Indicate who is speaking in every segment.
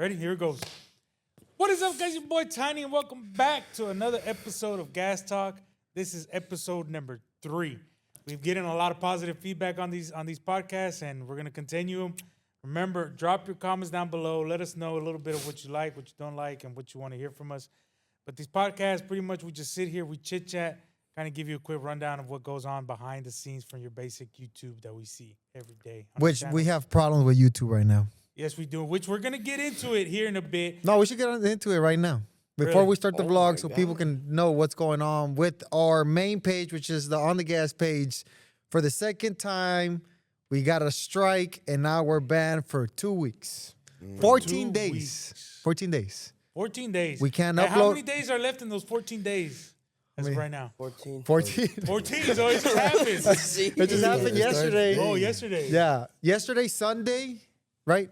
Speaker 1: Ready? Here it goes. What is up, guys? Your boy Tiny, and welcome back to another episode of Gas Talk. This is episode number 3. We've getting a lot of positive feedback on these podcasts, and we're gonna continue them. Remember, drop your comments down below. Let us know a little bit of what you like, what you don't like, and what you want to hear from us. But these podcasts, pretty much, we just sit here, we chit chat, kind of give you a quick rundown of what goes on behind the scenes from your basic YouTube that we see every day.
Speaker 2: Which we have problems with YouTube right now.
Speaker 1: Yes, we do. Which we're gonna get into it here in a bit.
Speaker 2: No, we should get into it right now. Before
Speaker 1: Really?
Speaker 2: we start the vlog, so people can know what's going on with our main page, which is the Ondgas page. For the second time, we got a strike, and now we're banned for 2 weeks. 14
Speaker 1: 2
Speaker 2: days.
Speaker 1: weeks.
Speaker 2: 14 days.
Speaker 1: 14 days.
Speaker 2: We can't
Speaker 1: And
Speaker 2: upload.
Speaker 1: how many days are left in those 14 days as of right now?
Speaker 3: 14.
Speaker 2: 14.
Speaker 1: 14, so it just happens.
Speaker 2: It just happened yesterday.
Speaker 1: Oh, yesterday.
Speaker 2: Yeah. Yesterday, Sunday, right?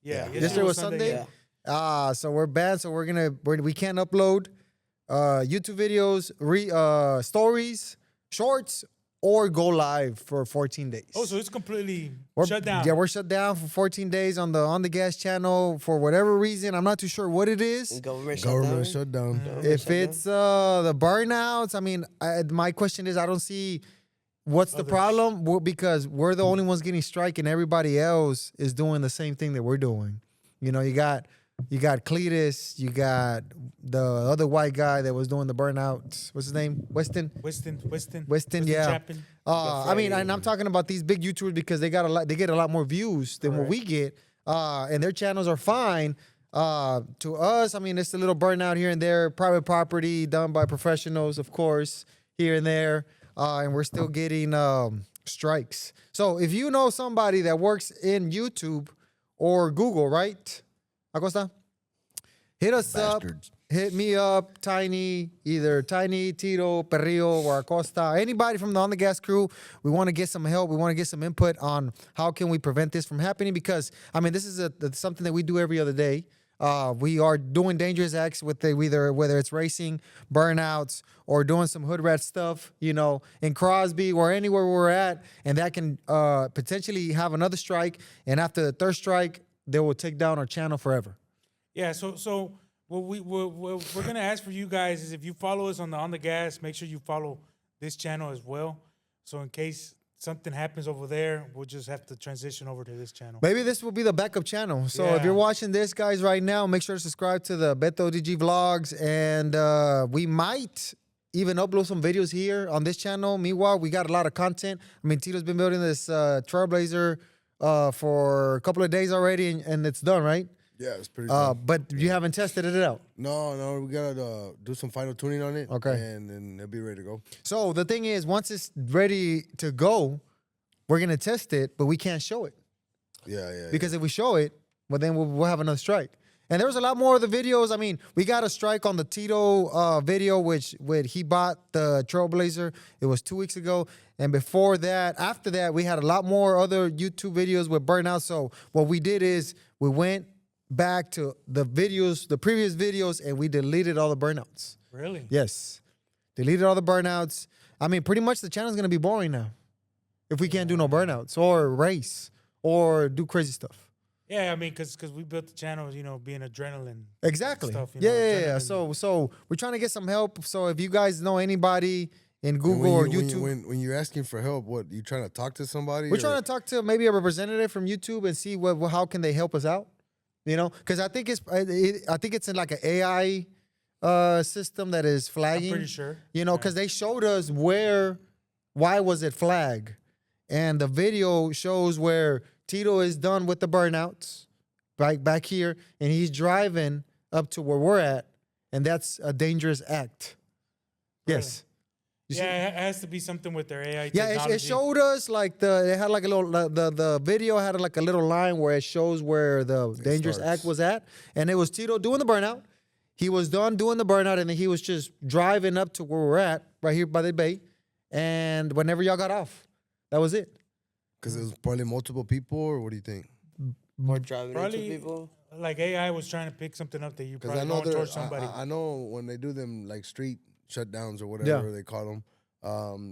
Speaker 1: Yeah.
Speaker 2: Yesterday was Sunday. So we're banned. So we can't upload YouTube videos, stories, shorts, or go live for 14 days.
Speaker 1: Oh, so it's completely
Speaker 2: We're
Speaker 1: shut down.
Speaker 2: Yeah, we're shut down for 14 days on the Gas channel for whatever reason. I'm not too sure what it is.
Speaker 3: Government
Speaker 4: shutdown.
Speaker 2: If it's the burnouts, I mean, my question is, I don't see what's the problem. Because we're the only ones getting strike, and everybody else is doing the same thing that we're doing. You know, you got Cletus, you got the other white guy that was doing the burnouts. What's his name? Weston, yeah.
Speaker 1: Chapin.
Speaker 2: I mean, and I'm talking about these big YouTubers because they get a lot more views than what we get, and their channels are fine. To us, I mean, it's a little burnout here and there, private property done by professionals, of course, here and there, and we're still getting strikes. So if you know somebody that works in YouTube or Google, right, Acosta, hit us
Speaker 4: Bastards.
Speaker 2: up. Hit me up, Tiny, either Tiny, Tito, Perrillo, or Acosta. Anybody from the On the Gas crew. We want to get some help. We want to get some input on how can we prevent this from happening, because, I mean, this is something that we do every other day. We are doing dangerous acts with whether it's racing, burnouts, or doing some hood rat stuff, you know, in Crosby or anywhere we're at, and that can potentially have another strike. And after the third strike, they will take down our channel forever.
Speaker 1: Yeah, so what we're going to ask for you guys is, if you follow us on the Gas, make sure you follow this channel as well. So in case something happens over there, we'll just have to transition over to this channel.
Speaker 2: Maybe this will be the backup channel. So if
Speaker 1: Yeah.
Speaker 2: you're watching this, guys, right now, make sure to subscribe to the Beto DG Vlogs. And we might even upload some videos here on this channel. Meanwhile, we got a lot of content. I mean, Tito's been building this Trailblazer for a couple of days already, and it's done, right?
Speaker 4: Yeah, it's pretty good.
Speaker 2: But you haven't tested it out.
Speaker 4: No, we gotta do some final tuning on it.
Speaker 2: Okay.
Speaker 4: And then it'll be ready to go.
Speaker 2: So the thing is, once it's ready to go, we're going to test it, but we can't show it.
Speaker 4: Yeah.
Speaker 2: Because if we show it, well, then we'll have another strike. And there was a lot more of the videos. I mean, we got a strike on the Tito video, which when he bought the Trailblazer, it was 2 weeks ago. And before that, after that, we had a lot more other YouTube videos with burnout. So what we did is we went back to the previous videos, and we deleted all the burnouts.
Speaker 1: Really?
Speaker 2: Yes. Deleted all the burnouts. I mean, pretty much the channel's going to be boring now if we can't do no burnouts or race or do crazy stuff.
Speaker 1: Yeah, I mean, because we built the channel, you know, being adrenaline.
Speaker 2: Exactly.
Speaker 1: Stuff, you
Speaker 2: Yeah.
Speaker 1: know,
Speaker 2: So we're trying to get some help. So if you guys know anybody in Google
Speaker 4: And
Speaker 2: or
Speaker 4: when
Speaker 2: YouTube,
Speaker 4: when you're asking for help, what, you trying to talk to somebody?
Speaker 2: we're trying to talk to maybe a representative from YouTube and see how can they help us out. You know, because I think it's in like an AI system that is flagging.
Speaker 1: I'm pretty sure.
Speaker 2: You know, because they showed us why was it flag, and the video shows where Tito is done with the burnouts, right back here, and he's driving up to where we're at, and that's a dangerous act.
Speaker 1: Really?
Speaker 2: Yes. You see?
Speaker 1: Yeah, it has to be something with their AI
Speaker 2: Yeah,
Speaker 1: technology.
Speaker 2: it showed us like it had like a little the video had like a little line where it shows where the dangerous
Speaker 4: starts.
Speaker 2: act was at, and it was Tito doing the burnout. He was done doing the burnout, and then he was just driving up to where we're at, right here by the bay. And whenever y'all got off, that was it.
Speaker 4: Because it was probably multiple people, or what do you think?
Speaker 3: Or driving
Speaker 1: Probably,
Speaker 3: into people.
Speaker 1: like AI was trying to pick something up that you
Speaker 4: Because
Speaker 1: probably
Speaker 4: I know
Speaker 1: going towards somebody.
Speaker 4: I know when they do them like street shutdowns or whatever they call them,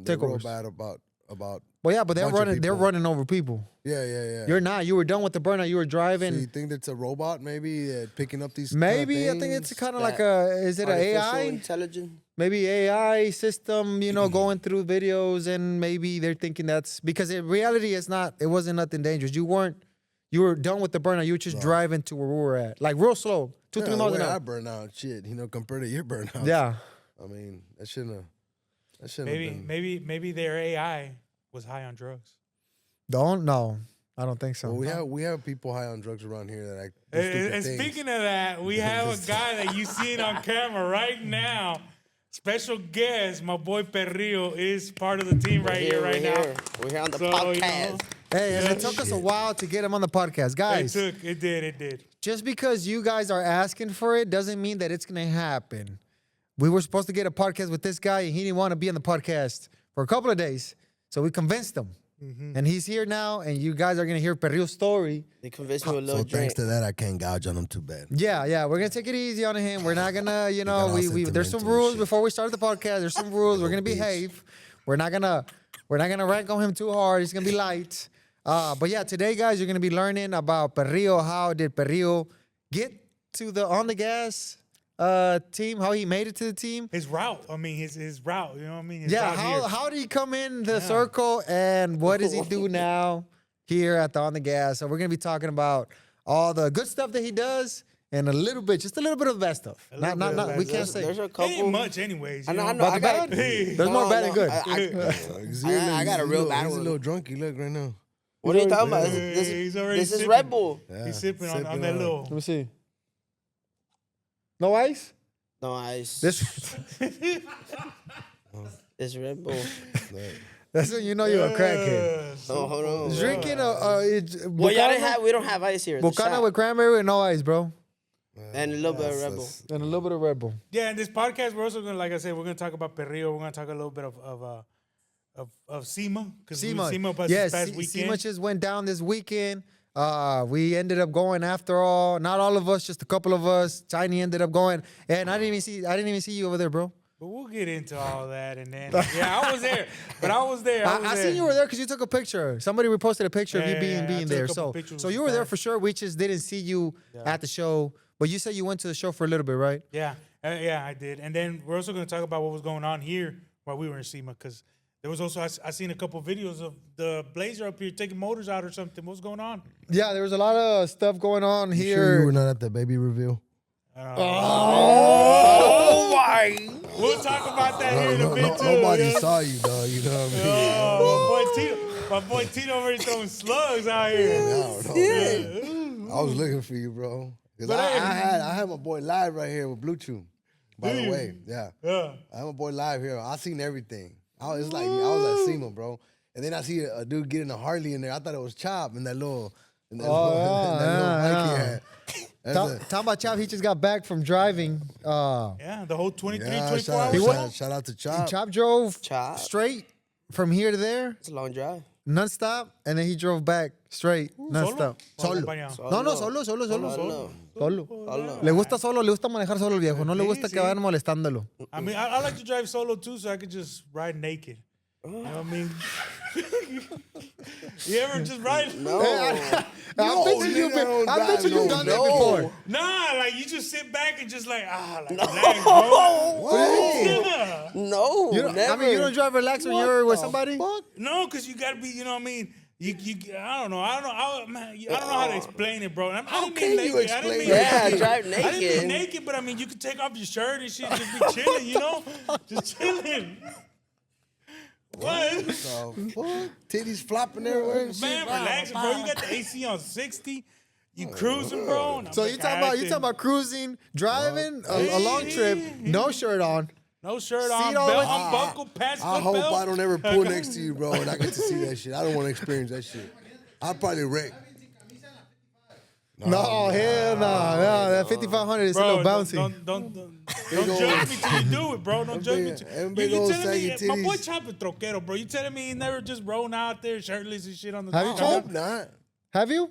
Speaker 4: they're real
Speaker 2: Takeovers.
Speaker 4: bad about
Speaker 2: Well, yeah, but they're
Speaker 4: bunch of
Speaker 2: running. They're
Speaker 4: people.
Speaker 2: running over people.
Speaker 4: Yeah.
Speaker 2: You're not. You were done with the burnout. You were driving.
Speaker 4: So you think that's a robot maybe picking up these?
Speaker 2: Maybe I
Speaker 4: kinda
Speaker 2: think it's
Speaker 4: things?
Speaker 2: kind of
Speaker 3: That
Speaker 2: like a. Is it an
Speaker 3: Artificial
Speaker 2: AI?
Speaker 3: intelligence.
Speaker 2: Maybe AI system. Going through videos, and maybe they're thinking that's because in reality, it's not. It wasn't nothing dangerous. You weren't. You were done with the burnout. You were just driving to where we were at, like real slow, 2-3
Speaker 4: Yeah,
Speaker 2: miles
Speaker 4: the
Speaker 2: an
Speaker 4: way I
Speaker 2: hour.
Speaker 4: burn out, shit. Compared to your burnout.
Speaker 2: Yeah.
Speaker 4: I mean, that shouldn't have. That shouldn't have been.
Speaker 1: Maybe their AI was high on drugs.
Speaker 2: Don't no. I don't think so.
Speaker 4: Well, we have people high on drugs around here that do
Speaker 1: And,
Speaker 4: stupid
Speaker 1: and
Speaker 4: things.
Speaker 1: speaking of that, we have a guy that you seen on camera right now. Special guest, my boy Perrillo is part of the team right here, right now.
Speaker 3: We're here on the
Speaker 1: So,
Speaker 3: podcast.
Speaker 2: Hey, and it took us a while to get him on the podcast, guys.
Speaker 1: It did.
Speaker 2: Just because you guys are asking for it doesn't mean that it's gonna happen. We were supposed to get a podcast with this guy, and he didn't want to be on the podcast for a couple of days, so we convinced him, and he's here now. And you guys are gonna hear Perrillo's story.
Speaker 3: They convinced me with a little
Speaker 4: So
Speaker 3: drink.
Speaker 4: thanks to that, I can't gouge on them too bad.
Speaker 2: Yeah, we're gonna take it easy on him. We're not gonna,
Speaker 4: got all
Speaker 2: there's some
Speaker 4: sentimental
Speaker 2: rules
Speaker 4: shit.
Speaker 2: before we start the podcast. There's some rules. We're gonna behave. We're not gonna rank on him too hard. He's gonna be light. But yeah, today, guys, you're gonna be learning about Perrillo. How did Perrillo get to the On the Gas team? How he made it to the team?
Speaker 1: His route. I mean, his route. You know what I mean? His
Speaker 2: Yeah,
Speaker 1: route here.
Speaker 2: how did he come in the circle, and what does he do now here at the On the Gas? So we're gonna be talking about all the good stuff that he does, and just a little bit of the bad stuff.
Speaker 1: little bit of
Speaker 2: Not
Speaker 1: bad
Speaker 2: we
Speaker 1: stuff.
Speaker 2: can't say.
Speaker 3: There's a
Speaker 1: It
Speaker 3: couple.
Speaker 1: ain't much, anyways.
Speaker 3: I
Speaker 1: You
Speaker 3: know.
Speaker 1: know?
Speaker 3: I
Speaker 2: the
Speaker 3: got.
Speaker 2: bad? There's more bad than good.
Speaker 3: I got a real bad
Speaker 4: He's a
Speaker 3: one.
Speaker 4: little drunky. Look right now.
Speaker 3: What are you talking about?
Speaker 1: Hey, he's
Speaker 3: This,
Speaker 1: already
Speaker 3: this is
Speaker 1: sipping.
Speaker 3: Red Bull.
Speaker 4: Yeah,
Speaker 1: He's sipping on
Speaker 4: sipping
Speaker 1: that
Speaker 4: on-
Speaker 1: little.
Speaker 2: Let me see. No ice.
Speaker 3: No ice.
Speaker 2: This.
Speaker 3: This Red Bull.
Speaker 2: That's when you know you're a crackhead.
Speaker 3: No, hold on.
Speaker 2: Drinking
Speaker 3: Well, y'all didn't have. We don't have ice here. It's a
Speaker 2: Bucana
Speaker 3: shot.
Speaker 2: with cranberry and no ice, bro,
Speaker 3: And a little bit of Red Bull.
Speaker 2: and a little bit of Red Bull.
Speaker 1: Yeah, in this podcast, we're also gonna, like I said, we're gonna talk about Perrillo. We're gonna talk a little bit of SEMA because SEMA was this past weekend.
Speaker 2: SEMA just went down this weekend. We ended up going after all. Not all of us, just a couple of us. Tiny ended up going, and I didn't even see you over there, bro.
Speaker 1: But we'll get into all that, and then yeah, I was there, but I was there.
Speaker 2: I seen you were there because you took a picture. Somebody reposted a picture of you
Speaker 1: Yeah, I
Speaker 2: being
Speaker 1: took a
Speaker 2: there.
Speaker 1: couple
Speaker 2: So
Speaker 1: pictures
Speaker 2: so
Speaker 1: with
Speaker 2: you
Speaker 1: the
Speaker 2: were there
Speaker 1: fans.
Speaker 2: for sure. We just didn't see you at the show. But you said you went to the show for a little bit, right?
Speaker 1: Yeah, I did. And then we're also gonna talk about what was going on here while we were in SEMA because there was also I seen a couple videos of the Blazer up here taking motors out or something. What's going on?
Speaker 2: Yeah, there was a lot of stuff going on
Speaker 4: You
Speaker 2: here.
Speaker 4: sure you were not at the baby reveal?
Speaker 3: Oh my!
Speaker 1: We'll talk about that here in a bit too.
Speaker 4: Nobody
Speaker 1: you know?
Speaker 4: saw you, dog. You know what I mean?
Speaker 1: Oh, my boy Tito already throwing slugs out here.
Speaker 4: I don't know. I was looking for you, bro. Because I had my boy live right here with Bluetooth. By the way, yeah.
Speaker 1: Yeah.
Speaker 4: I have my boy live here. I seen everything. I was at SEMA, bro. And then I see a dude getting a Harley in there. I thought it was Chop in that little, that little bike he had. That's
Speaker 2: Talking about Chop, he just got back from driving.
Speaker 1: Yeah, the whole 23,
Speaker 4: yeah,
Speaker 1: 24 hours.
Speaker 4: shout out to Chop.
Speaker 2: Chop drove
Speaker 3: Chop.
Speaker 2: straight from here to there,
Speaker 3: It's a long drive.
Speaker 2: nonstop, and then he drove back straight, nonstop.
Speaker 1: Solo?
Speaker 2: Solo.
Speaker 1: Acompañado.
Speaker 2: No, solo.
Speaker 3: Solo.
Speaker 2: Solo. Le gusta solo, le gusta manejar solo el viejo. No le gusta que vayan molestándolo.
Speaker 1: I mean, I like to drive solo too, so I could just ride naked. You know what I mean? You ever just ride?
Speaker 3: No.
Speaker 2: I bet you've done that
Speaker 3: no.
Speaker 2: before.
Speaker 1: Nah, like you just sit back and just like relax, bro. Yeah.
Speaker 3: No.
Speaker 2: You don't,
Speaker 3: never.
Speaker 2: I mean, you don't drive relax when you're with somebody?
Speaker 1: No, because you gotta be. You know what I mean? I don't know. I don't know how to explain it, bro. I didn't
Speaker 4: can
Speaker 1: mean
Speaker 4: you
Speaker 1: naked. I didn't
Speaker 4: explain
Speaker 1: mean
Speaker 4: it?
Speaker 3: Yeah,
Speaker 1: naked.
Speaker 3: drive
Speaker 1: I didn't mean
Speaker 3: naked.
Speaker 1: naked, but I mean you could take off your shirt and shit, just be chilling, you know, just chilling. What?
Speaker 4: So, fuck, titties flopping everywhere and shit.
Speaker 1: Man, relax, bro. You got the AC on 60. You cruising, bro. And I'm
Speaker 2: So
Speaker 1: like,
Speaker 2: you talking about cruising, driving, a long trip, no shirt on.
Speaker 1: no shirt
Speaker 2: Seat
Speaker 1: on,
Speaker 2: all the
Speaker 1: belt
Speaker 2: way-
Speaker 1: unbuckled, pants
Speaker 4: I
Speaker 1: foot
Speaker 4: hope
Speaker 1: belt.
Speaker 4: I don't ever pull next to you, bro, and I get to see that shit. I don't want to experience that shit. I'll probably wreck.
Speaker 2: No, hell no. That 5500 is a
Speaker 1: Bro,
Speaker 2: little bouncy.
Speaker 1: don't judge me till you do it, bro. Don't judge me.
Speaker 4: Them
Speaker 1: You
Speaker 4: big old
Speaker 1: telling me,
Speaker 4: saggy
Speaker 1: my boy
Speaker 4: titties.
Speaker 1: Chopper troquero, bro. You telling me he never just rolling out there shirtless and shit on the
Speaker 2: Have you
Speaker 4: I
Speaker 1: top?
Speaker 4: hope not.
Speaker 2: Have you?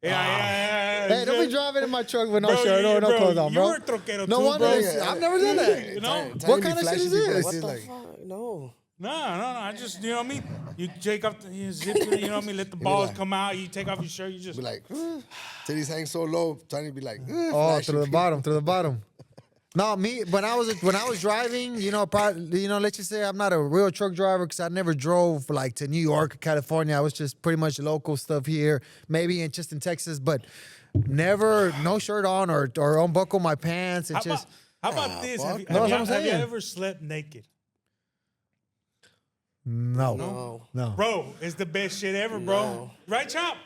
Speaker 1: Yeah.
Speaker 2: Hey, don't be driving in my truck with no
Speaker 1: Bro,
Speaker 2: shirt or no
Speaker 1: bro,
Speaker 2: clothes on,
Speaker 1: you
Speaker 2: bro.
Speaker 1: were a troquero
Speaker 2: no
Speaker 1: too,
Speaker 2: wonder
Speaker 1: bro.
Speaker 2: I've never done that.
Speaker 1: You know?
Speaker 2: What kind of shit is this?
Speaker 3: What the fuck? No.
Speaker 1: No. I just, you know what I mean? You take off, you zip it, you know what I mean? Let the balls
Speaker 4: like-
Speaker 1: come out. You take off your shirt. You just.
Speaker 4: Be like, titties hang so low. Tiny be like,
Speaker 2: Oh,
Speaker 4: flashing
Speaker 2: through the
Speaker 4: people.
Speaker 2: bottom, through the bottom. No, me when I was driving, let's just say I'm not a real truck driver because I never drove like to New York or California. I was just pretty much local stuff here, maybe just in Texas, but never no shirt on or unbuckle my pants and just.
Speaker 1: How about this?
Speaker 4: fuck.
Speaker 1: Have you,
Speaker 2: No,
Speaker 1: have,
Speaker 2: that's
Speaker 1: you,
Speaker 2: what I'm
Speaker 1: have you
Speaker 2: saying.
Speaker 1: ever slept naked?
Speaker 2: No.
Speaker 1: Bro, it's the best shit ever, bro.
Speaker 3: No.
Speaker 1: Right, Chop?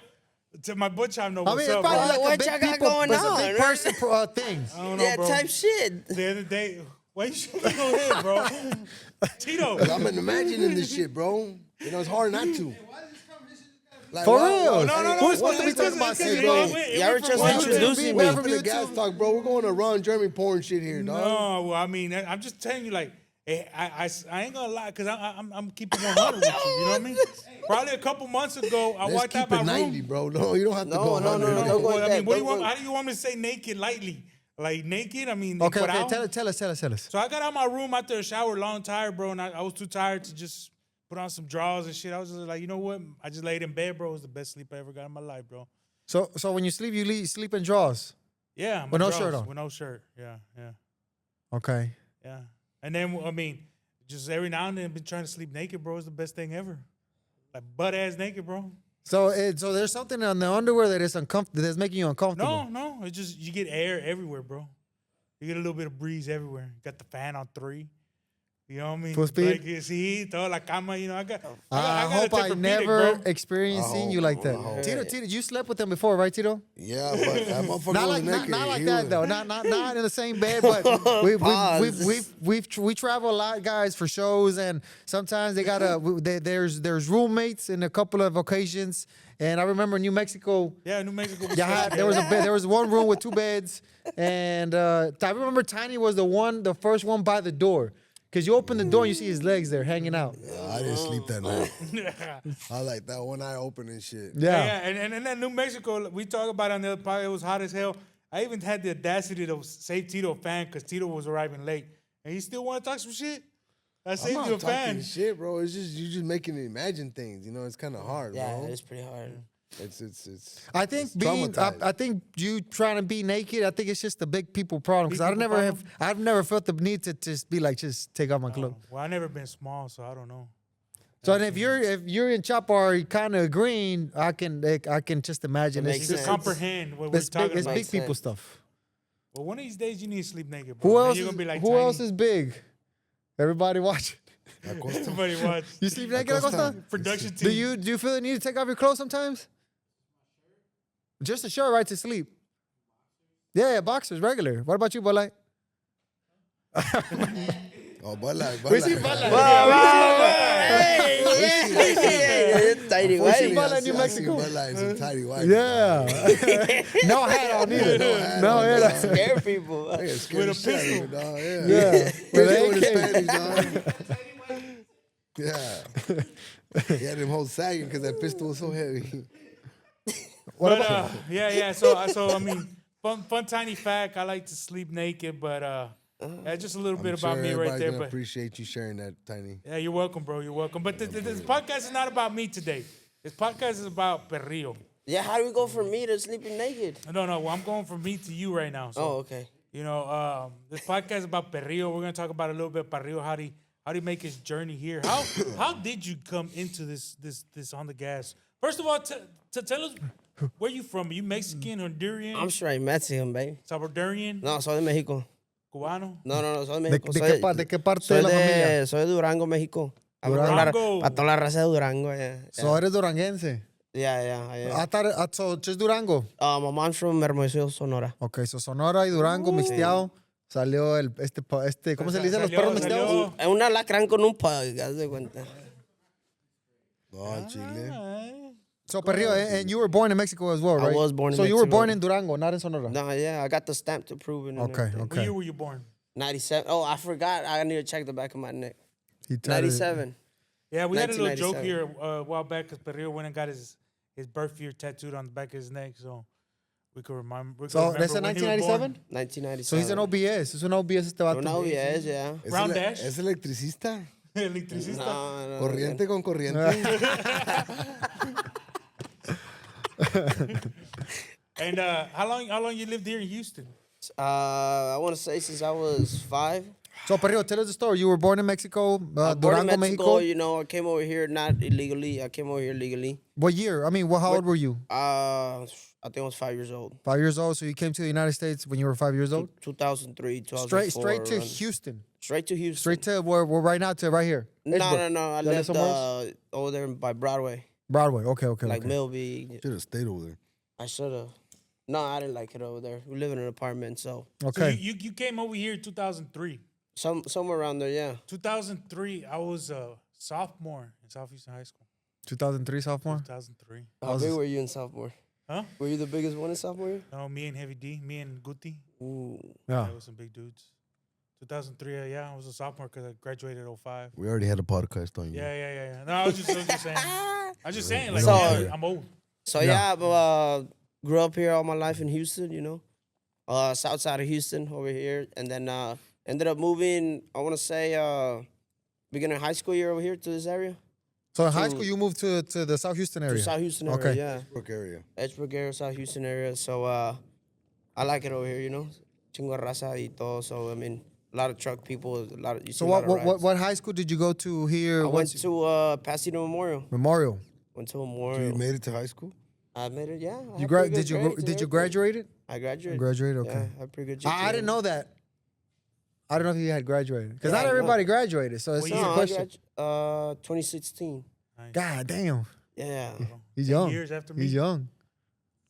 Speaker 1: To my boy Chop know
Speaker 2: I
Speaker 1: what's
Speaker 2: mean, it's
Speaker 1: up, bro.
Speaker 2: probably like
Speaker 3: What
Speaker 2: a big
Speaker 3: y'all got
Speaker 2: people,
Speaker 3: going
Speaker 2: it's a
Speaker 3: on,
Speaker 2: big
Speaker 3: right?
Speaker 2: person thing.
Speaker 1: I don't know,
Speaker 3: Yeah,
Speaker 1: bro.
Speaker 3: type shit.
Speaker 1: The other day, why you shaking your head, bro? Tito.
Speaker 4: I'm imagining this shit, bro. You know, it's hard not to. Like,
Speaker 2: For
Speaker 4: why-
Speaker 2: real?
Speaker 1: No.
Speaker 2: We're supposed to be talking about
Speaker 1: Hey,
Speaker 2: sex,
Speaker 1: bro.
Speaker 2: bro.
Speaker 3: Y'all just introducing
Speaker 2: We're
Speaker 3: me.
Speaker 2: from
Speaker 4: From the gas
Speaker 2: YouTube.
Speaker 4: talk, bro. We're going to Ron Jeremy porn shit here, dog.
Speaker 1: No, well, I mean, I'm just telling you, like, I ain't gonna lie, cause I'm keeping 100 with you. You know what I mean? Probably a couple months ago, I
Speaker 4: Let's
Speaker 1: walked
Speaker 4: keep
Speaker 1: out my
Speaker 4: it 90,
Speaker 1: room.
Speaker 4: bro. No, you don't have to
Speaker 3: No,
Speaker 4: go
Speaker 3: no,
Speaker 4: 100.
Speaker 3: no,
Speaker 1: No,
Speaker 3: Don't go
Speaker 1: well,
Speaker 3: with
Speaker 1: I mean,
Speaker 3: that. Don't go-
Speaker 1: how do you want me to say naked lightly? Like naked? I mean,
Speaker 2: Okay,
Speaker 1: put
Speaker 2: okay.
Speaker 1: out?
Speaker 2: Tell us.
Speaker 1: So I got out my room after a shower, long tired, bro, and I was too tired to just put on some drawers and shit. I was just like, you know what? I just laid in bed, bro. It was the best sleep I ever got in my life, bro.
Speaker 2: So when you sleep, you sleep in drawers.
Speaker 1: Yeah, my
Speaker 2: With no
Speaker 1: drawers,
Speaker 2: shirt on?
Speaker 1: With no shirt. Yeah.
Speaker 2: Okay.
Speaker 1: And then I mean, just every now and then, been trying to sleep naked, bro. Is the best thing ever. Like butt ass naked, bro.
Speaker 2: So there's something on the underwear that is uncomfortable, that's making you uncomfortable.
Speaker 1: No, it's just you get air everywhere, bro. You get a little bit of breeze everywhere. Got the fan on 3. You know what I mean?
Speaker 2: Full speed?
Speaker 1: Like, see, toda la cama, you know, I
Speaker 2: I
Speaker 1: got
Speaker 2: hope
Speaker 1: a
Speaker 2: I
Speaker 1: Tempur-Pedic,
Speaker 2: never
Speaker 1: bro.
Speaker 2: experienced seeing you like that.
Speaker 3: hope.
Speaker 2: Tito, you slept with them before, right, Tito?
Speaker 4: Yeah, but that motherfucker
Speaker 2: Not
Speaker 4: was
Speaker 2: like
Speaker 4: naked.
Speaker 2: not like
Speaker 4: He
Speaker 2: that
Speaker 4: was-
Speaker 2: though. Not in the same bed, but we travel a lot, guys, for shows, and sometimes they gotta. There's roommates in a couple of occasions, and I remember New Mexico.
Speaker 1: Yeah, New Mexico. we
Speaker 2: Yeah,
Speaker 1: slept
Speaker 2: there was a
Speaker 1: together.
Speaker 2: bed. There was one room with 2 beds, and I remember Tiny was the first one by the door, because you open the door and you see his legs there hanging out.
Speaker 4: I didn't sleep that night. I like that one eye open and shit.
Speaker 2: Yeah.
Speaker 1: And in that New Mexico, we talk about on the other part, it was hot as hell. I even had the audacity to save Tito a fan because Tito was arriving late. And he still want to talk some shit? I
Speaker 4: I'm
Speaker 1: saved
Speaker 4: not
Speaker 1: you a
Speaker 4: talking
Speaker 1: fan.
Speaker 4: shit, bro. It's just you just making it imagine things. You know, it's kind of hard,
Speaker 3: Yeah,
Speaker 4: bro.
Speaker 3: it's pretty hard.
Speaker 4: It's.
Speaker 2: I think
Speaker 4: it's traumatized.
Speaker 2: I think you trying to be naked. I think it's just a big people problem because
Speaker 1: Big people problem?
Speaker 2: I've never felt the need to just be like just take off my clothes.
Speaker 1: Well, I never been small, so I don't know.
Speaker 2: So and if you're in Chopper kind of agreeing, I can just imagine
Speaker 3: It
Speaker 2: it's
Speaker 3: makes
Speaker 2: just
Speaker 3: sense.
Speaker 1: Comprehend what we're
Speaker 2: it's
Speaker 1: talking
Speaker 2: big, it's
Speaker 1: about.
Speaker 2: big
Speaker 3: Makes
Speaker 2: people
Speaker 3: sense.
Speaker 2: stuff.
Speaker 1: Well, one of these days you need to sleep naked, bro.
Speaker 2: Who
Speaker 1: Then
Speaker 2: else?
Speaker 1: you're
Speaker 2: Is,
Speaker 1: gonna be like
Speaker 2: who
Speaker 1: Tiny.
Speaker 2: else is big? Everybody watch.
Speaker 1: Somebody watch.
Speaker 2: You sleep naked, Acosta?
Speaker 1: Production team.
Speaker 2: Do you feel the need to take off your clothes sometimes? Just a shirt, right, to sleep. Yeah, boxers, regular. What about you, Bolai?
Speaker 4: Oh, Bud Light.
Speaker 2: We see Bud Light.
Speaker 3: Tiny
Speaker 2: see
Speaker 3: white.
Speaker 2: Bud Light in New Mexico.
Speaker 4: Bud Light and some tidy white.
Speaker 2: Yeah. No hat on either. No hat on.
Speaker 3: Scare people.
Speaker 4: I get scared
Speaker 1: With a
Speaker 4: of shit out of
Speaker 1: pistol.
Speaker 4: it, dog. Yeah.
Speaker 2: Yeah.
Speaker 4: Pistol
Speaker 2: With
Speaker 4: in
Speaker 2: AK.
Speaker 4: Spanish, dog. Yeah. He had them whole sagging because that pistol was so heavy.
Speaker 1: But yeah. So I mean, fun tiny fact. I like to sleep naked, but just a little bit about me right there.
Speaker 4: Gonna
Speaker 1: But
Speaker 4: appreciate you sharing that, Tiny.
Speaker 1: yeah, you're welcome, bro. You're welcome. But this podcast is not about me today. This podcast is about Perrillo.
Speaker 3: Yeah, how do we go from me to sleeping naked?
Speaker 1: No. Well, I'm going from me to you right now. So,
Speaker 3: Oh, okay.
Speaker 1: you know, this podcast is about Perrillo. We're gonna talk about a little bit Perrillo. How do he make his journey here? How did you come into this on the gas? First of all, tell us where you from. Are you Mexican, Honduran,
Speaker 3: I'm straight Mexican, baby.
Speaker 1: Salvadorian,
Speaker 3: No, soy de México.
Speaker 1: Cubano?
Speaker 3: No, soy de
Speaker 2: ¿De,
Speaker 3: México.
Speaker 2: de qué parte de la familia?
Speaker 3: Soy de Durango, México.
Speaker 1: Durango.
Speaker 3: Para toda la raza de Durango, yeah.
Speaker 2: So eres duranguense.
Speaker 3: Yeah.
Speaker 2: I thought, so just Durango.
Speaker 3: My mom's from Hermosillo, Sonora.
Speaker 2: Okay, so Sonora y Durango mixteado. Salió ¿cómo se le dice a los perros mixteados?
Speaker 3: Es un alacrán con un pug, haz de cuenta.
Speaker 4: Oh, Chile.
Speaker 2: So Perrillo, and you were born in Mexico as well, right?
Speaker 3: was born in
Speaker 2: So you were
Speaker 3: Mexico.
Speaker 2: born in Durango, not in Sonora.
Speaker 3: No, yeah, I got the stamp to prove it. and
Speaker 2: Okay,
Speaker 3: everything.
Speaker 1: What
Speaker 2: okay.
Speaker 1: year were you born?
Speaker 3: 97. Oh, I forgot. I need to check the back of my neck.
Speaker 2: He tried to-
Speaker 3: 97.
Speaker 1: Yeah, we had a little joke
Speaker 3: 1997.
Speaker 1: here a while back because Perrillo went and got his birth year tattooed on the back of his neck, so we could remember.
Speaker 2: So that's in
Speaker 1: when he was born.
Speaker 3: 1997.
Speaker 2: So he's an OBS. Es un OBS este vato.
Speaker 3: Una OBS, yeah.
Speaker 1: Round dash.
Speaker 4: ¿Es electricista?
Speaker 1: Electricista.
Speaker 3: No,
Speaker 4: Corriente con corriente.
Speaker 1: And how long you lived here in Houston?
Speaker 3: I want to say since I was 5.
Speaker 2: So, Perrio, tell us the story. You were born in Mexico,
Speaker 3: Born in
Speaker 2: Durango,
Speaker 3: Mexico,
Speaker 2: Mexico.
Speaker 3: you know, I came over here not illegally. I came over here legally.
Speaker 2: What year? I mean, how old were you?
Speaker 3: I think I was 5 years old.
Speaker 2: 5 years old. So you came to the United States when you were 5 years old.
Speaker 3: 2003, 2004.
Speaker 2: Straight to
Speaker 3: around-
Speaker 2: Houston.
Speaker 3: Straight to Houston.
Speaker 2: Straight to where we're right now to right here.
Speaker 3: No. I
Speaker 2: Y'all live
Speaker 3: lived
Speaker 2: somewhere else?
Speaker 3: over there by Broadway,
Speaker 2: Broadway. Okay.
Speaker 3: like
Speaker 2: okay.
Speaker 3: Milby.
Speaker 4: Should have stayed over there.
Speaker 3: I should have. No, I didn't like it over there. We live in an apartment, so
Speaker 2: Okay.
Speaker 1: So you came over here in 2003.
Speaker 3: somewhere around there, yeah.
Speaker 1: 2003, I was a sophomore in South Houston High School.
Speaker 2: 2003 sophomore.
Speaker 1: 2003.
Speaker 3: How big were you in sophomore?
Speaker 1: Huh?
Speaker 3: Were you the biggest one in sophomore year?
Speaker 1: No, me and Heavy D, me and Guti.
Speaker 3: Ooh.
Speaker 2: Yeah.
Speaker 1: There was some big dudes. 2003, yeah, I was a sophomore because I graduated 05.
Speaker 4: We already had a podcast on you.
Speaker 1: Yeah. No, I was just saying. I was just saying, like,
Speaker 3: So-
Speaker 1: yeah, I'm old.
Speaker 3: So yeah, but grew up here all my life in Houston, you know. South side of Houston over here. And then ended up moving, I wanna say beginning of high school year over here to this area.
Speaker 2: So in high school, you moved to the South Houston
Speaker 3: To
Speaker 2: area.
Speaker 3: South Houston area,
Speaker 2: Okay.
Speaker 3: yeah.
Speaker 4: Brook area.
Speaker 3: Edgebrook area, South Houston area. So I like it over here, you know. Chingo de raza y todo. So I mean, a lot of truck people, you see
Speaker 2: So
Speaker 3: a lot of
Speaker 2: what
Speaker 3: rides.
Speaker 2: high school did you go to here?
Speaker 3: I went
Speaker 2: Once-
Speaker 3: to Pasadena Memorial.
Speaker 2: Memorial.
Speaker 3: Went to
Speaker 4: So
Speaker 3: Memorial.
Speaker 4: you made it to high school?
Speaker 3: I made it, yeah. I
Speaker 2: You
Speaker 3: had pretty
Speaker 2: did
Speaker 3: good
Speaker 2: you
Speaker 3: grades and
Speaker 2: did you
Speaker 3: everything.
Speaker 2: graduate it?
Speaker 3: I graduated.
Speaker 2: Graduated. Okay.
Speaker 3: Yeah, I had pretty good
Speaker 2: I
Speaker 3: GPA.
Speaker 2: didn't know that. I don't know if you had graduated because
Speaker 3: Yeah,
Speaker 2: not
Speaker 3: I know.
Speaker 2: everybody graduated. So it's
Speaker 1: Well,
Speaker 2: just
Speaker 1: yeah.
Speaker 2: a
Speaker 3: No, I
Speaker 2: question.
Speaker 3: 2016.
Speaker 2: God damn,
Speaker 3: Yeah.
Speaker 2: he's
Speaker 1: 10
Speaker 2: young.
Speaker 1: years after me.
Speaker 2: He's young.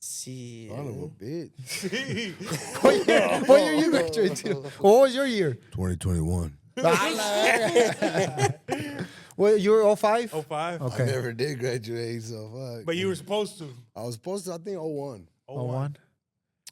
Speaker 3: See.
Speaker 4: Son of a bitch.
Speaker 2: What year you graduated to? What was your year?
Speaker 4: 2021.
Speaker 2: Well, you were 05?
Speaker 1: 05.
Speaker 2: Okay.
Speaker 4: I never did graduate, so fuck.
Speaker 1: But you were supposed to.
Speaker 4: I was supposed to, I think, 01.
Speaker 2: 01.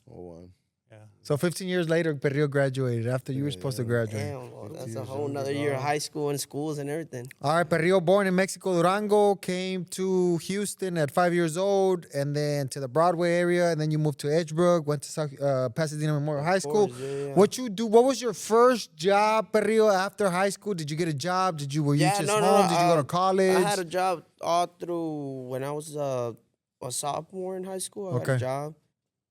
Speaker 4: 01.
Speaker 1: Yeah.
Speaker 2: So 15 years later, Perrio graduated after you were supposed to graduate.
Speaker 3: Damn, well, that's a
Speaker 4: years
Speaker 3: whole
Speaker 4: younger,
Speaker 3: nother year of
Speaker 4: dog.
Speaker 3: high school and schools and everything.
Speaker 2: All right, Perrio, born in Mexico, Durango, came to Houston at 5 years old, and then to the Broadway area, and then you moved to Edgebrook, went to Pasadena Memorial High School.
Speaker 3: course, yeah.
Speaker 2: What was your first job, Perrio, after high school? Did you get a job? Were you just home? Did you go to college?
Speaker 3: I had a job all through when I was a sophomore in high school. I had
Speaker 2: Okay.
Speaker 3: a job.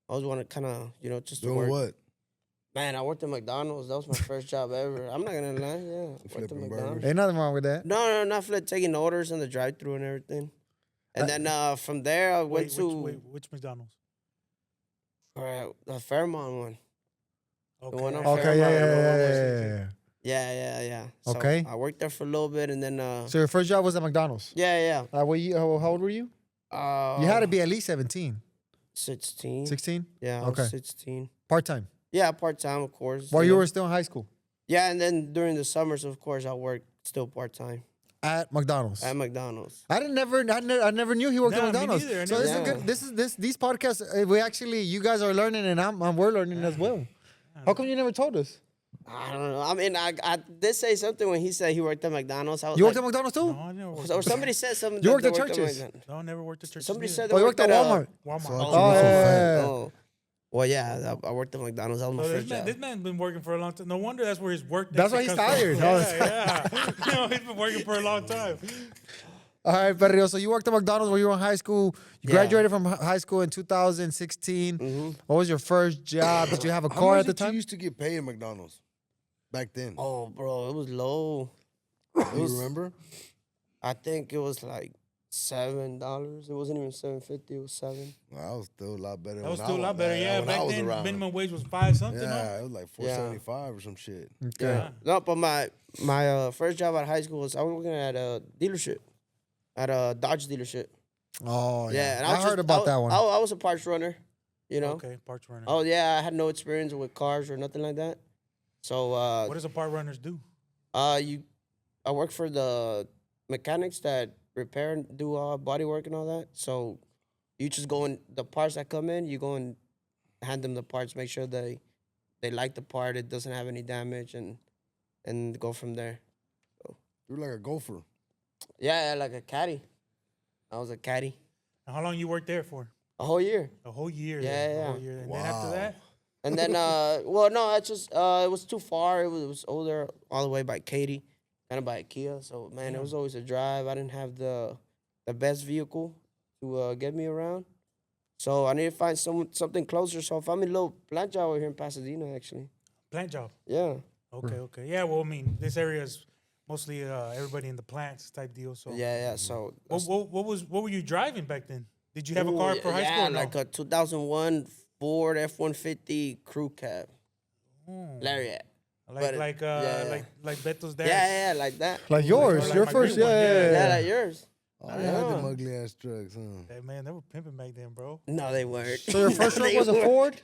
Speaker 3: I was want to kind of, just to
Speaker 4: Doing
Speaker 3: work.
Speaker 4: what?
Speaker 3: Man, I worked at McDonald's. That was my first job ever. I'm not gonna lie. Yeah, I worked at
Speaker 4: Flipping
Speaker 3: McDonald's.
Speaker 4: burgers.
Speaker 2: Ain't nothing wrong with that.
Speaker 3: No, not for taking orders in the drive-through and everything. And then from there, I went to
Speaker 1: which McDonald's?
Speaker 3: the Fairmont one.
Speaker 1: Okay.
Speaker 3: one on
Speaker 2: Okay,
Speaker 3: Fairmont.
Speaker 2: yeah.
Speaker 3: Yeah. So
Speaker 2: Okay.
Speaker 3: I worked there for a little bit, and then
Speaker 2: So your first job was at McDonald's.
Speaker 3: yeah.
Speaker 2: How old were you? You had to be at least 17,
Speaker 3: 16.
Speaker 2: 16?
Speaker 3: Yeah, I
Speaker 2: Okay.
Speaker 3: was 16.
Speaker 2: Part-time.
Speaker 3: Yeah, part time, of course.
Speaker 2: While
Speaker 3: you
Speaker 2: you
Speaker 3: know.
Speaker 2: were still in high school.
Speaker 3: Yeah, and then during the summers, of course, I worked still part time
Speaker 2: At McDonald's.
Speaker 3: at McDonald's.
Speaker 2: I never knew he worked
Speaker 1: Nah,
Speaker 2: at
Speaker 1: me
Speaker 2: McDonald's.
Speaker 1: neither. I
Speaker 2: So
Speaker 1: never-
Speaker 2: this is good. These podcasts, we actually, you guys are learning, and we're learning as well. How come you never told us?
Speaker 3: I don't know. I mean, I did say something when he said he worked at McDonald's. I was
Speaker 2: You
Speaker 3: like,
Speaker 2: worked at McDonald's too?
Speaker 1: No, I never worked.
Speaker 3: or somebody said something.
Speaker 2: You
Speaker 3: that
Speaker 2: worked
Speaker 3: they
Speaker 2: at churches?
Speaker 3: McDonald's.
Speaker 1: No, I never worked at church.
Speaker 3: Somebody said
Speaker 2: Oh,
Speaker 3: they
Speaker 2: you worked at Walmart.
Speaker 1: Walmart.
Speaker 4: So
Speaker 2: Oh, yeah.
Speaker 3: Oh. Well, yeah, I worked at McDonald's. That was my
Speaker 1: So
Speaker 3: first
Speaker 1: this
Speaker 3: job.
Speaker 1: man's been working for a long time. No wonder that's where his work.
Speaker 2: That's why
Speaker 1: ethic
Speaker 2: he's
Speaker 1: comes from.
Speaker 2: tired.
Speaker 1: Yeah. No, he's been working for a long time.
Speaker 2: All right, Perrio. So you worked at McDonald's when you were in high school. You
Speaker 3: Yeah.
Speaker 2: graduated from high school in 2016. What was your first job? Did you have a
Speaker 4: How
Speaker 2: car
Speaker 4: much
Speaker 2: at the
Speaker 4: did you
Speaker 2: time?
Speaker 4: used to get paid at McDonald's back then?
Speaker 3: Oh, bro, it was low.
Speaker 4: Do you remember?
Speaker 3: I think it was like $7. It wasn't even $7.50. It was $7.
Speaker 4: Well, that was still a lot better.
Speaker 1: That was
Speaker 4: when
Speaker 1: still a lot better. Yeah,
Speaker 4: when I
Speaker 1: back
Speaker 4: was
Speaker 1: then
Speaker 4: around.
Speaker 1: minimum wage was 5 something.
Speaker 4: Yeah, it was like
Speaker 3: Yeah.
Speaker 4: $4.75 or some shit.
Speaker 2: Okay.
Speaker 1: Yeah.
Speaker 3: No, but my first job at high school was I was working at a dealership, at a Dodge dealership.
Speaker 2: Oh, yeah.
Speaker 3: Yeah, and
Speaker 2: I heard about that one.
Speaker 3: I was a parts runner, you know.
Speaker 1: Okay, parts runner.
Speaker 3: Oh yeah, I had no experience with cars or nothing like that. So
Speaker 1: What does a part runners do?
Speaker 3: I work for the mechanics that repair and do body work and all that. So you just go in the parts that come in, you go and hand them the parts, make sure they like the part, it doesn't have any damage, and go from there.
Speaker 4: You're like a gopher.
Speaker 3: Yeah, like a caddy. I was a caddy
Speaker 1: And how long you worked there for?
Speaker 3: a whole year.
Speaker 1: A whole year.
Speaker 3: Yeah,
Speaker 1: then, a
Speaker 3: yeah.
Speaker 1: whole year. And then after
Speaker 4: Wow.
Speaker 1: that,
Speaker 3: And then, well, no, it's just it was too far. It was older, all the way by Katy. kind of by Kia. So man, it was always a drive. I didn't have the best vehicle to get me around. So I need to find something closer. So if I'm in a little plant job over here in Pasadena, actually.
Speaker 1: Plant job.
Speaker 3: Yeah.
Speaker 1: Okay. Yeah, well, I mean, this area is mostly everybody in the plants type deal. So
Speaker 3: Yeah. So
Speaker 1: what were you driving back then? Did you have a car
Speaker 3: Ooh,
Speaker 1: for high
Speaker 3: yeah,
Speaker 1: school? Or no?
Speaker 3: like a 2001 Ford F-150 crew cab. Lariat.
Speaker 1: Like like Beto's dad.
Speaker 3: Yeah, like that.
Speaker 2: Like yours,
Speaker 1: like
Speaker 2: your
Speaker 1: my
Speaker 2: first,
Speaker 1: green one,
Speaker 3: Yeah, like yours.
Speaker 4: Oh, they had them ugly ass trucks, huh?
Speaker 1: Hey, man, they were pimping back then, bro.
Speaker 3: No, they weren't.
Speaker 2: So your first truck
Speaker 3: They
Speaker 2: was a
Speaker 3: weren't.
Speaker 2: Ford?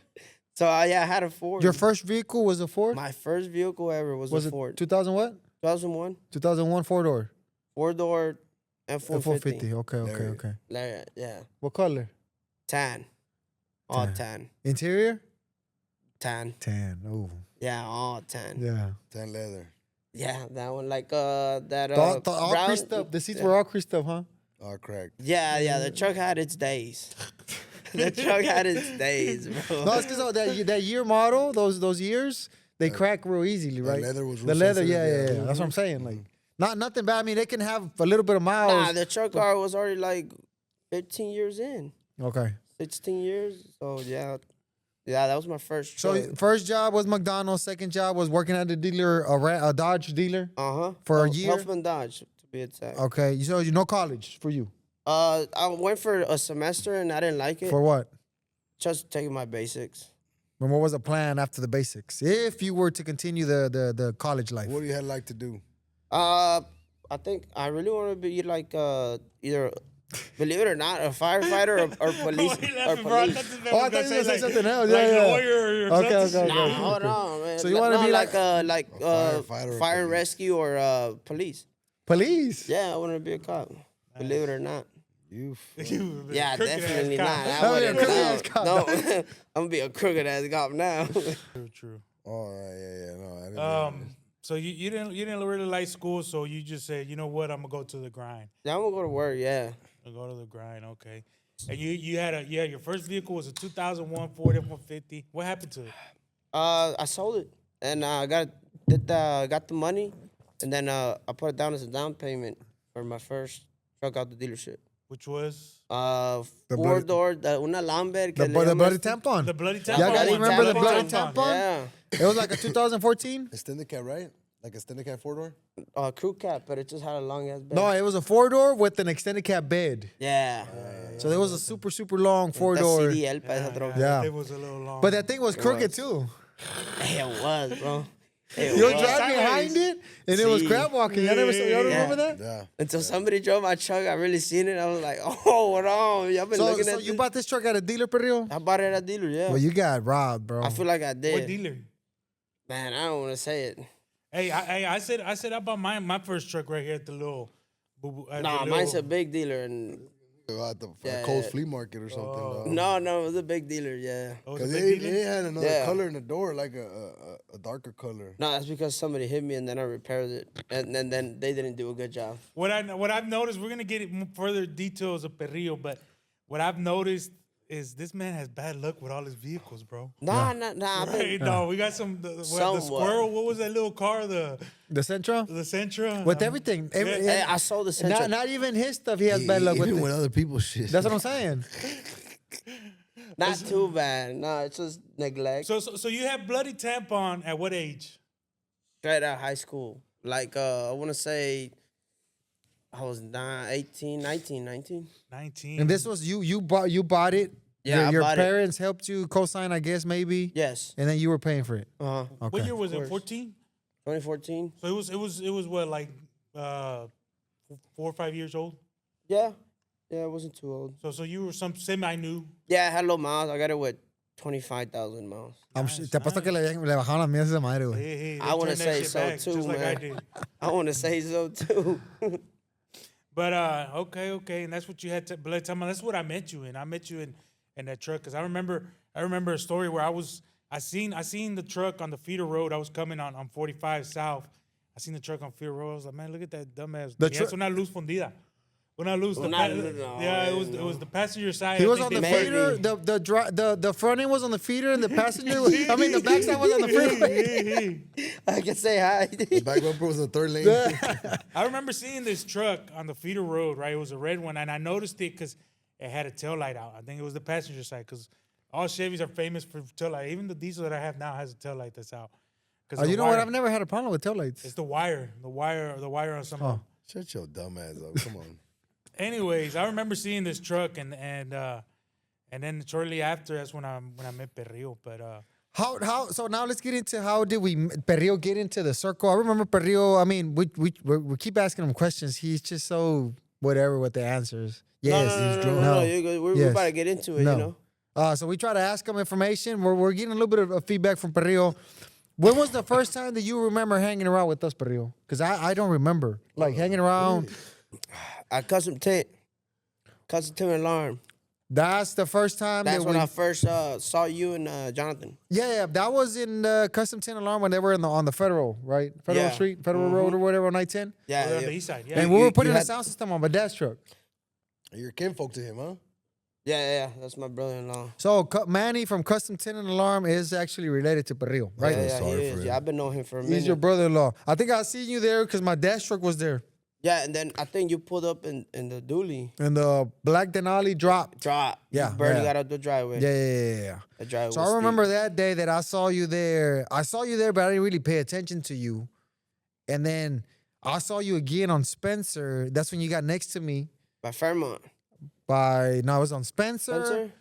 Speaker 3: So yeah, I had a Ford.
Speaker 2: Your first vehicle was a Ford?
Speaker 3: My first vehicle ever was
Speaker 2: Was
Speaker 3: a
Speaker 2: it
Speaker 3: Ford.
Speaker 2: 2000 what?
Speaker 3: 2001
Speaker 2: 2001 four-door?
Speaker 3: 4-door F-150.
Speaker 2: 450. Okay.
Speaker 4: Lariat.
Speaker 2: Okay.
Speaker 3: Lariat, yeah.
Speaker 2: What color?
Speaker 3: Tan. All tan.
Speaker 2: Interior?
Speaker 3: Tan.
Speaker 2: Tan. Oh,
Speaker 3: Yeah, all tan.
Speaker 2: yeah.
Speaker 4: Tan leather.
Speaker 3: Yeah, that one like that
Speaker 2: All
Speaker 3: brown.
Speaker 2: creased up. The seats were all creased up, huh?
Speaker 4: All cracked.
Speaker 3: Yeah, the truck had its days. The truck had its days, bro.
Speaker 2: No, it's because that year model, those years, they crack real easily,
Speaker 4: The
Speaker 2: right?
Speaker 4: leather was
Speaker 2: the
Speaker 4: real
Speaker 2: leather,
Speaker 4: sensitive,
Speaker 2: yeah. That's what I'm saying. Like, nothing bad. I mean, they can have a little bit of miles.
Speaker 3: Nah, the truck car was already like 15 years in.
Speaker 2: Okay.
Speaker 3: 16 years. So yeah. Yeah, that was my first
Speaker 2: So
Speaker 3: truck.
Speaker 2: first job was McDonald's. Second job was working at a dealer, a Dodge dealer. For a year?
Speaker 3: Huffman Dodge, to be exact.
Speaker 2: Okay. So you no college for you.
Speaker 3: I went for a semester and I didn't like it.
Speaker 2: For what?
Speaker 3: Just taking my basics.
Speaker 2: And what was the plan after the basics? If you were to continue the college life.
Speaker 4: What do you had like to do?
Speaker 3: I think I really want to be like either, believe it or not, a firefighter or police.
Speaker 1: Oh,
Speaker 3: or police.
Speaker 2: Oh, I thought you were gonna say something else.
Speaker 1: Like
Speaker 2: Yeah.
Speaker 1: lawyer or
Speaker 2: Okay,
Speaker 1: something.
Speaker 2: okay.
Speaker 3: Nah, hold on, man.
Speaker 2: So you wanna
Speaker 3: no,
Speaker 2: be
Speaker 3: like
Speaker 4: firefighter or
Speaker 3: fire and
Speaker 4: police?
Speaker 3: rescue or police?
Speaker 2: Police.
Speaker 3: Yeah, I want to be a cop. Believe it or not.
Speaker 4: You.
Speaker 1: You were
Speaker 3: Yeah,
Speaker 1: crooked-ass
Speaker 3: definitely
Speaker 1: cop.
Speaker 3: not.
Speaker 2: Oh, yeah, crooked-ass cop.
Speaker 3: No, I'm gonna be a crooked ass cop now.
Speaker 1: True.
Speaker 4: Oh yeah. No, I didn't.
Speaker 1: So you didn't really like school, so you just said, you know what, I'm gonna go to the grind.
Speaker 3: Yeah, I'm gonna go to work. Yeah.
Speaker 1: I'll go to the grind, okay. And you had your first vehicle was a 2001 Ford F-150. What happened to it?
Speaker 3: I sold it and I got the money, and then I put it down as a down payment for my first truck out the dealership.
Speaker 1: Which was
Speaker 3: Four door, una Lambert.
Speaker 2: The bloody tampon.
Speaker 1: the bloody tampon.
Speaker 2: Y'all guys
Speaker 1: one.
Speaker 2: remember the
Speaker 3: Bloody
Speaker 2: bloody tampon?
Speaker 3: Yeah.
Speaker 2: It was like a 2014.
Speaker 4: Extended cab, right? Like extended cab 4-door.
Speaker 3: Crew cab, but it just had a long ass bed.
Speaker 2: No, it was a 4-door with an extended cab bed.
Speaker 3: Yeah.
Speaker 2: So there was a super long 4-door.
Speaker 3: CDL pa esa troca.
Speaker 2: Yeah.
Speaker 1: It was a little long.
Speaker 2: But that thing was crooked too.
Speaker 3: It was, bro. It
Speaker 2: You were
Speaker 3: was.
Speaker 2: driving behind it, and it was
Speaker 3: See.
Speaker 2: crab walking. Y'all
Speaker 3: Yeah.
Speaker 2: remember that?
Speaker 4: Yeah.
Speaker 3: Until somebody drove my truck, I really seen it. I was like, oh, what on? Y'all been
Speaker 2: So
Speaker 3: looking at
Speaker 2: you
Speaker 3: this?
Speaker 2: bought this truck at a dealer, Perrio?
Speaker 3: I bought it at a dealer, yeah.
Speaker 2: Well, you got robbed, bro.
Speaker 3: I feel like I
Speaker 1: what
Speaker 3: did.
Speaker 1: dealer?
Speaker 3: Man, I don't want to say it.
Speaker 1: Hey, I said I bought my first truck right here at the little.
Speaker 3: Nah, mine's a big dealer. And
Speaker 4: At the
Speaker 3: Yeah.
Speaker 4: Coles Flea Market or something. though.
Speaker 3: no, it was a big dealer, yeah.
Speaker 1: Oh, it was a
Speaker 4: Cause
Speaker 1: big
Speaker 4: they
Speaker 1: dealer?
Speaker 4: had another
Speaker 3: Yeah.
Speaker 4: color in the door, like a darker color.
Speaker 3: No, that's because somebody hit me and then I repaired it. And then they didn't do a good job.
Speaker 1: What I've noticed, we're gonna get further details of Perrillo, but what I've noticed is this man has bad luck with all his vehicles, bro.
Speaker 3: Nah. I've been-
Speaker 1: Right? No, we got the
Speaker 3: Somewhat.
Speaker 1: squirrel. What was that little car? The
Speaker 2: Sentra?
Speaker 1: Sentra.
Speaker 2: With everything.
Speaker 3: Hey, I sold the Sentra.
Speaker 2: Not even his stuff. He has bad luck with
Speaker 4: Even
Speaker 2: it.
Speaker 4: with other people's shit.
Speaker 2: That's what I'm saying.
Speaker 3: Not too bad. No, it's just neglect.
Speaker 1: So you had bloody tampon at what age?
Speaker 3: Straight out of high school. Like, I want to say I was 19.
Speaker 1: 19.
Speaker 2: And this was you bought it.
Speaker 3: Yeah, I
Speaker 2: Your
Speaker 3: bought it.
Speaker 2: parents helped you co-sign, I guess, maybe.
Speaker 3: Yes.
Speaker 2: And then you were paying for it.
Speaker 3: Uh-huh.
Speaker 2: Okay.
Speaker 1: What year was it?
Speaker 3: course.
Speaker 1: 14.
Speaker 3: 2014.
Speaker 1: So it was what, like 4 or 5 years old.
Speaker 3: Yeah. Yeah, I wasn't too old.
Speaker 1: So you were some semi-new.
Speaker 3: Yeah, I had low miles. I got it with 25,000 miles.
Speaker 2: Te apuesto que le bajaron las mías a esa madre, güey.
Speaker 1: Hey,
Speaker 3: I wanna
Speaker 1: turned that
Speaker 3: say
Speaker 1: shit
Speaker 3: so
Speaker 1: back,
Speaker 3: too,
Speaker 1: just like I
Speaker 3: man.
Speaker 1: did.
Speaker 3: I want to say so too.
Speaker 1: But okay, and that's what you had to blood time. That's what I met you in. I met you in that truck because I remember a story where I seen the truck on the feeder road. I was coming on 45 South. I seen the truck on feeder road. I was like, man, look at that dumbass.
Speaker 2: The
Speaker 1: That's una luz fundida. Una luz. Yeah, it was the passenger side.
Speaker 2: He
Speaker 1: I
Speaker 2: was
Speaker 1: think
Speaker 2: on the
Speaker 1: they-
Speaker 2: feeder. The front end was on the feeder, and the passenger. I mean, the backside was on the freeway.
Speaker 3: I can say hi.
Speaker 4: The back bumper was the third lane.
Speaker 1: I remember seeing this truck on the feeder road, right? It was a red one, and I noticed it because it had a tail light out. I think it was the passenger side because all Chevys are famous for tail light. Even the diesel that I have now has a tail light that's out.
Speaker 2: Oh, you know what? I've never had a problem with taillights.
Speaker 1: It's the wire on some.
Speaker 2: Oh.
Speaker 4: Shut your dumb ass up. Come on.
Speaker 1: Anyways, I remember seeing this truck, and then shortly after, that's when I met Perrillo. But
Speaker 2: How so now let's get into how did we Perrillo get into the circle? I remember Perrillo, I mean, we keep asking him questions. He's just so whatever with the answers. Yes, he's drunk.
Speaker 3: No, you're good. We're about to get into it, you know.
Speaker 2: So we try to ask him information. We're getting a little bit of feedback from Perrillo. When was the first time that you remember hanging around with us, Perrillo? Because I don't remember. Like hanging around.
Speaker 3: At Custom Tent Alarm.
Speaker 2: That's the first time
Speaker 3: That's when I first saw you and Jonathan.
Speaker 2: Yeah, that was in Custom 10 Alarm when they were on the Federal, right? Federal Street, Federal Road or whatever on I-10.
Speaker 3: Yeah,
Speaker 1: on the east side. Yeah.
Speaker 2: And we were putting a sound system on my dad's truck.
Speaker 4: You're kinfolk to him, huh?
Speaker 3: Yeah. That's my brother-in-law.
Speaker 2: So Manny from Custom 10 and Alarm is actually related to Perrillo, right?
Speaker 3: Yeah,
Speaker 4: sorry
Speaker 3: he
Speaker 4: for
Speaker 3: is.
Speaker 4: him.
Speaker 3: Yeah, I've been knowing him for a minute.
Speaker 2: He's your brother-in-law. I think I seen you there because my dad's truck was there.
Speaker 3: Yeah, and then I think you pulled up in the dually.
Speaker 2: And the black Denali dropped.
Speaker 3: Yeah,
Speaker 2: Yeah,
Speaker 3: barely
Speaker 2: yeah.
Speaker 3: got up the driveway.
Speaker 2: Yeah.
Speaker 3: The driveway
Speaker 2: So
Speaker 3: was
Speaker 2: I remember
Speaker 3: steep.
Speaker 2: that day that I saw you there. I saw you there, but I didn't really pay attention to you. And then I saw you again on Spencer. That's when you got next to me.
Speaker 3: By Fairmont.
Speaker 2: I was on Spencer.
Speaker 3: Spencer?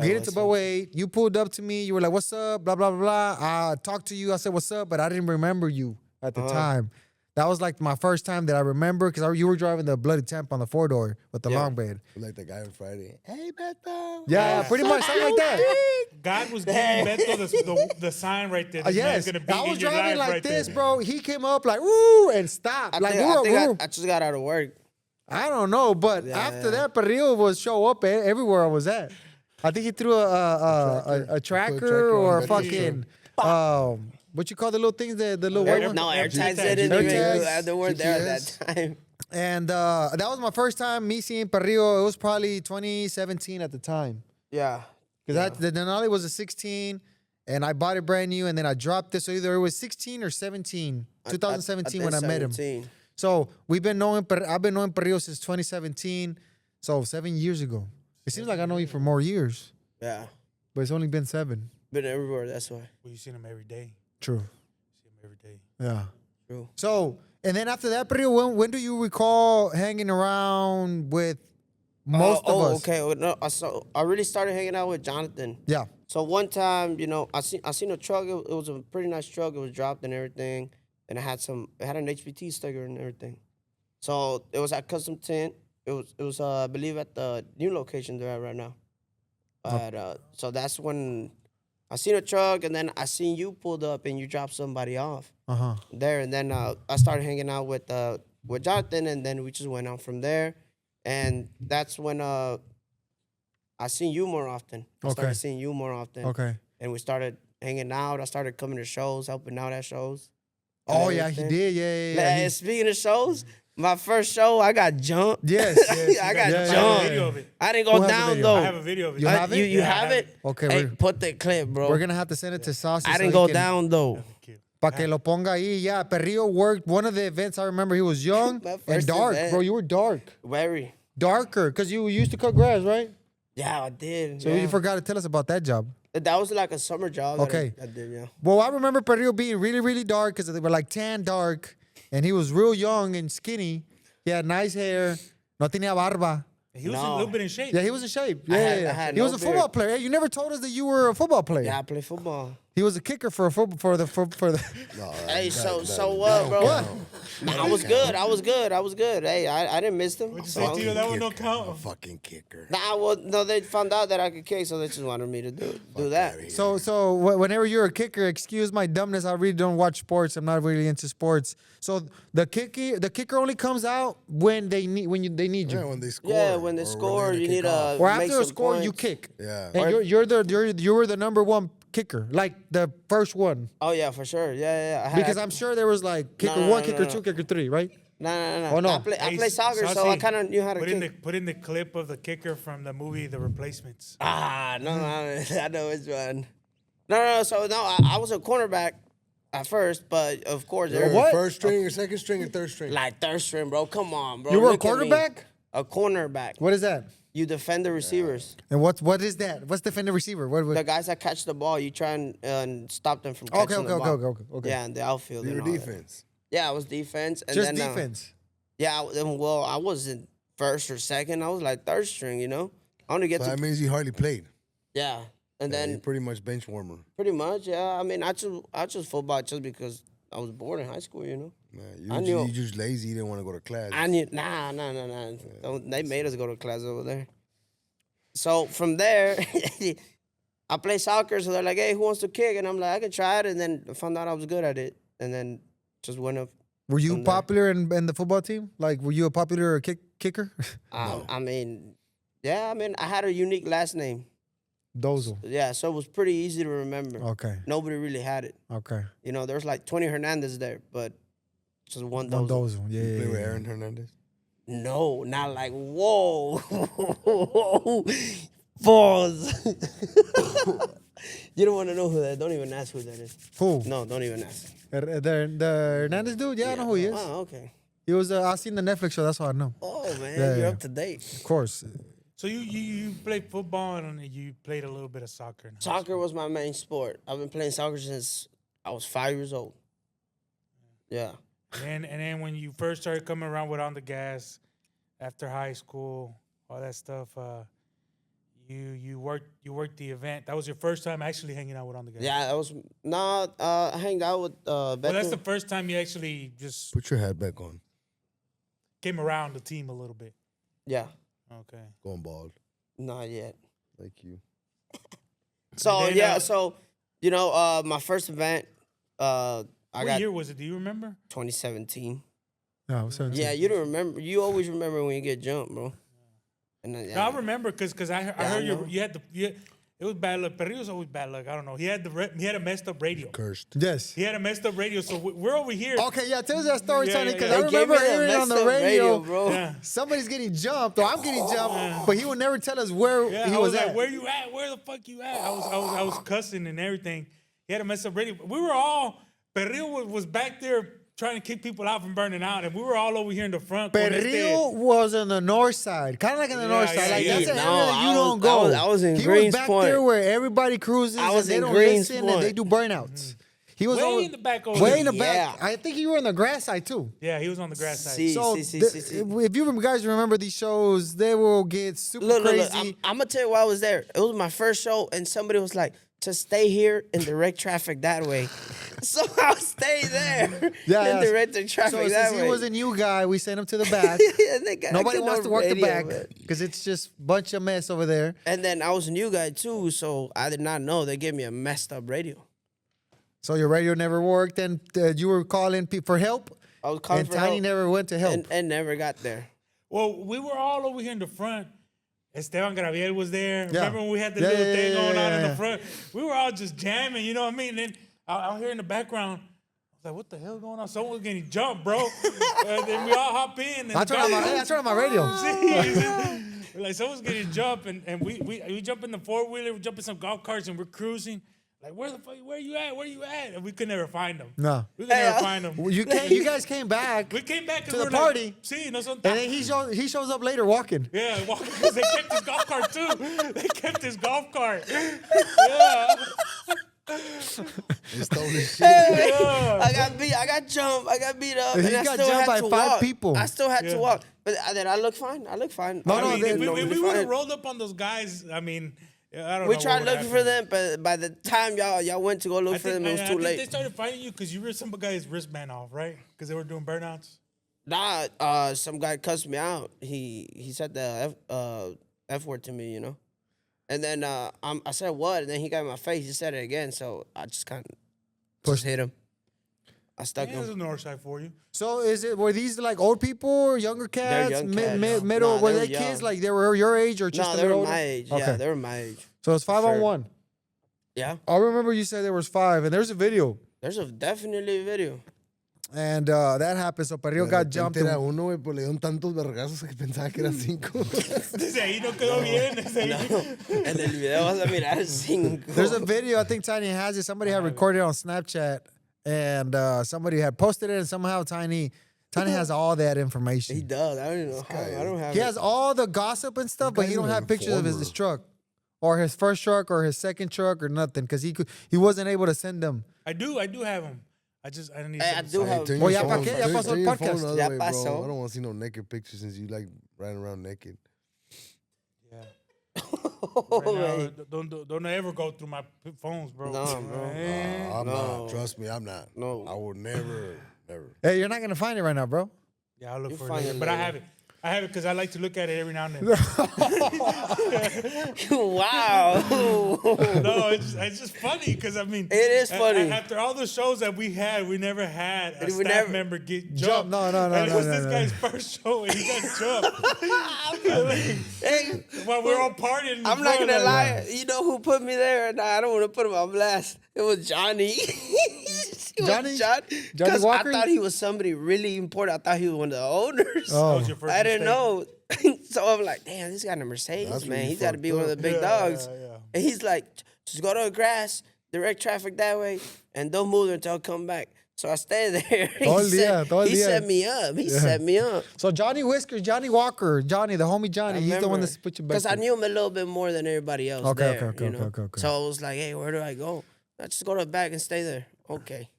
Speaker 2: Get into Bow 8. You pulled up to me. You were like, "What's up?" Blah blah blah. I talked to you. I said, "What's up?" But I didn't remember you at the time. That was like my first time that I remember because you were driving the Bloody Temp on the 4-door with the long bed.
Speaker 4: Like the guy on Friday. Hey, Beto.
Speaker 2: Yeah, pretty much something like that.
Speaker 1: God was giving Beto the sign right there. This
Speaker 2: Yes,
Speaker 1: man's gonna be
Speaker 2: I was
Speaker 1: in your
Speaker 2: driving
Speaker 1: life
Speaker 2: like
Speaker 1: right
Speaker 2: this,
Speaker 1: there.
Speaker 2: bro. He came up like woo and stopped.
Speaker 3: I just got out of work.
Speaker 2: I don't know, but after that, Perrillo was show up everywhere I was at. I think he threw a tracker
Speaker 4: tracker
Speaker 2: or a
Speaker 4: on
Speaker 2: fucking what you call the little things, the little white ones?
Speaker 3: No, AirTags
Speaker 1: AirTags.
Speaker 3: didn't
Speaker 2: AirTags,
Speaker 3: even. They weren't there at
Speaker 4: GPS.
Speaker 3: that time.
Speaker 2: And that was my first time me seeing Perrillo. It was probably 2017 at the time.
Speaker 3: Yeah.
Speaker 2: Because the Denali was a 16, and I bought it brand new, and then I dropped it. So either it was 16 or 17, 2017 when I met him.
Speaker 3: 17.
Speaker 2: So I've been knowing Perrillo since 2017, so 7 years ago. It seems like I know you for more years,
Speaker 3: Yeah.
Speaker 2: but it's only been 7.
Speaker 3: Been everywhere, that's why.
Speaker 1: Well, you seen him every day.
Speaker 2: True.
Speaker 1: See him every day.
Speaker 2: Yeah.
Speaker 3: True.
Speaker 2: So, and then after that, Perrillo, when do you recall hanging around with most of us?
Speaker 3: Okay. Well, no, I really started hanging out with Jonathan.
Speaker 2: Yeah.
Speaker 3: So one time, I seen a truck. It was a pretty nice truck. It was dropped and everything, and it had an HPT sticker and everything. So it was at Custom Tent. It was I believe at the new location they're at right now. So that's when I seen a truck, and then I seen you pulled up and you dropped somebody off there, and then I started hanging out with Jonathan, and then we just went on from there, and that's when I seen you more often. I started seeing you more often.
Speaker 2: Okay.
Speaker 3: And we started hanging out. I started coming to shows, helping out at shows.
Speaker 2: Oh, yeah, he did. Yeah.
Speaker 3: And speaking of shows, my first show, I got jumped.
Speaker 2: Yes.
Speaker 3: I got
Speaker 1: I have a
Speaker 3: jumped.
Speaker 1: video of it.
Speaker 3: I didn't
Speaker 2: Who
Speaker 3: go
Speaker 2: has the
Speaker 3: down
Speaker 2: video?
Speaker 3: though.
Speaker 1: I have a video of it.
Speaker 2: You have it?
Speaker 3: You
Speaker 1: Yeah, I
Speaker 3: have
Speaker 1: have
Speaker 3: it?
Speaker 2: Okay,
Speaker 3: Hey, put the clip, bro.
Speaker 2: We're going to have to send it to Saucy.
Speaker 3: I
Speaker 2: so
Speaker 3: didn't
Speaker 2: he
Speaker 3: go
Speaker 2: can-
Speaker 3: down though.
Speaker 2: Pa que lo ponga ahí. Yeah, Perrillo worked. One of the events I remember, he was young
Speaker 3: My
Speaker 2: and
Speaker 3: first
Speaker 2: dark,
Speaker 3: event.
Speaker 2: bro. You were dark.
Speaker 3: Very.
Speaker 2: Darker, because you used to cut grass, right?
Speaker 3: Yeah, I did.
Speaker 2: So
Speaker 3: yeah.
Speaker 2: you forgot to tell us about that job.
Speaker 3: That was like a summer job.
Speaker 2: Okay.
Speaker 3: I did, yeah.
Speaker 2: Well, I remember Perrillo being really, really dark because they were like tan dark, and he was real young and skinny. He had nice hair. No tenía barba.
Speaker 1: He was a
Speaker 3: No.
Speaker 1: little bit in shape.
Speaker 2: Yeah, he was in shape.
Speaker 3: I
Speaker 2: Yeah,
Speaker 3: had-
Speaker 2: yeah.
Speaker 3: I had
Speaker 2: He was
Speaker 3: no
Speaker 2: a football
Speaker 3: beard.
Speaker 2: player. Hey, you never told us that you were a football player.
Speaker 3: Yeah, I play football.
Speaker 2: He was a kicker for a football for the.
Speaker 4: No,
Speaker 3: Hey, so
Speaker 4: that
Speaker 3: what,
Speaker 4: don't
Speaker 3: bro?
Speaker 4: count.
Speaker 3: Nah, I was good. I was good. Hey, I didn't miss them.
Speaker 1: What'd you
Speaker 3: So
Speaker 1: say,
Speaker 3: I was-
Speaker 1: Tito? That one don't
Speaker 4: A
Speaker 1: count.
Speaker 4: fucking kicker.
Speaker 3: Nah, well, no, they found out that I could kick, so they just wanted me to do that.
Speaker 4: outta here.
Speaker 2: So whenever you're a kicker, excuse my dumbness. I really don't watch sports. I'm not really into sports. So the kicker only comes out when they need you.
Speaker 4: Yeah, when they score.
Speaker 3: Yeah, when they
Speaker 4: or
Speaker 3: score,
Speaker 4: they're
Speaker 3: you
Speaker 4: gonna
Speaker 3: need
Speaker 4: kick off.
Speaker 3: a.
Speaker 2: Or
Speaker 3: make
Speaker 2: after a
Speaker 3: some
Speaker 2: score, you
Speaker 3: points.
Speaker 2: kick.
Speaker 4: Yeah.
Speaker 2: And you were the number one kicker, like the first one.
Speaker 3: Oh yeah, for sure. Yeah.
Speaker 2: Because I'm sure there was like kicker
Speaker 3: no,
Speaker 2: 1,
Speaker 3: no,
Speaker 2: kicker
Speaker 3: no.
Speaker 2: 2, kicker 3, right?
Speaker 3: No.
Speaker 2: Oh, no.
Speaker 3: I play
Speaker 1: Hey,
Speaker 3: soccer, so
Speaker 1: Saucy,
Speaker 3: I kind of knew how to
Speaker 1: put
Speaker 3: kick.
Speaker 1: in the clip of the kicker from the movie The Replacements.
Speaker 3: No, I know which one. No. So no, I was a cornerback, at first, but of course,
Speaker 4: You're
Speaker 2: What?
Speaker 4: first string or second string or third string?
Speaker 3: like third string, bro. Come on, bro.
Speaker 2: You were a
Speaker 3: Look at me.
Speaker 2: quarterback?
Speaker 3: A cornerback.
Speaker 2: What is that?
Speaker 3: You defend the receivers.
Speaker 2: And what is that? What's defender receiver? What?
Speaker 3: The guys that catch the ball, you try and stop them from
Speaker 2: Okay,
Speaker 3: catching the ball.
Speaker 2: okay.
Speaker 3: Yeah, in the outfield.
Speaker 4: You
Speaker 3: and
Speaker 4: were
Speaker 3: all that.
Speaker 4: defense.
Speaker 3: Yeah, I was defense. And
Speaker 2: Just
Speaker 3: then,
Speaker 2: defense.
Speaker 3: Yeah, well, I wasn't first or second. I was like third string, you know? I only get
Speaker 4: So
Speaker 3: to.
Speaker 4: that means you hardly played.
Speaker 3: Yeah. And
Speaker 4: You're
Speaker 3: then
Speaker 4: pretty much bench warmer.
Speaker 3: pretty much, yeah. I mean, I chose football just because I was bored in high school, you know?
Speaker 4: Man, you just lazy. You didn't want to go to class.
Speaker 3: I knew, nah. They made us go to class over there. So from there, I play soccer. So they're like, hey, who wants to kick? And I'm like, I can try it. And then I found out I was good at it. And then just went up.
Speaker 2: Were you
Speaker 3: from there.
Speaker 2: popular in the football team? Like, were you a popular kicker?
Speaker 3: I mean, yeah, I mean, I had a unique last name.
Speaker 2: Dozel.
Speaker 3: Yeah, so it was pretty easy to remember.
Speaker 2: Okay.
Speaker 3: Nobody really had it.
Speaker 2: Okay.
Speaker 3: You know, there's like 20 Hernandez there, but just one
Speaker 2: One
Speaker 3: those.
Speaker 2: Dozel. Yeah.
Speaker 4: You play with
Speaker 2: yeah.
Speaker 4: Aaron Hernandez?
Speaker 3: No, not like, whoa. Pause. You don't want to know who that is. Don't even ask who that is.
Speaker 2: Who?
Speaker 3: No, don't even ask.
Speaker 2: The Hernandez dude? Yeah, I know who he is.
Speaker 3: Oh, okay.
Speaker 2: He was. I seen the Netflix show. That's all I know.
Speaker 3: Oh, man,
Speaker 2: Yeah,
Speaker 3: you're
Speaker 2: yeah.
Speaker 3: up to date.
Speaker 2: Of course.
Speaker 1: So you played football and you played a little bit of soccer. in high
Speaker 3: Soccer was my main sport. I've been playing soccer since I was 5 years old. Yeah.
Speaker 1: school. And then when you first started coming around with On the Gas after high school, all that stuff, you worked the event. That was your first time actually hanging out with On the Gas.
Speaker 3: Yeah, that was not. I hanged out with
Speaker 1: Well, that's
Speaker 3: Beto.
Speaker 1: the first time you actually just
Speaker 4: Put your hat back on.
Speaker 1: came around the team a little bit.
Speaker 3: Yeah,
Speaker 1: Okay.
Speaker 4: Going bald.
Speaker 3: not yet.
Speaker 4: Like you.
Speaker 3: So
Speaker 1: And then,
Speaker 3: yeah, so you know, my first event, I
Speaker 1: What
Speaker 3: got
Speaker 1: year was it? Do you remember?
Speaker 3: 2017.
Speaker 2: No, I was 17.
Speaker 3: Yeah, you don't remember. You always remember when you get jumped, bro. And then,
Speaker 1: No, I remember because I
Speaker 3: I
Speaker 1: heard
Speaker 3: know.
Speaker 1: you had it was bad luck. Perrillo's always bad luck. I don't know. He had a messed up radio.
Speaker 4: Cursed.
Speaker 2: Yes.
Speaker 1: He had a messed up radio. So we're over here.
Speaker 2: Okay, yeah, tell us that story,
Speaker 1: Yeah,
Speaker 2: Tony,
Speaker 1: yeah,
Speaker 2: because
Speaker 1: yeah.
Speaker 2: I
Speaker 3: They gave
Speaker 2: remember
Speaker 3: me that
Speaker 2: hearing on
Speaker 3: messed
Speaker 2: the
Speaker 3: up
Speaker 2: radio,
Speaker 3: bro.
Speaker 1: Yeah.
Speaker 2: somebody's getting jumped or I'm getting jumped, but he would never tell us where
Speaker 1: Yeah,
Speaker 2: he
Speaker 1: I
Speaker 2: was
Speaker 1: was
Speaker 2: at.
Speaker 1: like, "Where you at? Where the fuck you at?" I was cussing and everything. He had a messed up radio. We were all Perrillo was back there trying to kick people out from burning out, and we were all over here in the front. con este-
Speaker 2: Perrillo was on the north side, kind of like in the north
Speaker 1: Yeah,
Speaker 2: side. Like
Speaker 1: yeah,
Speaker 2: that's
Speaker 1: yeah.
Speaker 2: an
Speaker 3: No,
Speaker 2: area that
Speaker 3: I
Speaker 2: you
Speaker 3: was-
Speaker 2: don't go.
Speaker 3: I was in
Speaker 2: he
Speaker 3: Greens
Speaker 2: was back
Speaker 3: Point.
Speaker 2: there where everybody cruises
Speaker 3: I was
Speaker 2: and they
Speaker 3: in
Speaker 2: don't
Speaker 3: Greens
Speaker 2: listen and they
Speaker 3: Point.
Speaker 2: do burnouts. He was
Speaker 1: Way
Speaker 2: over,
Speaker 1: in the back over
Speaker 2: way
Speaker 1: there.
Speaker 2: in the back.
Speaker 3: Yeah.
Speaker 2: I think you were on the grass side too.
Speaker 1: Yeah, he was on the grass side.
Speaker 3: See,
Speaker 2: So
Speaker 3: see.
Speaker 2: if you guys remember these shows, they will get super
Speaker 3: Look,
Speaker 2: crazy.
Speaker 3: I'm gonna tell you why I was there. It was my first show, and somebody was like, "To stay here and direct traffic that way." So I'll stay there
Speaker 2: Yeah,
Speaker 3: and
Speaker 2: yeah.
Speaker 3: direct the traffic
Speaker 2: So
Speaker 3: that
Speaker 2: since
Speaker 3: way.
Speaker 2: he was a new guy, we sent him to the back.
Speaker 3: And they got-
Speaker 2: Nobody
Speaker 3: I
Speaker 2: wants
Speaker 3: get
Speaker 2: to
Speaker 3: no
Speaker 2: work the
Speaker 3: radio,
Speaker 2: back
Speaker 3: man.
Speaker 2: because it's just a bunch of mess over there.
Speaker 3: And then I was a new guy too, so I did not know they gave me a messed up radio.
Speaker 2: So your radio never worked, and you were calling for help,
Speaker 3: I was calling
Speaker 2: and
Speaker 3: for
Speaker 2: Tiny
Speaker 3: help
Speaker 2: never went to help.
Speaker 3: and never got there.
Speaker 1: Well, we were all over here in the front. Esteban Graviel was there.
Speaker 2: Yeah.
Speaker 1: Remember when we had the
Speaker 2: Yeah,
Speaker 1: little
Speaker 2: yeah,
Speaker 1: thing
Speaker 2: yeah,
Speaker 1: going on
Speaker 2: yeah,
Speaker 1: in
Speaker 2: yeah.
Speaker 1: the front? We were all just jamming, you know what I mean? And then out here in the background, I was like, what the hell going on? Someone was getting jumped, bro. And then we all hop in. And
Speaker 2: I turned on my radio.
Speaker 1: We're like, someone's getting jumped, and we jump in the four-wheeler, we jump in some golf carts, and we're cruising. Like, where you at? Where you at? And we could never find them.
Speaker 2: No.
Speaker 1: We could never find them.
Speaker 2: Well, you guys came back,
Speaker 1: We came back
Speaker 2: to
Speaker 1: and
Speaker 2: the
Speaker 1: we're
Speaker 2: party.
Speaker 1: Like, sí, no son
Speaker 2: and then he shows up later walking.
Speaker 1: Yeah, walking because they kept his golf cart too. They kept his golf cart. Yeah.
Speaker 4: He stole his shit.
Speaker 1: Yeah.
Speaker 3: I got beat. I got jumped. I got beat up.
Speaker 2: He
Speaker 3: and I
Speaker 2: got
Speaker 3: still
Speaker 2: jumped
Speaker 3: had
Speaker 2: by
Speaker 3: to
Speaker 2: 5
Speaker 3: walk.
Speaker 2: people.
Speaker 3: I still had
Speaker 1: Yeah.
Speaker 3: to walk, but then I look fine. I look fine.
Speaker 2: No,
Speaker 3: I
Speaker 2: no,
Speaker 3: mean,
Speaker 2: they-
Speaker 1: If we
Speaker 3: normally
Speaker 1: would have
Speaker 3: fine.
Speaker 1: rolled up on those guys, I mean, I don't know.
Speaker 3: We
Speaker 1: what
Speaker 3: tried
Speaker 1: would
Speaker 3: looking for
Speaker 1: happen.
Speaker 3: them, but by the time y'all went to go look
Speaker 1: I
Speaker 3: for them,
Speaker 1: think,
Speaker 3: it was
Speaker 1: I
Speaker 3: too
Speaker 1: think they
Speaker 3: late.
Speaker 1: started fighting you because you ripped some guy's wristband off, right? Because they were doing burnouts.
Speaker 3: Nah, some guy cussed me out. He said the F word to me, you know. And then I said what, and then he got in my face. He said it again, so I just kind of
Speaker 2: Pushed.
Speaker 3: hit him. I stuck
Speaker 1: Yeah, there's a
Speaker 3: him.
Speaker 1: north side for you.
Speaker 2: So were these like old people or younger cats?
Speaker 3: young cats.
Speaker 2: Middle?
Speaker 3: Nah,
Speaker 2: were
Speaker 3: they
Speaker 2: they
Speaker 3: were
Speaker 2: kids
Speaker 3: young.
Speaker 2: like they were your age or just
Speaker 3: No,
Speaker 2: a
Speaker 3: they
Speaker 2: little
Speaker 3: were
Speaker 2: older?
Speaker 3: my age.
Speaker 2: Okay.
Speaker 3: Yeah, they were my age.
Speaker 2: So it's 5 on
Speaker 3: Sure.
Speaker 2: 1.
Speaker 3: Yeah,
Speaker 2: I remember you said there was 5, and there's a video,
Speaker 3: there's definitely a video.
Speaker 2: and that happened. So Perrillo got jumped.
Speaker 4: Era
Speaker 2: and-
Speaker 4: uno, güey, pues le dieron tantos vergazos que pensaba que eran 5.
Speaker 1: Desde ahí no quedó bien. Desde ahí.
Speaker 3: En el video vas a mirar 5.
Speaker 2: There's a video. I think Tiny has it. Somebody had recorded on Snapchat. and somebody had posted it, and somehow Tiny has all that
Speaker 3: He
Speaker 2: information.
Speaker 3: does. I don't even know how. I don't have
Speaker 2: He
Speaker 3: it.
Speaker 2: has all the gossip and stuff, but he
Speaker 4: guy's
Speaker 2: don't
Speaker 4: an
Speaker 2: have pictures of his
Speaker 4: informer.
Speaker 2: truck, or his first truck, or his second truck, or nothing, because he wasn't able to send them.
Speaker 1: I do have them. I didn't need.
Speaker 3: Hey, I
Speaker 1: something
Speaker 3: do
Speaker 1: to say.
Speaker 3: have.
Speaker 4: Turn
Speaker 2: Well,
Speaker 4: your
Speaker 2: ya pa'
Speaker 4: phone-
Speaker 2: qué? Ya
Speaker 4: turn-
Speaker 2: pasó el
Speaker 4: turn your
Speaker 2: podcast.
Speaker 4: phone the other
Speaker 3: Ya
Speaker 4: way, bro.
Speaker 3: pasó.
Speaker 4: I don't want to see no naked pictures since you like riding around naked.
Speaker 1: Yeah.
Speaker 3: Oh,
Speaker 1: Right
Speaker 3: man.
Speaker 1: now, don't ever go through my phones, bro.
Speaker 3: No, bro.
Speaker 4: I'm
Speaker 3: No.
Speaker 4: not. Trust me, I'm not.
Speaker 3: No.
Speaker 4: I will never.
Speaker 2: Hey, you're not gonna find it right now, bro.
Speaker 1: Yeah, I'll look
Speaker 3: You
Speaker 1: for
Speaker 3: find
Speaker 1: it later.
Speaker 3: it
Speaker 1: But I
Speaker 3: later.
Speaker 1: have it. I have it because I like to look at it every now and then.
Speaker 3: Wow.
Speaker 1: No, it's just funny because I mean,
Speaker 3: It is funny.
Speaker 1: After all the shows that we had, we never had a
Speaker 3: We
Speaker 1: staff
Speaker 3: never-
Speaker 1: member get
Speaker 2: Jump.
Speaker 1: jumped.
Speaker 2: No.
Speaker 1: And it was
Speaker 2: no,
Speaker 1: this
Speaker 2: no.
Speaker 1: guy's first show, and he got jumped.
Speaker 3: Hey,
Speaker 1: While we're all partying. in
Speaker 3: I'm not
Speaker 1: front,
Speaker 3: gonna
Speaker 1: like,
Speaker 3: lie. You know who put me there? Nah, I don't want to put him on blast. It was Johnny. It was
Speaker 2: Johnny?
Speaker 3: Johnny 'Cause
Speaker 2: Walker?
Speaker 3: I thought he was somebody really important. I thought he was one of the owners.
Speaker 1: That was your first
Speaker 3: I didn't
Speaker 1: mistake.
Speaker 3: know. So I'm like, damn, this got a Mercedes,
Speaker 4: That's
Speaker 3: man.
Speaker 4: when you
Speaker 3: He's got to
Speaker 4: fucked
Speaker 3: be one of the
Speaker 4: up.
Speaker 3: big
Speaker 1: Yeah,
Speaker 3: dogs.
Speaker 1: yeah.
Speaker 3: And he's like, just go to the grass, direct traffic that way, and don't move until I come back. So I stayed there.
Speaker 2: Todo el día, todo el
Speaker 3: he
Speaker 2: día.
Speaker 3: set me up. He set me up.
Speaker 2: So Johnny Whiskers, Johnny Walker, Johnny, the homie Johnny, he's the one that's put you back.
Speaker 3: Because I knew him a little bit more than everybody else
Speaker 2: Okay,
Speaker 3: there.
Speaker 2: okay,
Speaker 3: you know?
Speaker 2: okay.
Speaker 3: So I was like, hey, where do I go? I just go to the back and stay there. Okay.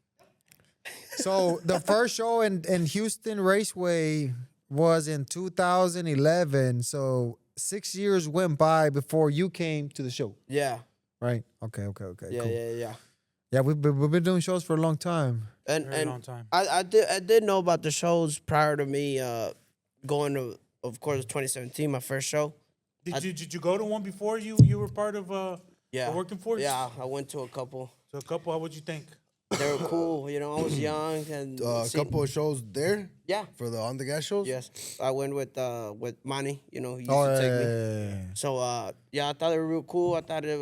Speaker 2: So the first show in Houston Raceway was in 2011. So 6 years went by before you came to the show,
Speaker 3: Yeah.
Speaker 2: right? Okay.
Speaker 3: Yeah,
Speaker 2: Cool.
Speaker 3: yeah.
Speaker 2: Yeah, we've been doing shows for a long time.
Speaker 3: And
Speaker 1: Very long time.
Speaker 3: I did know about the shows prior to me going to, of course, 2017, my first show.
Speaker 1: Did you go to one before you were part of
Speaker 3: Yeah.
Speaker 1: the working force?
Speaker 3: Yeah, I went to a couple.
Speaker 1: So a couple. How would you think?
Speaker 3: They were cool. You know, I was young and
Speaker 4: A couple of shows there
Speaker 3: Yeah.
Speaker 4: for the on the gas shows.
Speaker 3: Yes, I went with Manny. You know, he used
Speaker 2: Oh,
Speaker 3: to take me.
Speaker 2: yeah.
Speaker 3: So yeah, I thought they were real cool. I thought it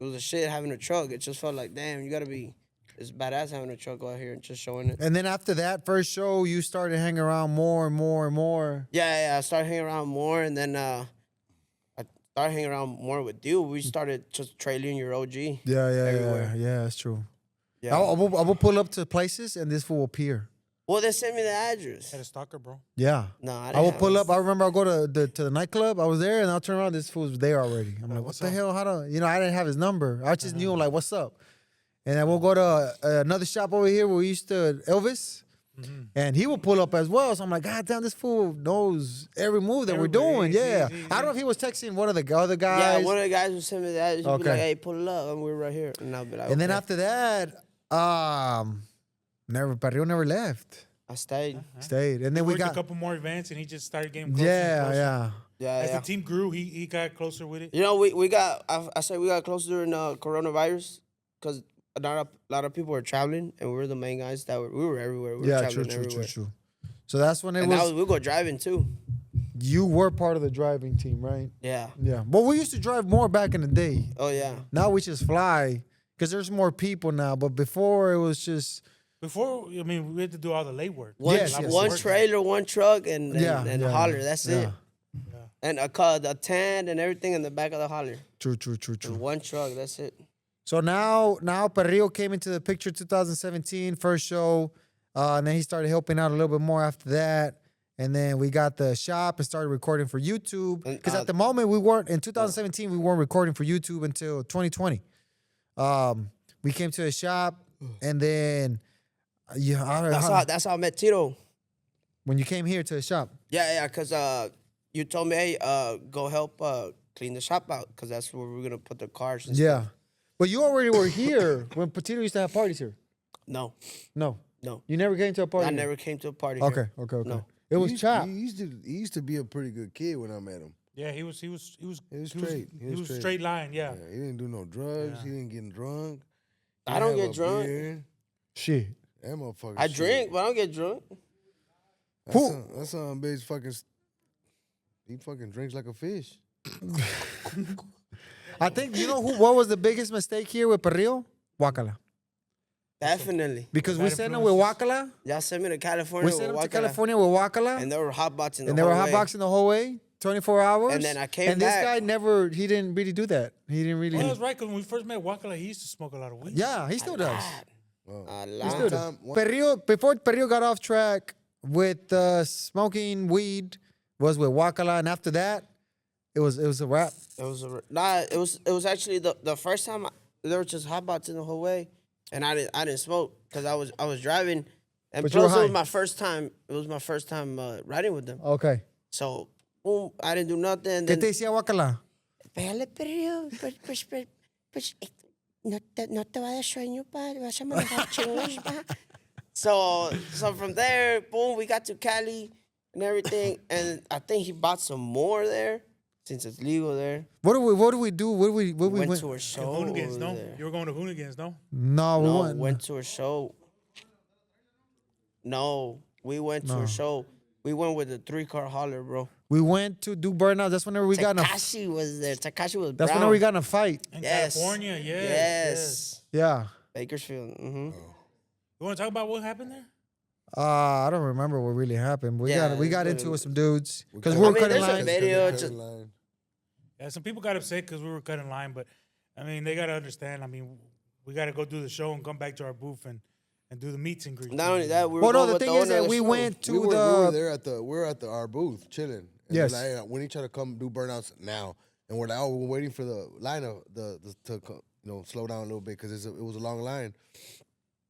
Speaker 3: was a shit having a truck. It just felt like, damn, you gotta be. It's badass having a truck out here and just showing it.
Speaker 2: And then after that first show, you started hanging around more and more and more.
Speaker 3: Yeah. I started hanging around more, and then I started hanging around more with you. We started just trailing your OG. Everywhere.
Speaker 2: Yeah, that's true.
Speaker 3: Yeah.
Speaker 2: I will pull up to places and this fool will appear.
Speaker 3: Well, they sent me the address.
Speaker 1: Had a stalker, bro.
Speaker 2: Yeah.
Speaker 3: No, I
Speaker 2: I
Speaker 3: didn't
Speaker 2: will
Speaker 3: have
Speaker 2: pull
Speaker 3: it.
Speaker 2: up. I remember I'll go to the nightclub. I was there and I'll turn around. This fool's there already. I'm like, what
Speaker 1: what's
Speaker 2: the
Speaker 1: up?
Speaker 2: hell? How do I didn't have his number. I just knew him like, what's up? And then we'll go to another shop over here where we used to Elvis. And he will pull up as well. So I'm like, God damn, this fool knows every move that we're
Speaker 1: Everybody,
Speaker 2: doing. Yeah.
Speaker 1: he-
Speaker 2: I don't know if he was texting one of the other guys.
Speaker 3: Yeah, one of the guys who sent me the address. He'd be
Speaker 2: Okay.
Speaker 3: like, hey, pull it up. And we're right here. And I'll be like,
Speaker 2: and then
Speaker 3: okay.
Speaker 2: after that, Perrio never left.
Speaker 3: I stayed.
Speaker 2: Stayed. And then
Speaker 1: We
Speaker 2: we
Speaker 1: worked
Speaker 2: got
Speaker 1: a couple more events, and he just started getting closer. and
Speaker 2: yeah,
Speaker 1: closer.
Speaker 2: yeah.
Speaker 3: Yeah,
Speaker 1: As
Speaker 3: yeah.
Speaker 1: the team grew, he got closer with it.
Speaker 3: You know, we got, I said we got closer during coronavirus because a lot of people were traveling and we were the main guys that we were everywhere. We were
Speaker 2: Yeah,
Speaker 3: traveling
Speaker 2: true.
Speaker 3: everywhere.
Speaker 2: So that's when it
Speaker 3: And
Speaker 2: was,
Speaker 3: we go driving too.
Speaker 2: you were part of the driving team, right?
Speaker 3: Yeah.
Speaker 2: Yeah. But we used to drive more back in the day.
Speaker 3: Oh, yeah.
Speaker 2: Now we just fly because there's more people now. But before it was just
Speaker 1: Before, I mean, we had to do all the late work.
Speaker 2: Yes,
Speaker 1: A lot
Speaker 2: yes,
Speaker 1: of
Speaker 3: One
Speaker 1: work.
Speaker 3: trailer, one truck, and
Speaker 2: Yeah, yeah,
Speaker 3: holler.
Speaker 2: yeah.
Speaker 3: That's
Speaker 2: Yeah.
Speaker 3: it. And a car, the tent and everything in the back of the holler.
Speaker 2: True.
Speaker 3: And one truck, that's it.
Speaker 2: So now Perrillo came into the picture 2017, first show. And then he started helping out a little bit more after that. And then we got the shop and started recording for YouTube.
Speaker 3: And,
Speaker 2: Because at the moment in 2017, we weren't recording for YouTube until 2020. We came to a shop and then
Speaker 3: That's how I met Tito.
Speaker 2: when you came here to the shop.
Speaker 3: Yeah, because you told me, hey, go help clean the shop out because that's where we're going to put the cars and
Speaker 2: Yeah. But you already were here when Patino used to have parties here.
Speaker 3: No.
Speaker 2: No.
Speaker 3: No.
Speaker 2: You never came to a party
Speaker 3: I
Speaker 2: here?
Speaker 3: never came to a party
Speaker 2: Okay.
Speaker 3: here. No.
Speaker 2: It was Chop.
Speaker 4: He used to be a pretty good kid when I met him.
Speaker 1: Yeah, he was
Speaker 4: straight.
Speaker 1: He was straight line. Yeah.
Speaker 4: Yeah, he didn't do no drugs.
Speaker 1: Yeah.
Speaker 4: He didn't get drunk.
Speaker 3: I don't
Speaker 4: He
Speaker 3: get
Speaker 4: have a
Speaker 3: drunk.
Speaker 4: beer.
Speaker 2: Shit.
Speaker 4: That motherfucker.
Speaker 3: I
Speaker 4: shit.
Speaker 3: drink, but I don't get drunk.
Speaker 4: That son bitch fucking. He fucking drinks like a fish.
Speaker 2: I think what was the biggest mistake here with Perrillo? Wakala.
Speaker 3: Definitely.
Speaker 2: Because we
Speaker 1: Bad
Speaker 2: sent him with Wakala.
Speaker 3: Y'all sent me to California.
Speaker 2: We sent him
Speaker 3: with
Speaker 2: to
Speaker 3: Wakala,
Speaker 2: California with Wakala.
Speaker 3: and they were hotboxing the
Speaker 2: And they were
Speaker 3: whole way.
Speaker 2: hotboxing the whole way, 24 hours.
Speaker 3: And then I came
Speaker 2: And
Speaker 3: back.
Speaker 2: this guy he didn't really do that. He didn't really.
Speaker 1: Well, that's right. Because when we first met Wakala, he used to smoke a lot of weed.
Speaker 2: Yeah, he still does. Let's do
Speaker 3: Long
Speaker 2: it.
Speaker 3: time.
Speaker 2: Perrillo, before Perrillo got off track with smoking weed was with Wakala, and after that, it was a wrap.
Speaker 3: It was it was actually the first time there were just hot bots in the whole way, and I didn't smoke because I was driving, and
Speaker 2: But you were
Speaker 3: plus it was
Speaker 2: high.
Speaker 3: my first time. It was my first time riding with them.
Speaker 2: Okay.
Speaker 3: So boom, I didn't do nothing.
Speaker 2: ¿Qué
Speaker 3: Then
Speaker 2: te decía Wakala?
Speaker 3: pégale perrillo, pues, no te va a dar sueño, pa, vas a manejar chingos, pa. So from there, boom, we got to Cali and everything, and I think he bought some more there since it's legal there.
Speaker 2: What do we do? What we
Speaker 3: Went
Speaker 2: went?
Speaker 3: to a
Speaker 1: To
Speaker 3: show.
Speaker 1: Hoonigans,
Speaker 3: over
Speaker 1: no?
Speaker 3: there.
Speaker 1: You were going to Hoonigans, no?
Speaker 2: No, we
Speaker 3: No,
Speaker 2: went.
Speaker 3: went to a show. No, we went to
Speaker 2: No.
Speaker 3: a show. We went with a 3-car hauler, bro.
Speaker 2: We went to do burnout. That's whenever we got in a.
Speaker 3: Takashi was there. Takashi was
Speaker 2: That's
Speaker 3: brown.
Speaker 2: whenever we got in a fight.
Speaker 1: In
Speaker 3: Yes.
Speaker 1: California, yes.
Speaker 3: Yes.
Speaker 2: Yeah.
Speaker 3: Bakersfield. Mm-hmm.
Speaker 1: You want to talk about what happened there?
Speaker 2: I don't remember what really happened. We
Speaker 3: Yeah,
Speaker 2: got
Speaker 3: it's
Speaker 2: into it
Speaker 3: been-
Speaker 2: with some dudes because
Speaker 4: I
Speaker 2: we were
Speaker 3: mean,
Speaker 2: cutting
Speaker 3: there's a
Speaker 2: lines.
Speaker 3: video.
Speaker 4: Cut
Speaker 3: Just,
Speaker 4: line.
Speaker 1: Yeah, some people got upset because we were cutting line, but I mean, they got to understand. I mean, we got to go do the show and come back to our booth and do the meets and greets.
Speaker 3: not only that, we were
Speaker 2: Well, no,
Speaker 3: going
Speaker 2: the
Speaker 3: with
Speaker 2: thing
Speaker 3: the
Speaker 2: is
Speaker 3: owner
Speaker 2: that
Speaker 3: of the
Speaker 2: we
Speaker 3: show.
Speaker 2: went to
Speaker 4: we were
Speaker 2: the.
Speaker 4: there at our booth chilling. And
Speaker 2: Yes.
Speaker 4: they're like, hey, when you try to come do burnouts now, and we're like, oh, we're waiting for the line of to slow down a little bit because it was a long line.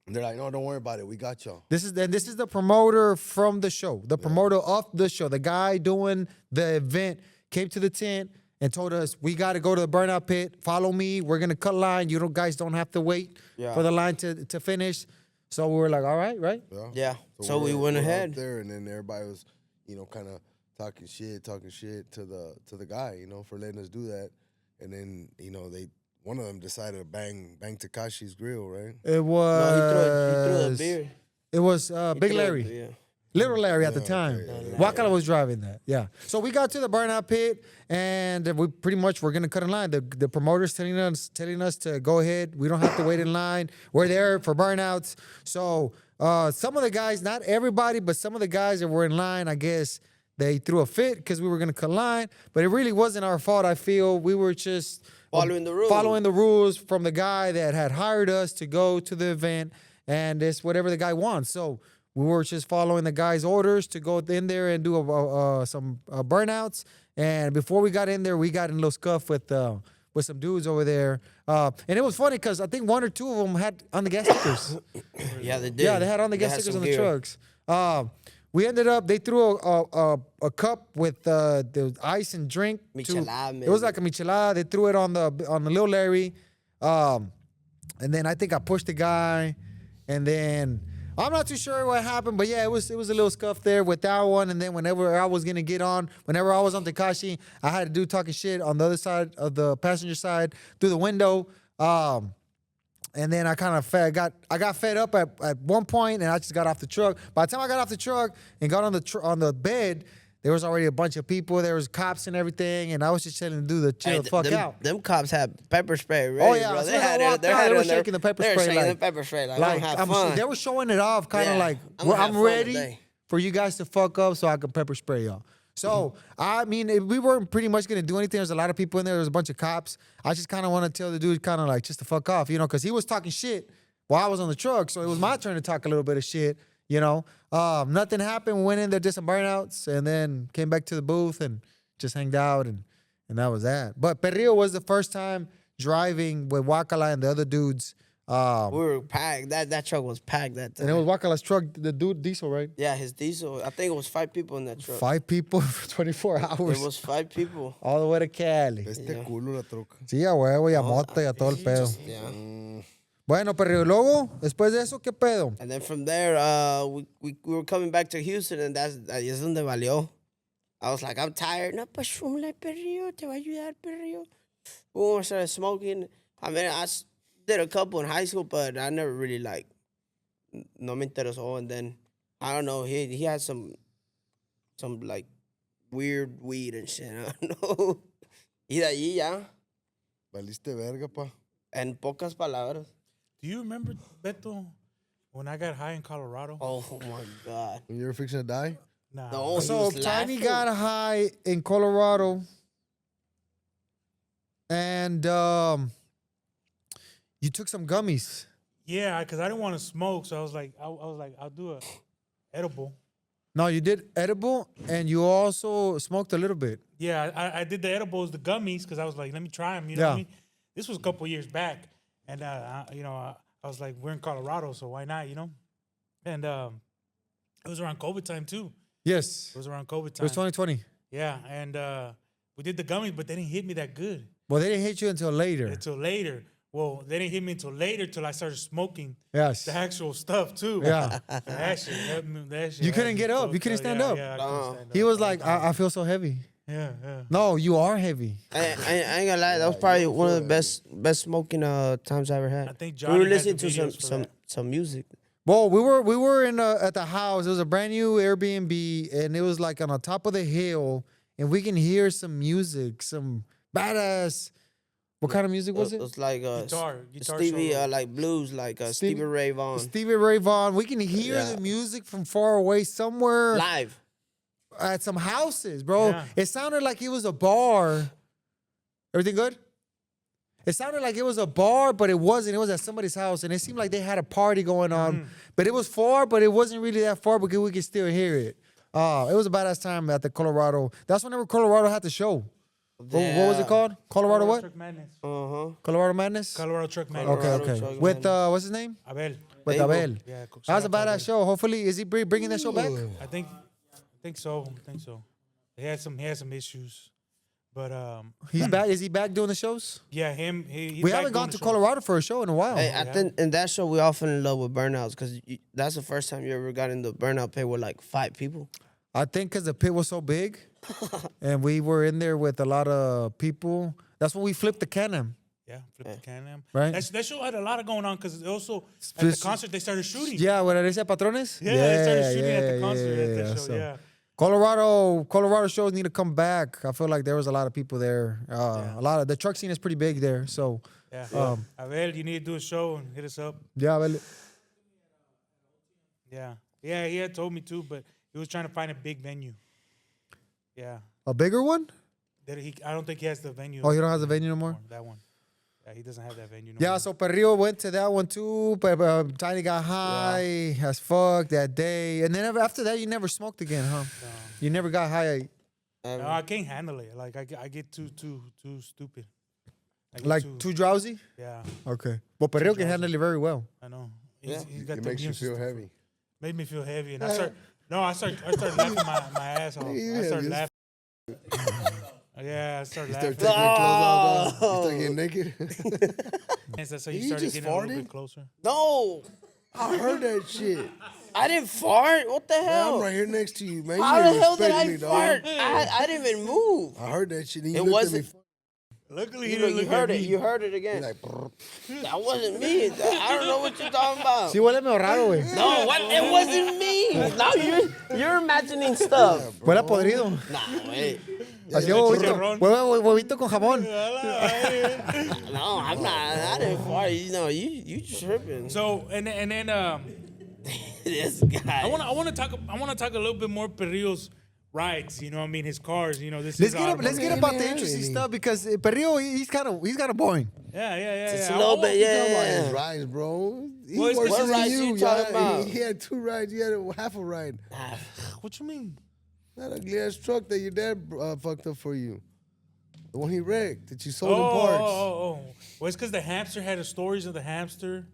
Speaker 4: And they're like, no, don't worry about it. We got y'all.
Speaker 2: This is the promoter from the show. The promoter of the show. The guy doing the event came to the tent and told us we got to go to the burnout pit. Follow me. We're gonna cut line. You guys don't have to wait
Speaker 3: Yeah.
Speaker 2: for the line to finish. So we were like, all right, right.
Speaker 3: Yeah. So we went
Speaker 4: we're
Speaker 3: ahead.
Speaker 4: up there, and then everybody was, kind of talking shit to the guy, for letting us do that. And then, one of them decided to bang Takashi's grill, right?
Speaker 2: It
Speaker 3: No, he threw a
Speaker 2: was.
Speaker 3: beer.
Speaker 2: It was
Speaker 3: He
Speaker 2: Big
Speaker 3: threw a
Speaker 2: Larry.
Speaker 3: beer.
Speaker 2: Little Larry at the
Speaker 4: Yeah,
Speaker 2: time.
Speaker 4: okay,
Speaker 2: Wakala was driving that. Yeah. So we got to the burnout pit, and we pretty much were gonna cut in line. The promoter's telling us to go ahead. We don't have to wait in line. We're there for burnouts. So some of the guys, not everybody, but some of the guys that were in line, I guess they threw a fit because we were gonna cut line. But it really wasn't our fault. I feel we were just
Speaker 3: Following the rules.
Speaker 2: Following the rules from the guy that had hired us to go to the event, and it's whatever the guy wants. So we were just following the guy's orders to go in there and do some burnouts. And before we got in there, we got in a little scuff with some dudes over there. And it was funny because I think one or two of them had on the gas stickers.
Speaker 3: Yeah, they did.
Speaker 2: Yeah, they had on the gas
Speaker 3: had
Speaker 2: stickers
Speaker 3: some
Speaker 2: on the
Speaker 3: gear.
Speaker 2: trucks. We ended up, they threw a cup with the ice and drink.
Speaker 3: Michelada,
Speaker 2: It was
Speaker 3: maybe.
Speaker 2: like a michelada. They threw it on the little Larry. And then I think I pushed the guy. And then I'm not too sure what happened, but yeah, it was a little scuff there with that one. And then whenever I was gonna get on, whenever I was on Takashi, I had to do talking shit on the other side of the passenger side through the window. And then I kind of got fed up at one point, and I just got off the truck. By the time I got off the truck and got on the bed, there was already a bunch of people. There was cops and everything, and I was just telling the dude to chill
Speaker 3: Hey,
Speaker 2: the fuck
Speaker 3: them,
Speaker 2: out.
Speaker 3: Them cops had pepper spray ready,
Speaker 2: Oh, yeah,
Speaker 3: bro.
Speaker 2: as
Speaker 3: They
Speaker 2: soon as I
Speaker 3: had
Speaker 2: walked
Speaker 3: it.
Speaker 2: out, they were
Speaker 3: on their-
Speaker 2: shaking the pepper
Speaker 3: they were
Speaker 2: spray
Speaker 3: shaking
Speaker 2: like-
Speaker 3: the pepper spray like,
Speaker 2: Like
Speaker 3: I'm gonna have fun.
Speaker 2: they were showing it off, kind of
Speaker 3: Yeah,
Speaker 2: like
Speaker 3: I'm gonna have
Speaker 2: I'm
Speaker 3: fun
Speaker 2: ready
Speaker 3: today.
Speaker 2: for you guys to fuck up so I can pepper spray y'all. So I mean, we weren't pretty much gonna do anything. There's a lot of people in there. There's a bunch of cops. I just kind of want to tell the dude, kind of like just to fuck off, because he was talking shit while I was on the truck. So it was my turn to talk a little bit of shit. Nothing happened. We went in there, did some burnouts, and then came back to the booth and just hanged out, and that was that. But Perrillo was the first time driving with Wakala and the other dudes.
Speaker 3: We were packed. That truck was packed that time.
Speaker 2: And it was Wakala's truck, the dude diesel, right?
Speaker 3: Yeah, his diesel. I think it was 5 people in that truck.
Speaker 2: 5 people for 24 hours.
Speaker 3: It was 5 people.
Speaker 2: All the way to Cali.
Speaker 4: Este culo la troca.
Speaker 2: Sí, a huevo y a mota y a todo el pedo.
Speaker 3: Yeah.
Speaker 2: Bueno, pero luego, después de eso, ¿qué pedo?
Speaker 3: And then from there, we were coming back to Houston, and ahí es donde valió. I was like, I'm tired. No, pues fúmale, perrillo. Te va a ayudar, perrillo. Boom, I started smoking. I mean, did a couple in high school, but I never really, no me interesó. And then, I don't know, he had some like, weird weed and shit. I don't know. Y de allí ya,
Speaker 4: Valiste verga, pa.
Speaker 3: en pocas palabras.
Speaker 1: Do you remember, Beto, when I got high in Colorado?
Speaker 3: Oh, my God.
Speaker 4: When you were fixing to die?
Speaker 1: Nah.
Speaker 3: No, he
Speaker 2: So
Speaker 3: was
Speaker 2: Tiny
Speaker 3: laughing.
Speaker 2: got high in Colorado, and you took some gummies.
Speaker 1: Yeah, because I didn't want to smoke, so I was like, I'll do a edible.
Speaker 2: No, you did edible, and you also smoked a little bit.
Speaker 1: Yeah, I did the edibles, the gummies, because I was like, let me try them. You know what I
Speaker 2: Yeah.
Speaker 1: mean? This was a couple years back, and I was like, we're in Colorado, so why not? You know, and it was around COVID time too.
Speaker 2: Yes.
Speaker 1: It was around COVID
Speaker 2: It
Speaker 1: time.
Speaker 2: was 2020.
Speaker 1: Yeah, and we did the gummies, but they didn't hit me that good
Speaker 2: Well, they didn't hit you until later.
Speaker 1: until later. Well, they didn't hit me until later, till I started smoking
Speaker 2: Yes.
Speaker 1: the actual stuff too.
Speaker 2: Yeah.
Speaker 1: That shit helped me. That shit
Speaker 2: You
Speaker 1: had
Speaker 2: couldn't
Speaker 1: me
Speaker 2: get up.
Speaker 1: fucked
Speaker 2: You couldn't stand up.
Speaker 1: Yeah, I couldn't stand
Speaker 2: He
Speaker 1: up.
Speaker 2: was like, I feel so heavy.
Speaker 1: Yeah, yeah.
Speaker 2: No, you are heavy.
Speaker 3: I ain't gonna lie. That was probably one of the best smoking times I ever had.
Speaker 1: I think
Speaker 3: we
Speaker 1: Johnny
Speaker 3: were
Speaker 1: has
Speaker 3: listening
Speaker 1: the
Speaker 3: to
Speaker 1: videos for that.
Speaker 3: some music.
Speaker 2: Well, we were in at the house. It was a brand new Airbnb, and it was like on the top of the hill, and we can hear some music, some badass. What kind of music was it?
Speaker 3: It's like
Speaker 1: Guitar
Speaker 3: Stevie,
Speaker 1: solo.
Speaker 3: like blues, like Stevie Ray Vaughan.
Speaker 2: Stevie Ray Vaughan. We can hear
Speaker 3: Yeah.
Speaker 2: the music from far away somewhere
Speaker 3: Live.
Speaker 2: at some houses, bro.
Speaker 1: Yeah.
Speaker 2: It sounded like it was a bar. Everything good? It sounded like it was a bar, but it wasn't. It was at somebody's house, and it seemed like they had a party going on. But it was far, but it wasn't really that far because we could still hear it. It was a badass time at the Colorado. That's whenever Colorado had the show. What was it called? Colorado what?
Speaker 1: Truck Madness.
Speaker 2: Colorado Madness?
Speaker 1: Colorado Truck Madness.
Speaker 2: Okay,
Speaker 3: Colorado
Speaker 2: okay.
Speaker 3: Truck
Speaker 2: With,
Speaker 3: Madness.
Speaker 2: what's his name?
Speaker 1: Abel.
Speaker 2: With
Speaker 3: Abel.
Speaker 2: Abel.
Speaker 1: Yeah,
Speaker 2: That was a
Speaker 1: shout out to
Speaker 2: badass show. Hopefully, is he bringing that show back?
Speaker 1: I think so. He had some issues, but
Speaker 2: He's back. Is he back doing the shows?
Speaker 1: yeah, he's
Speaker 2: We
Speaker 1: back
Speaker 2: haven't
Speaker 1: doing
Speaker 2: gone
Speaker 1: the
Speaker 2: to
Speaker 1: show.
Speaker 2: Colorado for a show in a while.
Speaker 3: Hey, I think in that show we all fell in love with burnouts because that's the first time you ever got in the burnout pit with like 5 people.
Speaker 2: I think because the pit was so big, and we were in there with a lot of people. That's when we flipped the Can-Am.
Speaker 1: Yeah, flip the Can-Am.
Speaker 2: Right.
Speaker 1: That show had a lot of going on because also at the concert they started shooting.
Speaker 2: Yeah, what they say, patrones?
Speaker 1: Yeah, they started shooting at the concert at that show.
Speaker 2: So
Speaker 1: Yeah.
Speaker 2: Colorado shows need to come back. I feel like there was a lot of people there. A lot of the truck scene is pretty big there. So
Speaker 1: Yeah. Abel, you need to do a show and hit us up.
Speaker 2: yeah, well,
Speaker 1: Yeah. Yeah, he had told me too, but he was trying to find a big venue. Yeah.
Speaker 2: a bigger one.
Speaker 1: I don't think he has the venue.
Speaker 2: Oh, you don't have the venue no more.
Speaker 1: That one. Yeah, he doesn't have that venue. No
Speaker 2: Yeah,
Speaker 1: more.
Speaker 2: so Perrillo went to that one too, but Tiny got high as fuck that day, and then after that, you never smoked again, huh?
Speaker 1: No.
Speaker 2: You never got high,
Speaker 1: No, I can't handle it. Like I get too stupid. I get
Speaker 2: like too drowsy.
Speaker 1: Yeah,
Speaker 2: Okay, well, Perrillo can
Speaker 1: drowsy.
Speaker 2: handle it very well.
Speaker 1: I know.
Speaker 3: Yeah.
Speaker 1: He's got
Speaker 4: It
Speaker 1: the
Speaker 4: makes you
Speaker 1: immune
Speaker 4: feel
Speaker 1: system.
Speaker 4: heavy.
Speaker 1: Made me feel heavy, and I started laughing my ass off.
Speaker 4: You
Speaker 1: I started
Speaker 4: heavy as
Speaker 1: laughing. Yeah, I started
Speaker 4: You start
Speaker 1: laughing.
Speaker 4: taking your clothes off, dog. You start getting naked.
Speaker 1: And so you
Speaker 4: You
Speaker 1: started
Speaker 4: just
Speaker 1: getting a little
Speaker 4: farted?
Speaker 1: bit closer.
Speaker 3: No,
Speaker 4: I heard that shit.
Speaker 3: I didn't fart. What the
Speaker 4: Man,
Speaker 3: hell?
Speaker 4: I'm right here next to you, man.
Speaker 3: How
Speaker 4: You
Speaker 3: the
Speaker 4: ain't
Speaker 3: hell did
Speaker 4: respect
Speaker 3: I
Speaker 4: me, dog.
Speaker 3: fart? I didn't even move.
Speaker 4: I heard that shit. And you
Speaker 3: It
Speaker 4: looked at me.
Speaker 3: wasn't-
Speaker 1: Luckily, he
Speaker 3: You,
Speaker 1: didn't
Speaker 3: you
Speaker 1: look
Speaker 3: heard
Speaker 1: at
Speaker 3: it.
Speaker 1: me.
Speaker 3: You heard it again.
Speaker 4: Like, brr.
Speaker 3: That wasn't me. I don't know what you're talking about.
Speaker 2: Sí, huele medio raro, güey.
Speaker 3: No, what? It wasn't me. Now you're imagining stuff.
Speaker 2: Huele a podrido.
Speaker 3: Nah, wait.
Speaker 2: Así
Speaker 1: chicharrón.
Speaker 2: huevito con jamón.
Speaker 3: No, I'm not. I didn't fart. You know, you tripping.
Speaker 1: So and then
Speaker 3: This guy.
Speaker 1: I want to talk a little bit more Perrillo's rides. You know what I mean? His cars. You know this.
Speaker 2: Let's
Speaker 1: is
Speaker 2: get let's get about the
Speaker 4: Yeah,
Speaker 2: interesting
Speaker 4: yeah.
Speaker 2: stuff because Perrillo he's kind of boring.
Speaker 1: Yeah.
Speaker 3: It's
Speaker 1: I-
Speaker 3: a little
Speaker 1: I-
Speaker 3: bit,
Speaker 4: Talking about his
Speaker 3: yeah.
Speaker 4: rides, bro. He
Speaker 1: Well, it's
Speaker 4: works
Speaker 1: what
Speaker 4: than
Speaker 3: rides you talking about?
Speaker 4: He had 2 rides. You had half a ride.
Speaker 1: What you mean?
Speaker 4: That ugly ass truck that your dad fucked up for you. The one he wrecked that you sold in
Speaker 1: Oh,
Speaker 4: parts.
Speaker 1: Well, it's because the hamster had the stories of the hamster.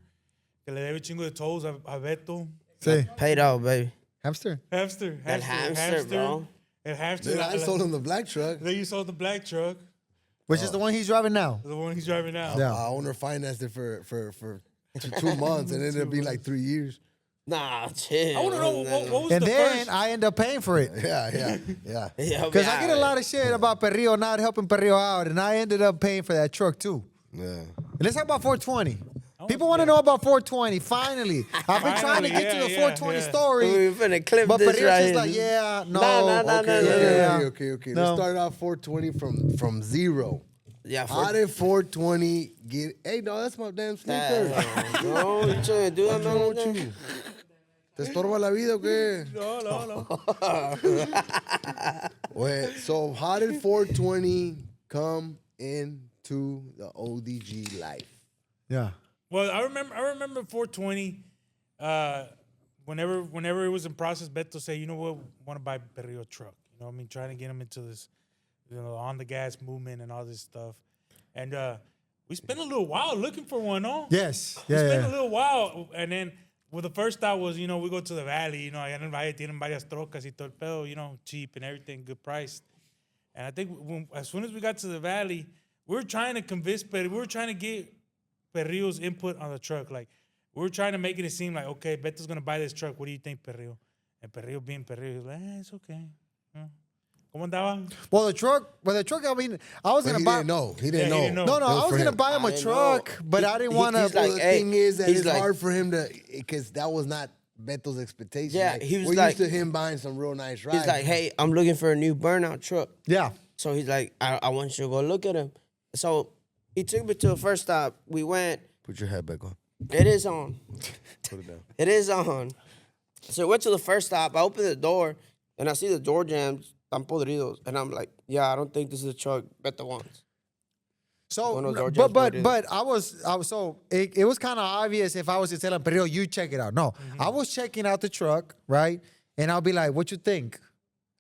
Speaker 1: Que le debe chingo de tolls a Beto.
Speaker 2: Sí.
Speaker 3: Paid out, baby.
Speaker 2: Hamster.
Speaker 1: Hamster.
Speaker 3: That hamster, bro.
Speaker 1: El hamster.
Speaker 4: Then I sold him the black truck.
Speaker 1: Then you sold the black truck.
Speaker 2: Which is the one he's driving now.
Speaker 1: The one he's driving now.
Speaker 2: Yeah.
Speaker 4: Owner financed it for 2 months and it ended up being like 3 years.
Speaker 3: Nah, chill.
Speaker 1: I want to know what was
Speaker 2: And
Speaker 1: the
Speaker 2: then
Speaker 1: first.
Speaker 2: I end up paying for it.
Speaker 4: Yeah.
Speaker 2: Because I get a lot of shit about Perrillo not helping Perrillo out, and I ended up paying for that truck too.
Speaker 4: Yeah.
Speaker 2: And let's talk about 420. People want to know about 420. Finally, I've been trying to get to the 420 story,
Speaker 3: We're finna clip
Speaker 2: but
Speaker 3: this
Speaker 2: Perrillo's
Speaker 3: right
Speaker 2: just
Speaker 3: here.
Speaker 2: like, yeah, no,
Speaker 3: Nah,
Speaker 4: Okay.
Speaker 2: No.
Speaker 4: Let's start off 420 from 0.
Speaker 3: Yeah,
Speaker 4: How did 420 get? Hey, dog, that's my damn sneaker.
Speaker 3: Bro, you trying to do that,
Speaker 4: What's wrong with
Speaker 3: man?
Speaker 4: you? ¿Te estorba la vida o qué?
Speaker 1: No.
Speaker 4: Wait, so how did 420 come into the ODG life?
Speaker 2: yeah.
Speaker 1: Well, I remember 420. Whenever it was in process, Beto said, "You know what? Want to buy Perrillo truck? You know what I mean? Trying to get him into this, on the gas movement and all this stuff." And we spent a little while looking for one. No,
Speaker 2: Yes.
Speaker 1: we
Speaker 2: Yeah.
Speaker 1: spent a little while, and then the first thought was, we go to the valley. Tienen varias trocas y todo el pedo. Cheap and everything, good price. And I think as soon as we got to the valley, we were trying to we were trying to get Perrillo's input on the truck. Like, we were trying to make it seem like, okay, Beto's going to buy this truck. What do you think, Perrillo? And Perrillo being Perrillo, he's like, it's okay. ¿Cómo andaba?
Speaker 2: Well, the truck, I mean, I was
Speaker 4: But
Speaker 2: going
Speaker 4: he
Speaker 2: to buy.
Speaker 4: didn't know. He didn't
Speaker 1: Yeah, he
Speaker 4: know.
Speaker 1: didn't know.
Speaker 2: No,
Speaker 4: It
Speaker 2: I was
Speaker 4: for
Speaker 2: going to
Speaker 4: him.
Speaker 2: buy him
Speaker 3: I
Speaker 2: a
Speaker 3: didn't
Speaker 2: truck,
Speaker 3: know.
Speaker 2: but I didn't want to.
Speaker 3: he's
Speaker 4: Well,
Speaker 3: like,
Speaker 4: the
Speaker 3: hey,
Speaker 4: thing is that
Speaker 3: he's
Speaker 4: it's
Speaker 3: like-
Speaker 4: hard for him to, because that was not Beto's expectation.
Speaker 3: Yeah,
Speaker 4: Like,
Speaker 3: he was
Speaker 4: we're
Speaker 3: like-
Speaker 4: used to him buying some real nice rides.
Speaker 3: He's like, hey, I'm looking for a new burnout truck.
Speaker 2: Yeah.
Speaker 3: So he's like, I want you to go look at him. So he took me to the first stop. We went.
Speaker 4: Put your head back on.
Speaker 3: It is on.
Speaker 4: Put it down.
Speaker 3: It is on. So we went to the first stop. I opened the door, and I see the door jams, tan podridos. And I'm like, yeah, I don't think this is a truck Beto wants.
Speaker 2: So,
Speaker 3: One of those Georgians
Speaker 2: but I was so it was kind of obvious if I was to tell him, Perrillo, you check it out. No, I was checking out the truck, right? And I'll be like, what you think?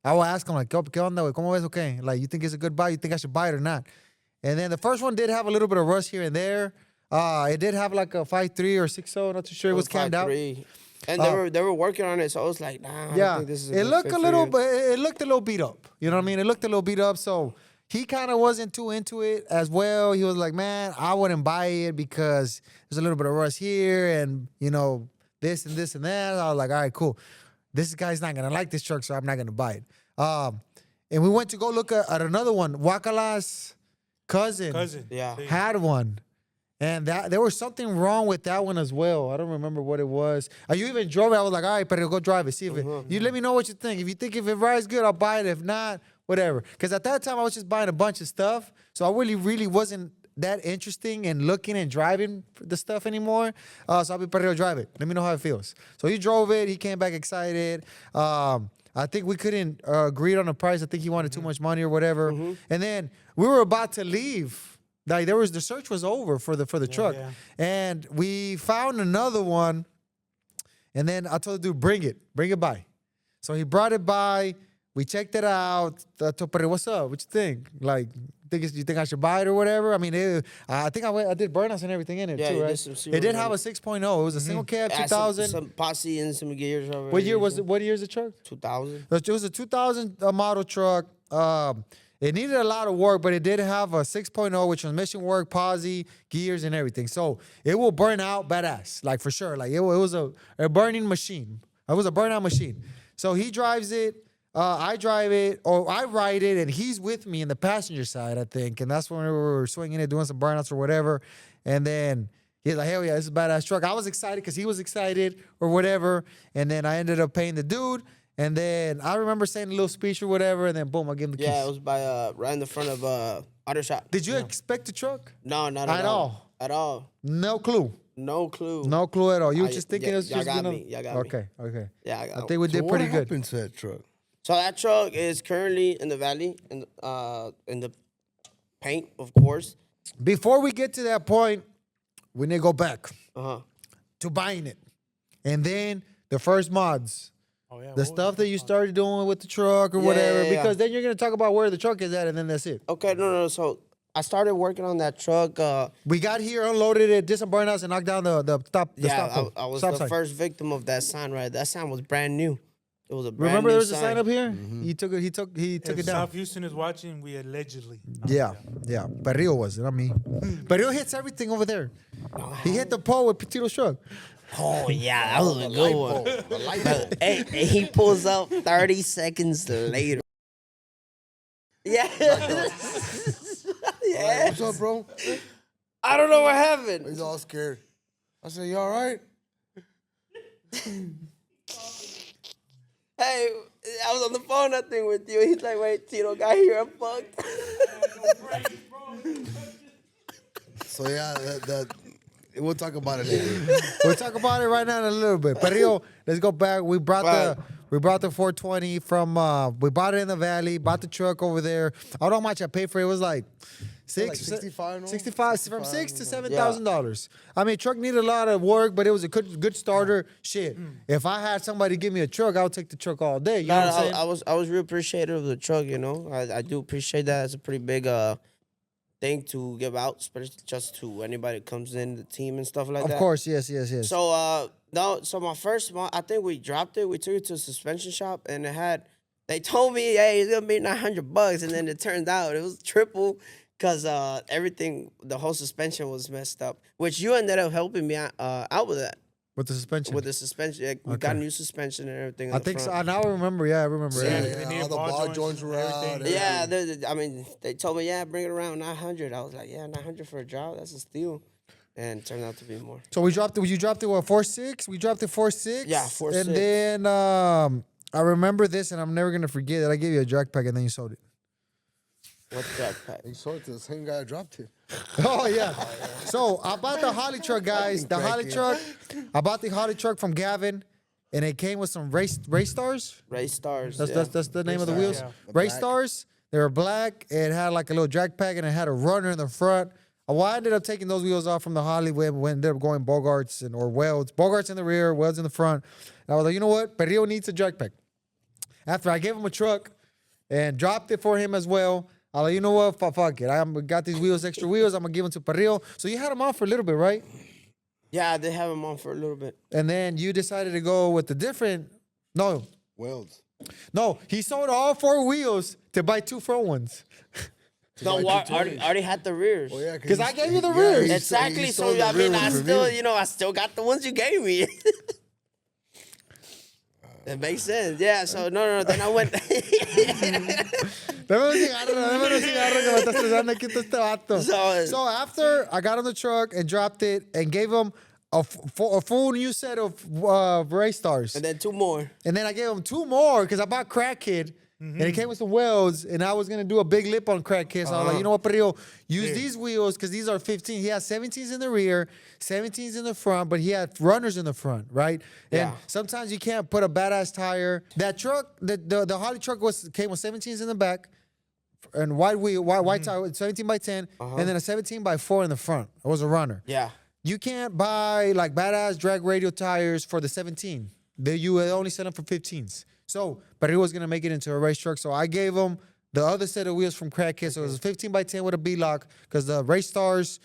Speaker 2: I will ask him, like, ¿Qué onda, güey? ¿Cómo ves? Okay. Like, you think it's a good buy? You think I should buy it or not? And then the first one did have a little bit of rust here and there. It did have like a 5.3 or 6.0, not too sure. It was cammed out.
Speaker 3: 5'3". And they were working on it, so I was like, nah, I don't
Speaker 2: Yeah,
Speaker 3: think this is a
Speaker 2: it
Speaker 3: good
Speaker 2: looked
Speaker 3: fit
Speaker 2: a
Speaker 3: for
Speaker 2: little,
Speaker 3: you.
Speaker 2: but it looked a little beat up. You know what I mean? It looked a little beat up. So he kind of wasn't too into it as well. He was like, man, I wouldn't buy it because there's a little bit of rust here and this and this and that. I was like, all right, cool. This guy's not gonna like this truck, so I'm not gonna buy it. And we went to go look at another one. Wakala's cousin
Speaker 3: Yeah.
Speaker 2: had one. And there was something wrong with that one as well. I don't remember what it was. You even drove it. I was like, all right, but go drive it. See if it. You let me know what you think. If you think if it rides good, I'll buy it. If not, whatever. Because at that time, I was just buying a bunch of stuff. So I really wasn't that interesting in looking and driving the stuff anymore. So I'll be Perrillo, drive it. Let me know how it feels. So he drove it. He came back excited. I think we couldn't agree on the price. I think he wanted too much money or whatever. And then we were about to leave. Like the search was over for the truck,
Speaker 1: yeah.
Speaker 2: and we found another one. And then I told the dude, bring it by. So he brought it by. We checked it out. I told Perry, what's up? What you think? Like, you think I should buy it or whatever? I mean, I think I did burnouts and everything in it
Speaker 3: Yeah,
Speaker 2: too,
Speaker 3: you did
Speaker 2: right?
Speaker 3: some
Speaker 2: It
Speaker 3: serious
Speaker 2: did have a
Speaker 3: burnout.
Speaker 2: 6.0. It was a single cab,
Speaker 3: Yeah,
Speaker 2: 2000.
Speaker 3: some posse and some gears over.
Speaker 2: What year was it? What year is the truck?
Speaker 3: 2000.
Speaker 2: It was a 2000 model truck. It needed a lot of work, but it did have a 6.0 with transmission work, posi, gears, and everything. So it will burn out badass, like for sure. Like it was a burning machine. It was a burnout machine. So he drives it. I drive it, or I ride it, and he's with me in the passenger side, I think. And that's when we were swinging it, doing some burnouts or whatever. And then he's like, hell yeah, this is a badass truck. I was excited because he was excited or whatever. And then I ended up paying the dude. And then I remember saying a little speech or whatever, and then boom, I gave him the keys.
Speaker 3: Yeah, it was by right in the front of Auto Shop.
Speaker 2: Did you expect the truck?
Speaker 3: No, not
Speaker 2: At
Speaker 3: at
Speaker 2: all?
Speaker 3: all. At all.
Speaker 2: No clue.
Speaker 3: No clue.
Speaker 2: No clue at all. You were
Speaker 3: I-
Speaker 2: just thinking
Speaker 3: yeah,
Speaker 2: it was
Speaker 3: y'all
Speaker 2: just
Speaker 3: got
Speaker 2: gonna.
Speaker 3: me. Y'all got me.
Speaker 2: Okay.
Speaker 3: Yeah,
Speaker 2: I think we
Speaker 4: So
Speaker 2: did
Speaker 4: what
Speaker 2: pretty good.
Speaker 4: happened to that truck?
Speaker 3: So that truck is currently in the valley, in the paint, of course.
Speaker 2: Before we get to that point, we need to go back
Speaker 3: Uh-huh.
Speaker 2: to buying it, and then the first mods.
Speaker 1: Oh, yeah.
Speaker 2: The stuff that you started doing with the truck or whatever,
Speaker 3: yeah.
Speaker 2: because then you're gonna talk about where the truck is at, and then that's it.
Speaker 3: Okay, no. So I started working on that truck.
Speaker 2: We got here, unloaded it, did some burnouts, and knocked down the stop. The
Speaker 3: Yeah,
Speaker 2: stop
Speaker 3: I was
Speaker 2: stop
Speaker 3: the
Speaker 2: sign.
Speaker 3: first victim of that sign. Right, that sign was brand new. It was a brand
Speaker 2: Remember
Speaker 3: new
Speaker 2: there was a sign up here. He took it. He took
Speaker 1: If
Speaker 2: it down.
Speaker 1: South Houston is watching, we allegedly.
Speaker 2: Yeah. Perrillo was it, not me. Perrillo hits everything over there. He hit the pole with Petito's truck.
Speaker 3: Oh yeah, that was a good one. Hey, and he pulls up 30 seconds later. Yeah. Yeah.
Speaker 4: What's up, bro?
Speaker 3: I don't know what happened.
Speaker 4: He's all scared. I said, you all right?
Speaker 3: Hey, I was on the phone, I think, with you. He's like, wait, Tito got here, I'm fucked.
Speaker 4: So yeah, we'll talk about it later.
Speaker 2: We'll talk about it right now in a little bit. Perrillo, let's go back. We brought the 420 from we bought it in the valley, bought the truck over there. I don't know how much I paid for it. It was like
Speaker 4: Like 65, no?
Speaker 2: 65 from $6,000 to
Speaker 4: Yeah.
Speaker 2: $7,000. I mean, truck needed a lot of work, but it was a good starter. Shit, if I had somebody give me a truck, I would take the truck all day. You know what I'm saying?
Speaker 3: I was real appreciative of the truck. You know, I do appreciate that. It's a pretty big thing to give out, especially just to anybody that comes in the team and stuff like that.
Speaker 2: Of course, yes.
Speaker 3: So no, so my first month, I think we dropped it. We took it to a suspension shop, and they told me, hey, it's gonna be $900, and then it turned out it was triple because everything, the whole suspension was messed up. Which you ended up helping me out with that.
Speaker 2: With the suspension.
Speaker 3: With the suspension, like, we got new suspension and everything.
Speaker 2: I think so. Now I remember. Yeah, I remember.
Speaker 1: Yeah,
Speaker 2: Yeah.
Speaker 1: they need
Speaker 4: all the ball joints were out.
Speaker 1: everything.
Speaker 3: Yeah, I mean, they told me, bring it around 900. I was like, 900 for a job, that's a steal. And it turned out to be more.
Speaker 2: So we dropped it. You dropped it what 4.6? We dropped it 4.6.
Speaker 3: Yeah, 4.6.
Speaker 2: And then I remember this, and I'm never gonna forget that I gave you a jack pack, and then you sold it.
Speaker 3: What's that pack?
Speaker 4: He sold it to the same guy I dropped it.
Speaker 2: Oh yeah. So I bought the Holly truck, guys. The Holly truck. I bought the Holly truck from Gavin, and it came with some race stars.
Speaker 3: Race Stars.
Speaker 2: That's the name of the wheels.
Speaker 1: yeah.
Speaker 2: Race
Speaker 4: black.
Speaker 2: stars. They were black. It had like a little drag pack, and it had a runner in the front. Well, I ended up taking those wheels off from the Holly when they were going Bogarts or Welds. Bogarts in the rear, Welds in the front. And I was like, you know what? Perrillo needs a drag pack. After I gave him a truck and dropped it for him as well, I was like, you know what? Fuck it. I got these wheels, extra wheels. I'm going to give them to Perrillo. So you had them on for a little bit, right?
Speaker 3: Yeah, I did have them on for a little bit.
Speaker 2: And then you decided to go with the different. No, he sold all 4 wheels to buy 2 front ones.
Speaker 3: No, I already had the rears.
Speaker 4: Oh, yeah,
Speaker 2: Because I gave you the rears.
Speaker 3: Exactly. So I mean, I still got the ones you gave me. That makes sense. Yeah. So no. Then I went.
Speaker 2: So after I got on the truck and dropped it and gave him a full new set of race stars,
Speaker 3: And then 2 more.
Speaker 2: and then I gave him 2 more because I bought Crack Kid. And it came with some wheels, and I was gonna do a big lip on Crack Kid. So I was like, you know what, Perrillo, use these wheels because these are 15. He has 17s in the rear, 17s in the front, but he had runners in the front, right? And
Speaker 3: Yeah.
Speaker 2: sometimes you can't put a badass tire. That truck, the Holly truck came with 17s in the back, and white tire, 17 by 10, and then a 17 by 4 in the front. It was a runner.
Speaker 3: Yeah.
Speaker 2: You can't buy like badass drag radial tires for the 17. You only sell them for 15s. So, but he was gonna make it into a race truck. So I gave him the other set of wheels from Crack Kid. So it was a 15 by 10 with a B-lock because the race stars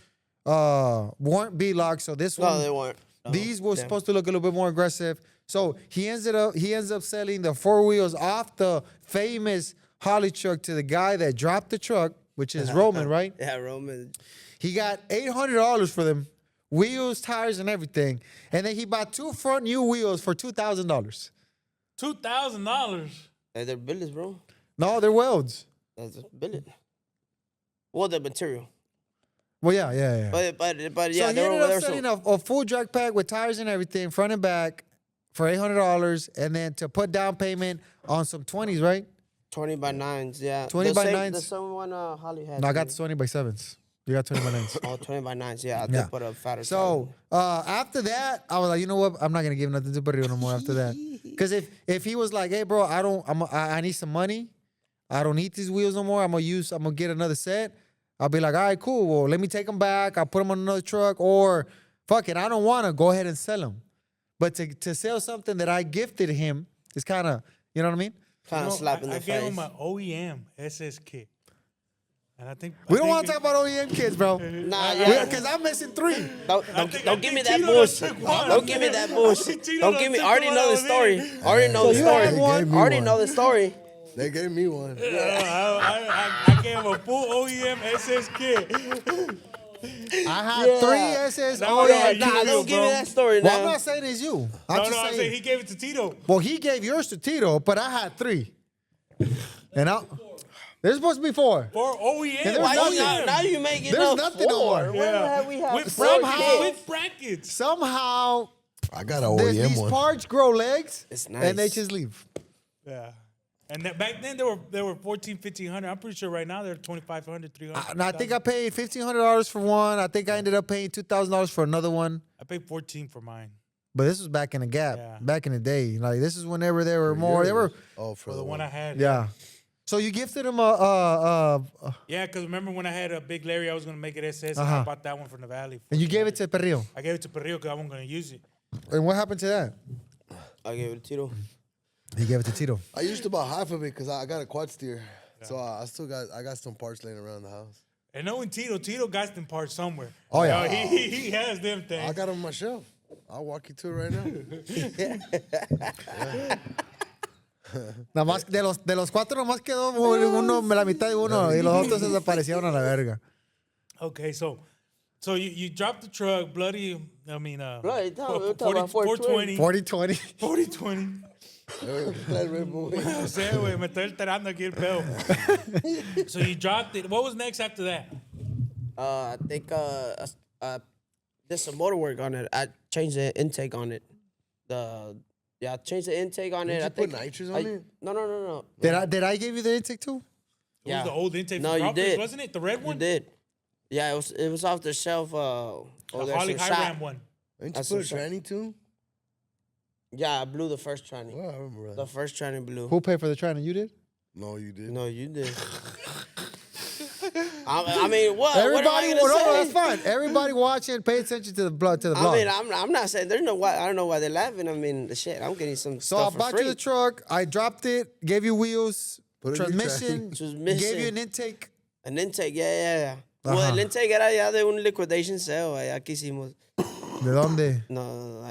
Speaker 2: weren't B-lock. So this one,
Speaker 3: No, they weren't. No.
Speaker 2: these were
Speaker 3: Damn.
Speaker 2: supposed to look a little bit more aggressive. So he ends up selling the 4 wheels off the famous Holly truck to the guy that dropped the truck, which is Roman, right?
Speaker 3: Yeah, Roman.
Speaker 2: He got $800 for them, wheels, tires, and everything. And then he bought 2 front new wheels for $2,000.
Speaker 1: $2,000.
Speaker 3: Hey, they're billets, bro.
Speaker 2: No, they're welds.
Speaker 3: That's a billet. Well, the material.
Speaker 2: Well, yeah.
Speaker 3: But yeah,
Speaker 2: So he
Speaker 3: they're
Speaker 2: ended
Speaker 3: over
Speaker 2: up
Speaker 3: there.
Speaker 2: selling a full drag pack with tires and everything, front and back, for $800, and then to put down payment on some 20s, right?
Speaker 3: 20 by 9s, yeah.
Speaker 2: 20
Speaker 3: The
Speaker 2: by
Speaker 3: same-
Speaker 2: 9s.
Speaker 3: The same one Holly had.
Speaker 2: No, I got
Speaker 3: too.
Speaker 2: the 20 by 7s. You got 20 by 9s.
Speaker 3: Oh, 20 by 9s, yeah. I
Speaker 2: Yeah.
Speaker 3: did put a fatter
Speaker 2: So after that, I was like, you know what? I'm not gonna give nothing to Perrillo no more after that. Because if he was like, hey, bro, I need some money. I don't need these wheels no more. I'm gonna get another set. I'll be like, all right, cool. Well, let me take them back. I'll put them on another truck, or fuck it, I don't want to go ahead and sell them. But to sell something that I gifted him is kind of, you know what I mean?
Speaker 3: kind of slap in the
Speaker 1: I
Speaker 3: face.
Speaker 1: gave him an OEM SS kit. And I think
Speaker 2: We don't want to talk about OEM kids, bro.
Speaker 3: Nah, yeah.
Speaker 2: Because I'm missing 3.
Speaker 3: Don't give me that
Speaker 1: Tito
Speaker 3: bullshit.
Speaker 1: took one.
Speaker 3: Don't give me that bullshit.
Speaker 1: Tito
Speaker 3: Don't give me.
Speaker 1: took
Speaker 3: I already
Speaker 1: one
Speaker 3: know the
Speaker 1: over
Speaker 3: story.
Speaker 1: there.
Speaker 3: I already know the
Speaker 2: you
Speaker 3: story.
Speaker 2: had one?
Speaker 3: I already know the story.
Speaker 4: They gave me one.
Speaker 1: I gave him a full OEM SS kit.
Speaker 2: I had
Speaker 3: Yeah.
Speaker 2: 3 SS.
Speaker 1: No,
Speaker 3: Yeah,
Speaker 1: you
Speaker 3: nah,
Speaker 1: will,
Speaker 3: don't give me
Speaker 1: bro.
Speaker 3: that story
Speaker 2: Well, I'm
Speaker 3: now.
Speaker 2: not saying it's you.
Speaker 1: I'm
Speaker 2: saying
Speaker 1: saying he gave it to Tito.
Speaker 2: Well, he gave yours to Tito, but I had 3. And there's supposed to be 4.
Speaker 1: For OEM.
Speaker 2: And there
Speaker 3: Why
Speaker 2: was
Speaker 3: you
Speaker 2: nothing.
Speaker 3: now you make it
Speaker 2: There's
Speaker 3: up
Speaker 2: nothing no
Speaker 3: four.
Speaker 2: more.
Speaker 3: When
Speaker 1: Yeah.
Speaker 3: have we had
Speaker 1: With
Speaker 3: four
Speaker 1: brackets.
Speaker 3: kids?
Speaker 1: With brackets.
Speaker 2: Somehow,
Speaker 4: I got an OEM
Speaker 2: these
Speaker 4: one.
Speaker 2: parts grow legs,
Speaker 3: It's
Speaker 2: and they
Speaker 3: nice.
Speaker 2: just leave.
Speaker 1: Yeah. And back then they were 14, 1500. I'm pretty sure right now they're 2500, 300.
Speaker 2: And I think I paid $1,500 for one. I think I ended up paying $2,000 for another one.
Speaker 1: I paid 14 for mine.
Speaker 2: But this was back in the gap,
Speaker 1: Yeah.
Speaker 2: back in the day. Like this is whenever there were more. There were,
Speaker 4: Oh,
Speaker 1: For the one I had.
Speaker 2: yeah. So you gifted him a
Speaker 1: Yeah, because remember when I had a Big Larry, I was going to make it SS, and I bought that one from the Valley.
Speaker 2: and you gave it to Perrillo.
Speaker 1: I gave it to Perrillo because I wasn't going to use it.
Speaker 2: And what happened to that?
Speaker 3: I gave it to Tito.
Speaker 2: He gave it to Tito.
Speaker 4: I used about half of it because I got a quad steer. So I got some parts laying around the house.
Speaker 1: And knowing Tito got them parts somewhere.
Speaker 2: Oh, yeah.
Speaker 1: Yo, he has them things.
Speaker 4: I got them on my shelf. I'll walk you to it right now.
Speaker 2: Nada más de los cuatro nomás quedó uno, la mitad de uno y los otros se desaparecieron a la verga.
Speaker 1: Okay, so you dropped the truck, bloody. I mean,
Speaker 3: Bloody, talking about 420.
Speaker 2: 40-20.
Speaker 1: 40-20. O sea, güey, me estoy alterando aquí el pedo. So you dropped it. What was next after that?
Speaker 3: I think did some motor work on it. I changed the intake on it. I changed the intake on it.
Speaker 4: Did
Speaker 3: I
Speaker 4: you
Speaker 3: think
Speaker 4: put nitrous on it?
Speaker 3: No.
Speaker 2: Did I give you the intake too?
Speaker 1: It was the old intake
Speaker 3: No,
Speaker 1: from
Speaker 3: you
Speaker 1: Crawfish,
Speaker 3: did.
Speaker 1: wasn't it? The red
Speaker 3: You
Speaker 1: one?
Speaker 3: did. Yeah, it was off the shelf.
Speaker 1: The Holly Hiram one.
Speaker 4: Didn't
Speaker 3: That's
Speaker 4: you put a
Speaker 3: some
Speaker 4: tranny too?
Speaker 3: Yeah, I blew the first tranny.
Speaker 4: Oh, I remember
Speaker 3: The
Speaker 4: that.
Speaker 3: first tranny blew.
Speaker 2: Who paid for the training? You did?
Speaker 4: No, you did.
Speaker 3: No, you did. I mean, what?
Speaker 2: Everybody,
Speaker 3: what am I
Speaker 2: no,
Speaker 3: gonna say?
Speaker 2: that's fine. Everybody watching, pay attention to the blood to the vlog.
Speaker 3: I mean, I'm not saying there's no why. I don't know why they're laughing. I mean, the shit. I'm getting some
Speaker 2: So I
Speaker 3: stuff for
Speaker 2: bought
Speaker 3: free.
Speaker 2: you the truck. I dropped it, gave you wheels,
Speaker 4: Put it in your
Speaker 2: transmission,
Speaker 3: Transmission.
Speaker 2: gave you an intake.
Speaker 3: An intake, yeah.
Speaker 2: Ajá.
Speaker 3: Well, el intake era ya de un liquidation sale. Allá que hicimos.
Speaker 2: ¿De dónde?
Speaker 3: No,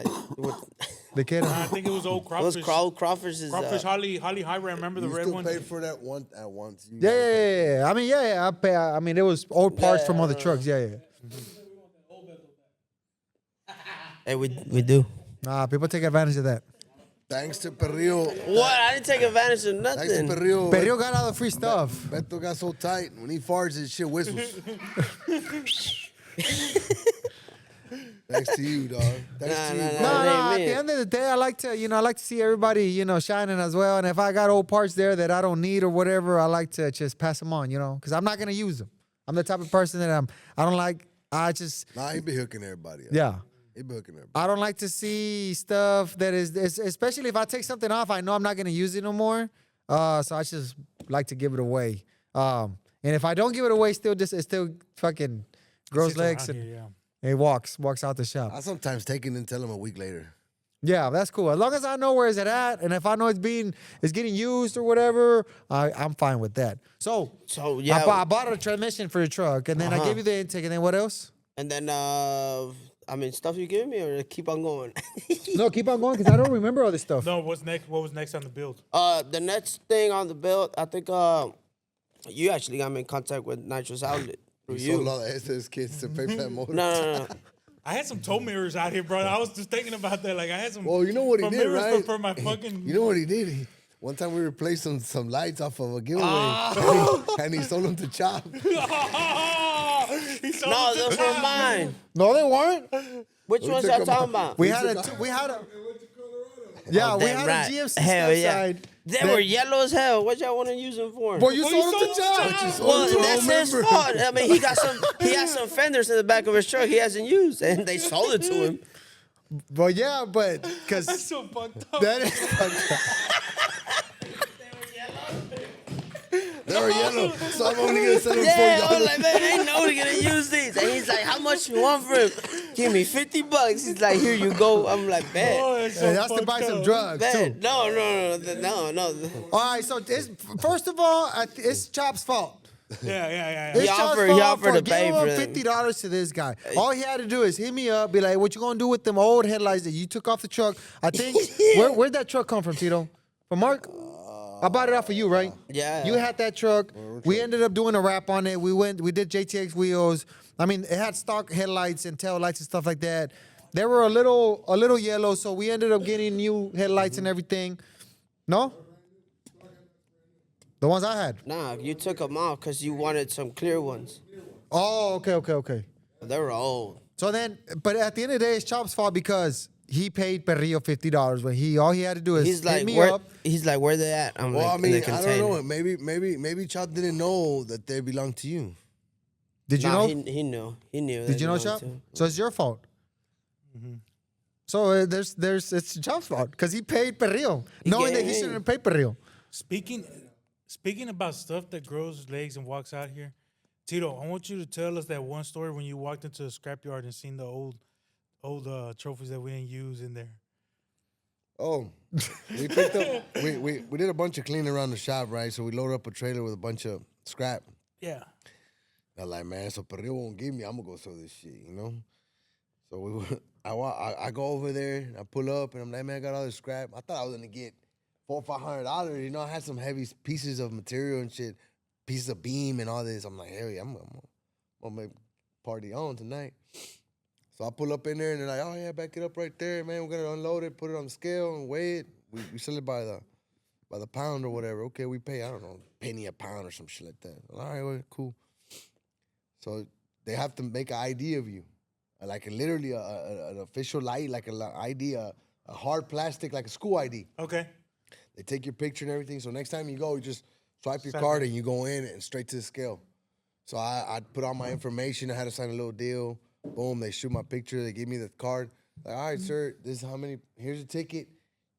Speaker 2: ¿De qué
Speaker 1: I
Speaker 2: era?
Speaker 1: think it was old
Speaker 3: it was
Speaker 1: Crawfish.
Speaker 3: Crawfish is
Speaker 1: Crawfish Holly Hiram. Remember the
Speaker 4: You
Speaker 1: red
Speaker 4: still
Speaker 1: one?
Speaker 4: paid for that one at once. You
Speaker 2: Yeah, yeah. I mean, yeah. I pay. I mean, it was old parts from other trucks. Yeah.
Speaker 3: Hey, we do.
Speaker 2: Nah, people take advantage of that.
Speaker 4: Thanks to Perrillo.
Speaker 3: What? I didn't take advantage of
Speaker 4: Thanks to
Speaker 3: nothing.
Speaker 4: Perrillo.
Speaker 2: Perrillo got all the free stuff.
Speaker 4: Beto got so tight. When he farts, his shit whistles. Thanks to you, dog. Thanks to you,
Speaker 3: Nah,
Speaker 4: bro.
Speaker 2: No,
Speaker 3: What do you
Speaker 2: at the
Speaker 3: mean?
Speaker 2: end of the day, I like to see everybody, shining as well. And if I got old parts there that I don't need or whatever, I like to just pass them on, because I'm not gonna use them. I'm the type of person that I don't like.
Speaker 4: Nah, he be hooking everybody up.
Speaker 2: Yeah.
Speaker 4: He be hooking everybody.
Speaker 2: I don't like to see stuff that is, especially if I take something off, I know I'm not gonna use it no more. So I just like to give it away. And if I don't give it away, it still fucking grows
Speaker 1: Sits
Speaker 2: legs
Speaker 1: around
Speaker 2: and
Speaker 1: here,
Speaker 2: it walks out the shop.
Speaker 4: I sometimes take it and tell him a week later.
Speaker 2: Yeah, that's cool. As long as I know where is it at, and if I know it's getting used or whatever, I'm fine with that. So
Speaker 3: yeah.
Speaker 2: I bought a transmission for your truck, and then I gave you the intake, and then what else?
Speaker 3: And then, I mean, stuff you give me or keep on going?
Speaker 2: No, keep on going because I don't remember all this stuff.
Speaker 1: No, what's next? What was next on the build?
Speaker 3: The next thing on the build, I think you actually got me in contact with Nitrous Outlet. Through
Speaker 4: He
Speaker 3: you.
Speaker 4: sold all the SS kits to pay for that motor.
Speaker 3: No.
Speaker 1: I had some toe mirrors out here, bro. I was just thinking about that. Like I had some.
Speaker 4: Well, you know what he
Speaker 1: some
Speaker 4: did,
Speaker 1: mirrors
Speaker 4: right?
Speaker 1: For my fucking.
Speaker 4: You know what he did? One time we replaced some lights off of a giveaway, and he sold them to Chop.
Speaker 1: He sold
Speaker 3: No,
Speaker 1: it to
Speaker 3: those
Speaker 1: Tom.
Speaker 3: were mine.
Speaker 2: No, they weren't.
Speaker 3: Which
Speaker 4: We
Speaker 3: ones
Speaker 4: took
Speaker 3: y'all
Speaker 4: them
Speaker 3: talking
Speaker 4: out.
Speaker 3: about?
Speaker 2: We had a yeah,
Speaker 3: Oh,
Speaker 2: we
Speaker 3: damn
Speaker 2: had
Speaker 3: right.
Speaker 2: a GMC
Speaker 3: Hell
Speaker 2: step
Speaker 3: yeah.
Speaker 2: side.
Speaker 3: They were yellow as hell. What y'all want to use them for?
Speaker 2: Well, you
Speaker 1: Well, you
Speaker 2: sold them
Speaker 1: sold
Speaker 2: to
Speaker 1: them to
Speaker 2: Chop.
Speaker 1: Chop.
Speaker 4: You sold
Speaker 3: Well,
Speaker 4: them to
Speaker 3: that's
Speaker 4: all
Speaker 3: his
Speaker 4: members.
Speaker 3: fault. I mean, he has some fenders in the back of his truck he hasn't used, and they sold it to him.
Speaker 2: But yeah, because
Speaker 1: That's so fucked up.
Speaker 2: that is fucked up.
Speaker 4: They were yellow, so I'm only gonna sell them
Speaker 3: Yeah, I
Speaker 4: for
Speaker 3: was like, man, ain't nobody gonna use these. And he's like, how much you want for him? Give me $50. He's like, here you go. I'm like, man.
Speaker 1: Oh, that's so
Speaker 2: And that's to
Speaker 1: fucked
Speaker 2: buy some
Speaker 1: up.
Speaker 2: drugs
Speaker 3: Man,
Speaker 2: too.
Speaker 3: no.
Speaker 2: All right, so first of all, it's Chop's fault.
Speaker 1: Yeah.
Speaker 2: It's
Speaker 3: He
Speaker 2: Chop's
Speaker 3: offered-
Speaker 2: fault
Speaker 3: he offered
Speaker 2: for
Speaker 3: to pay
Speaker 2: giving
Speaker 3: for
Speaker 2: him
Speaker 3: them.
Speaker 2: $50 to this guy. All he had to do is hit me up, be like, "What you gonna do with them old headlights that you took off the truck?" I think where'd that truck come from, Tito? From Mark? I bought it off of you, right?
Speaker 3: Yeah.
Speaker 2: You had that truck. We ended up doing a wrap on it. We did JTX wheels. I mean, it had stock headlights and tail lights and stuff like that. They were a little yellow, so we ended up getting new headlights and everything. No? The ones I had.
Speaker 3: Nah, you took them off because you wanted some clear ones.
Speaker 2: Oh, okay.
Speaker 3: They were old.
Speaker 2: So then, but at the end of the day, it's Chop's fault because he paid Perrillo $50 when all he had to do is
Speaker 3: He's
Speaker 2: hit
Speaker 3: like,
Speaker 2: me
Speaker 3: where?
Speaker 2: up.
Speaker 3: He's like, where they at? I'm
Speaker 4: Well,
Speaker 3: like,
Speaker 4: I
Speaker 3: in
Speaker 4: mean,
Speaker 3: the
Speaker 4: I
Speaker 3: container.
Speaker 4: don't know. Maybe Chop didn't know that they belong to you.
Speaker 2: Did you
Speaker 3: Nah,
Speaker 2: know?
Speaker 3: He knew. He knew.
Speaker 2: Did
Speaker 3: they
Speaker 2: you know,
Speaker 3: belonged
Speaker 2: Chop?
Speaker 3: to him.
Speaker 2: So it's your fault. So it's Chop's fault because he paid Perrillo, knowing that he
Speaker 3: gave-
Speaker 2: shouldn't have paid Perrillo.
Speaker 1: Speaking Speaking about stuff that grows legs and walks out here, Tito, I want you to tell us that one story when you walked into the scrapyard and seen the old trophies that we didn't use in there.
Speaker 4: Oh, we picked up. We did a bunch of cleaning around the shop, right? So we loaded up a trailer with a bunch of scrap.
Speaker 1: Yeah.
Speaker 4: I'm like, man, so Perreo won't give me. I'm gonna go sell this shit, you know. So I go over there and I pull up and I'm like, man, I got all this scrap. I thought I was gonna get $400-500. You know, I had some heavy pieces of material and shit, pieces of beam and all this. I'm like, hey, I'm gonna make party on tonight. So I pull up in there and they're like, oh yeah, back it up right there, man. We're gonna unload it, put it on the scale and weigh it. We sell it by the pound or whatever. Okay, we pay, I don't know, penny a pound or some shit like that. All right, well, cool. So they have to make an ID of you, like literally an official light, like an ID, a hard plastic, like a school ID.
Speaker 1: Okay.
Speaker 4: They take your picture and everything. So next time you go, you just swipe your
Speaker 1: Swipe
Speaker 4: card
Speaker 1: it.
Speaker 4: and you go in and straight to the scale. So I put all my information. I had to sign a little deal. Boom, they shoot my picture. They give me the card. Like, all right, sir, this is how many. Here's a ticket.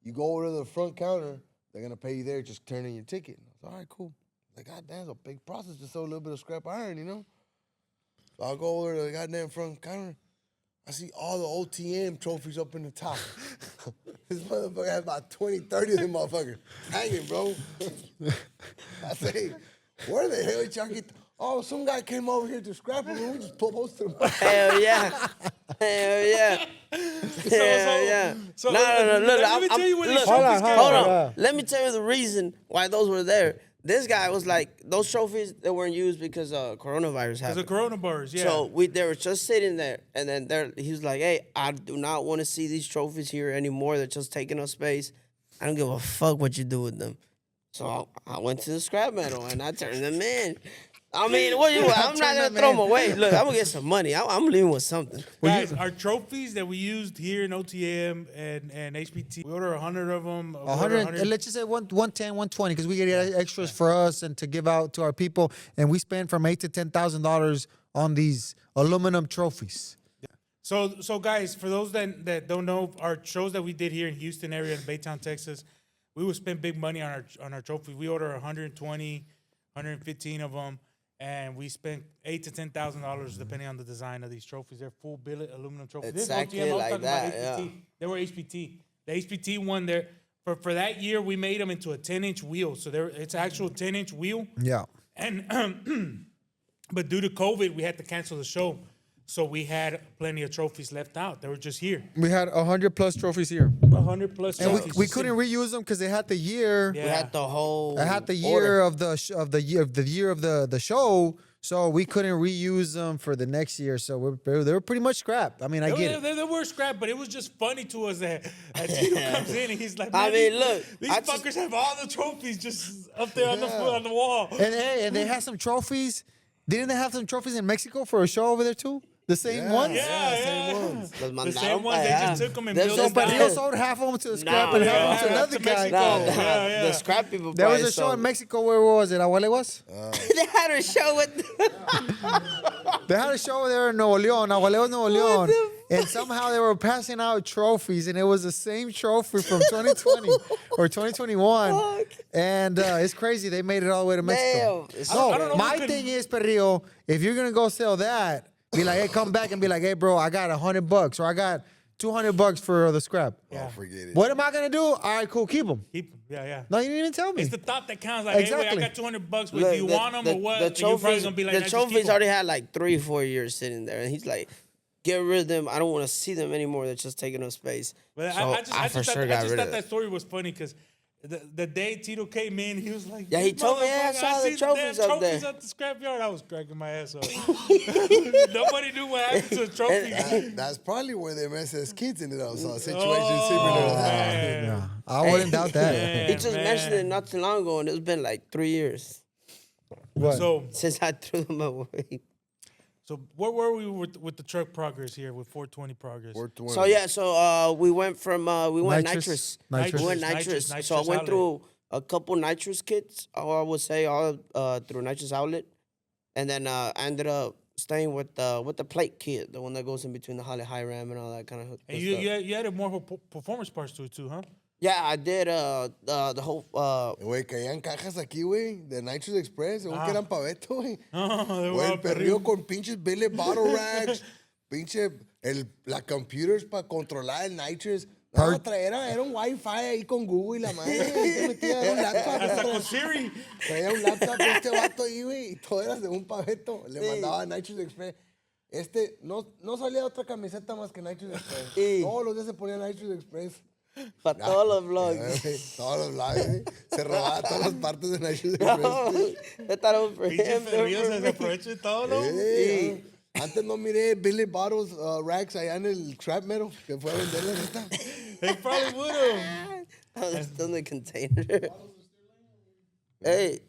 Speaker 4: You go over to the front counter. They're gonna pay you there. Just turn in your ticket. I was, all right, cool. Like, God damn, it's a big process to sell a little bit of scrap iron, you know. So I'll go over to the goddamn front counter. I see all the OTM trophies up in the top. This motherfucker has about 20, 30 of them motherfuckers hanging, bro. I say, where the hell did y'all get? Oh, some guy came over here to scrap them and we just posted them.
Speaker 3: Hell yeah. Hell yeah. Hell yeah.
Speaker 1: So
Speaker 3: No, look,
Speaker 1: let me tell you where these
Speaker 3: look,
Speaker 1: trophies came
Speaker 3: hold
Speaker 1: from.
Speaker 3: on. Let me tell you the reason why those were there. This guy was like, those trophies, they weren't used because coronavirus
Speaker 1: Because
Speaker 3: happened.
Speaker 1: of coronavirus, yeah.
Speaker 3: So they were just sitting there, and then he was like, "Hey, I do not want to see these trophies here anymore. They're just taking up space. I don't give a fuck what you do with them." So I went to the scrap metal and I turned them in. I mean, what you? I'm not gonna throw them away. Look, I'm gonna get some money. I'm leaving with something.
Speaker 1: Guys, our trophies that we used here in OTM and HPT, we order 100 of them.
Speaker 2: 100, let's just say 110, 120, because we get extras for us and to give out to our people, and we spend from $8,000 to $10,000 on these aluminum trophies.
Speaker 1: So guys, for those that don't know, our shows that we did here in Houston area in Baytown, Texas, we would spend big money on our trophies. We order 120, 115 of them, and we spent $8,000 to $10,000 depending on the design of these trophies. They're full billet aluminum trophies.
Speaker 3: Exactly
Speaker 1: I'm
Speaker 3: like
Speaker 1: talking
Speaker 3: that,
Speaker 1: about HPT.
Speaker 3: yeah.
Speaker 1: They were HPT. The HPT one there for that year, we made them into a 10-inch wheel. So it's an actual 10-inch wheel.
Speaker 2: Yeah.
Speaker 1: And but due to COVID, we had to cancel the show. So we had plenty of trophies left out. They were just here.
Speaker 2: We had 100 plus trophies here.
Speaker 1: 100 plus
Speaker 2: And
Speaker 1: trophies.
Speaker 2: we couldn't reuse them because they had the year.
Speaker 1: Yeah.
Speaker 3: We had the whole.
Speaker 2: I had the
Speaker 3: order.
Speaker 2: year of the year of the show, so we couldn't reuse them for the next year. So they were pretty much scrap. I mean, I get it.
Speaker 1: They were scrap, but it was just funny to us that Tito comes in and he's like,
Speaker 3: I
Speaker 1: "Man,
Speaker 3: mean,
Speaker 1: these,
Speaker 3: look,
Speaker 1: these
Speaker 3: I
Speaker 1: fuckers
Speaker 3: just-
Speaker 1: have all the trophies just up there on the wall."
Speaker 2: And hey, and they had some trophies. Didn't they have some trophies in Mexico for a show over there too? The same ones.
Speaker 1: Yeah.
Speaker 4: same ones.
Speaker 3: Los
Speaker 1: The
Speaker 3: mandaron
Speaker 1: same ones,
Speaker 3: pa'
Speaker 1: they
Speaker 3: allá.
Speaker 1: just took them and
Speaker 3: Them
Speaker 1: built
Speaker 2: So,
Speaker 1: them
Speaker 2: but
Speaker 1: down.
Speaker 2: he sold half of them to the scrap
Speaker 3: Nah,
Speaker 2: and half of them to
Speaker 1: yeah,
Speaker 2: another
Speaker 1: to
Speaker 2: guy.
Speaker 1: Mexico.
Speaker 3: Nah,
Speaker 1: Yeah.
Speaker 3: the scrap people.
Speaker 2: There was
Speaker 3: probably
Speaker 2: a show in
Speaker 3: sold-
Speaker 2: Mexico. Where was it? Agualeguas?
Speaker 3: They had a show with.
Speaker 2: They had a show there in Nuevo León, Agualeguas, Nuevo León. And somehow they were passing out trophies, and it was the same trophy from 2020 or 2021.
Speaker 3: Fuck.
Speaker 2: And it's crazy. They made it all the way to Mexico.
Speaker 3: Damn. It's
Speaker 2: No,
Speaker 1: I don't know
Speaker 2: my
Speaker 1: who could-
Speaker 2: thing is, Perrillo, if you're gonna go sell that, be like, hey, come back and be like, hey, bro, I got $100 or I got $200 for the scrap.
Speaker 1: Yeah.
Speaker 4: Oh, forget it.
Speaker 2: What am I gonna do? All right, cool, keep them.
Speaker 1: Keep 'em. Yeah.
Speaker 2: No, you didn't even tell me.
Speaker 1: It's the thought that counts. Like, hey, wait,
Speaker 2: Exactly.
Speaker 1: I got $200, but
Speaker 3: Look,
Speaker 1: do you want them or what?
Speaker 3: The
Speaker 1: And you're probably
Speaker 3: trophies,
Speaker 1: gonna be like,
Speaker 3: the
Speaker 1: "Nah, just keep
Speaker 3: trophies
Speaker 1: 'em."
Speaker 3: already had like 3-4 years sitting there, and he's like, "Get rid of them. I don't want to see them anymore. They're just taking up space."
Speaker 1: But
Speaker 3: So
Speaker 1: I just
Speaker 3: for
Speaker 1: thought,
Speaker 3: sure
Speaker 1: I
Speaker 3: got
Speaker 1: just
Speaker 3: rid
Speaker 1: thought
Speaker 3: of
Speaker 1: that
Speaker 3: it.
Speaker 1: story was funny because the day Tito came in, he was like,
Speaker 3: Yeah, he
Speaker 1: "This
Speaker 3: told me, yeah, I
Speaker 1: motherfucker,
Speaker 3: saw the
Speaker 1: see
Speaker 3: trophies
Speaker 1: damn
Speaker 3: up there."
Speaker 1: trophies at the scrapyard." I was cracking my ass up. Nobody knew what happened to the trophies.
Speaker 4: That's probably where they mess as kids ended up. So a situation
Speaker 1: Oh,
Speaker 4: similar to that.
Speaker 1: man.
Speaker 2: Yeah, I wouldn't doubt that.
Speaker 1: Man,
Speaker 3: He just mentioned it
Speaker 1: man.
Speaker 3: not too long ago, and it's been like 3 years
Speaker 2: What?
Speaker 1: So
Speaker 3: since I threw them away.
Speaker 1: where were we with the truck progress here with 420 progress?
Speaker 3: So yeah, so we went from we went
Speaker 2: Nitrous.
Speaker 3: nitrous. We went
Speaker 1: Nitrous,
Speaker 3: nitrous. So I
Speaker 1: nitrous
Speaker 3: went
Speaker 1: outlet.
Speaker 3: through a couple nitrous kits. I would say all through nitrous outlet, and then I ended up staying with the plate kit, the one that goes in between the high ram and all that kind of.
Speaker 1: And you added more performance parts to it too, huh?
Speaker 3: Yeah, I did the whole
Speaker 4: Güey, caían cajas aquí, güey, de Nitrous Express, según que eran pa' Beto, güey.
Speaker 1: No, they were
Speaker 4: Güey,
Speaker 1: all
Speaker 4: el perrillo con pinches billet bottle racks, pinche, la computers para controlar el Nitrous. No, era un Wi-Fi ahí con Google y la madre, ahí se metía, era un laptop.
Speaker 1: Hasta con Siri.
Speaker 4: Traía un laptop este vato ahí, güey, y todo era según pa' Beto. Le mandaba a Nitrous Express. No salía otra camiseta más que Nitrous Express.
Speaker 3: Sí.
Speaker 4: Todos los días se ponía Nitrous Express.
Speaker 3: para todos los vlogs.
Speaker 4: Güey, todos los vlogs, güey. Se robaba todas las partes de Nitrous Express.
Speaker 3: No, they thought it was for
Speaker 1: Pinche
Speaker 3: him. they were
Speaker 1: perrillo
Speaker 3: for
Speaker 1: se
Speaker 3: me.
Speaker 1: aprovecha de todo, ¿no?
Speaker 4: Sí. Antes no miré Billy Bottles racks allá en el scrap metal que fue a vender la neta.
Speaker 1: They probably would have.
Speaker 3: Oh, they're still in the container. Hey,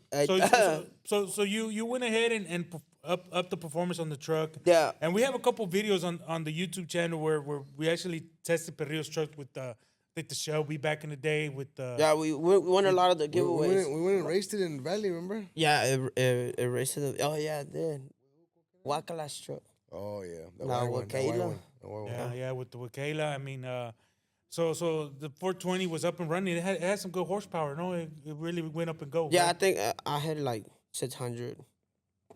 Speaker 1: So you went ahead and up the performance on the truck.
Speaker 3: Yeah.
Speaker 1: And we have a couple videos on the YouTube channel where we actually tested Perrillo's truck with I think the Shelby back in the day with
Speaker 3: yeah, we won a lot of the
Speaker 4: We
Speaker 3: giveaways.
Speaker 4: went and raced it in the valley, remember?
Speaker 3: Yeah, it raced to the. Oh yeah, it did. Wakala's truck.
Speaker 4: Oh, yeah. The
Speaker 3: Nah,
Speaker 4: white one,
Speaker 3: with
Speaker 4: the white
Speaker 3: Kayla.
Speaker 4: one, the white one.
Speaker 1: yeah with the Wakela. I mean, so the 420 was up and running. It had some good horsepower. No, it really went up and go.
Speaker 3: Yeah, I
Speaker 1: right?
Speaker 3: think I had like 600.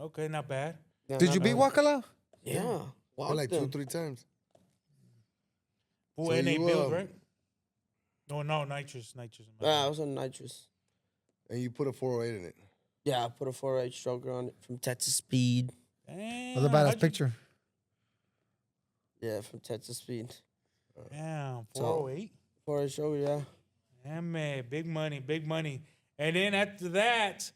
Speaker 1: Okay, not bad.
Speaker 3: Yeah,
Speaker 2: Did
Speaker 3: not
Speaker 2: you beat
Speaker 3: bad.
Speaker 2: Wakala?
Speaker 3: Yeah.
Speaker 4: Well, like
Speaker 3: walked
Speaker 4: 2-3 times.
Speaker 1: Full
Speaker 4: So
Speaker 1: NA
Speaker 4: you,
Speaker 1: build, right? No, nitrous.
Speaker 3: I was on nitrous.
Speaker 4: And you put a 408 in it.
Speaker 3: Yeah, I put a 4.8 stroker on it from Texas Speed.
Speaker 1: Damn,
Speaker 2: That's a badass picture.
Speaker 3: Yeah, from Texas Speed.
Speaker 1: Damn,
Speaker 3: So-
Speaker 1: 408.
Speaker 3: 4.8 stroker, yeah.
Speaker 1: Damn, man, big money. And then after that,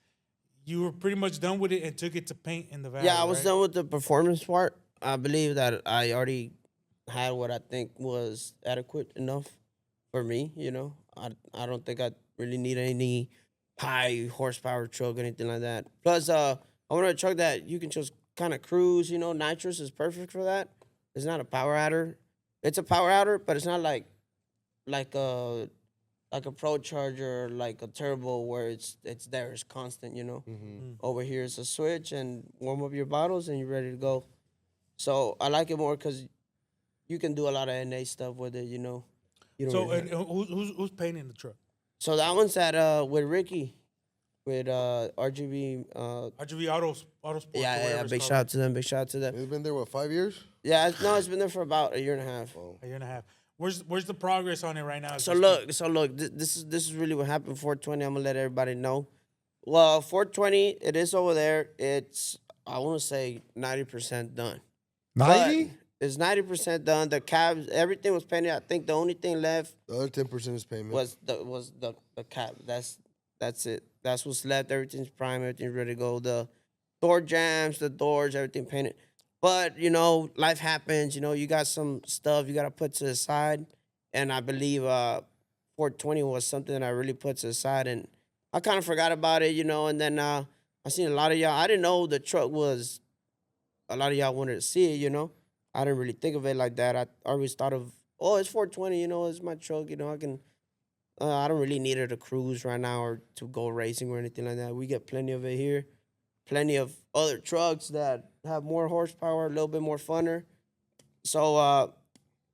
Speaker 1: you were pretty much done with it and took it to paint in the valley.
Speaker 3: Yeah, I was
Speaker 1: right?
Speaker 3: done with the performance part. I believe that I already had what I think was adequate enough for me, you know. I don't think I really need any high horsepower truck or anything like that. Plus, I wanted a truck that you can just kind of cruise, you know. Nitrous is perfect for that. It's not a power adder. It's a power adder, but it's not like a Pro Charger, like a turbo where it's there, it's constant, you know. Over here it's a switch and warm up your bottles and you're ready to go. So I like it more because you can do a lot of NA stuff with it, you know. You don't
Speaker 1: So,
Speaker 3: really
Speaker 1: and who's painting the truck?
Speaker 3: so that one's at with Ricky, with RGB.
Speaker 1: RGV Autos Sports. or
Speaker 3: Yeah,
Speaker 1: whatever
Speaker 3: yeah.
Speaker 1: it's
Speaker 3: Big
Speaker 1: called.
Speaker 3: shout out to them. Big shout out to them.
Speaker 4: It's been there, what, 5 years?
Speaker 3: Yeah, it's been there for about a year and a half.
Speaker 1: A year and a half. Where's the progress on it right now?
Speaker 3: So look, this is really what happened. 420. I'm gonna let everybody know. Well, 420, it is over there. It's I want to say 90% done.
Speaker 2: 90?
Speaker 3: But it's 90% done. The cabs, everything was painted. I think the only thing left
Speaker 4: The other 10% is payment.
Speaker 3: was the cap. That's it. That's what's left. Everything's prime. Everything's ready to go. The door jams, the doors, everything painted. But you know, life happens. You know, you got some stuff you got to put to the side, and I believe 420 was something that I really put to the side, and I kind of forgot about it. You know, and then I seen a lot of y'all. I didn't know the truck was. A lot of y'all wanted to see it. You know, I didn't really think of it like that. I always thought of, oh, it's 420. You know, it's my truck. You know, I can. I don't really need it to cruise right now or to go racing or anything like that. We get plenty of it here. Plenty of other trucks that have more horsepower, a little bit more funner. So,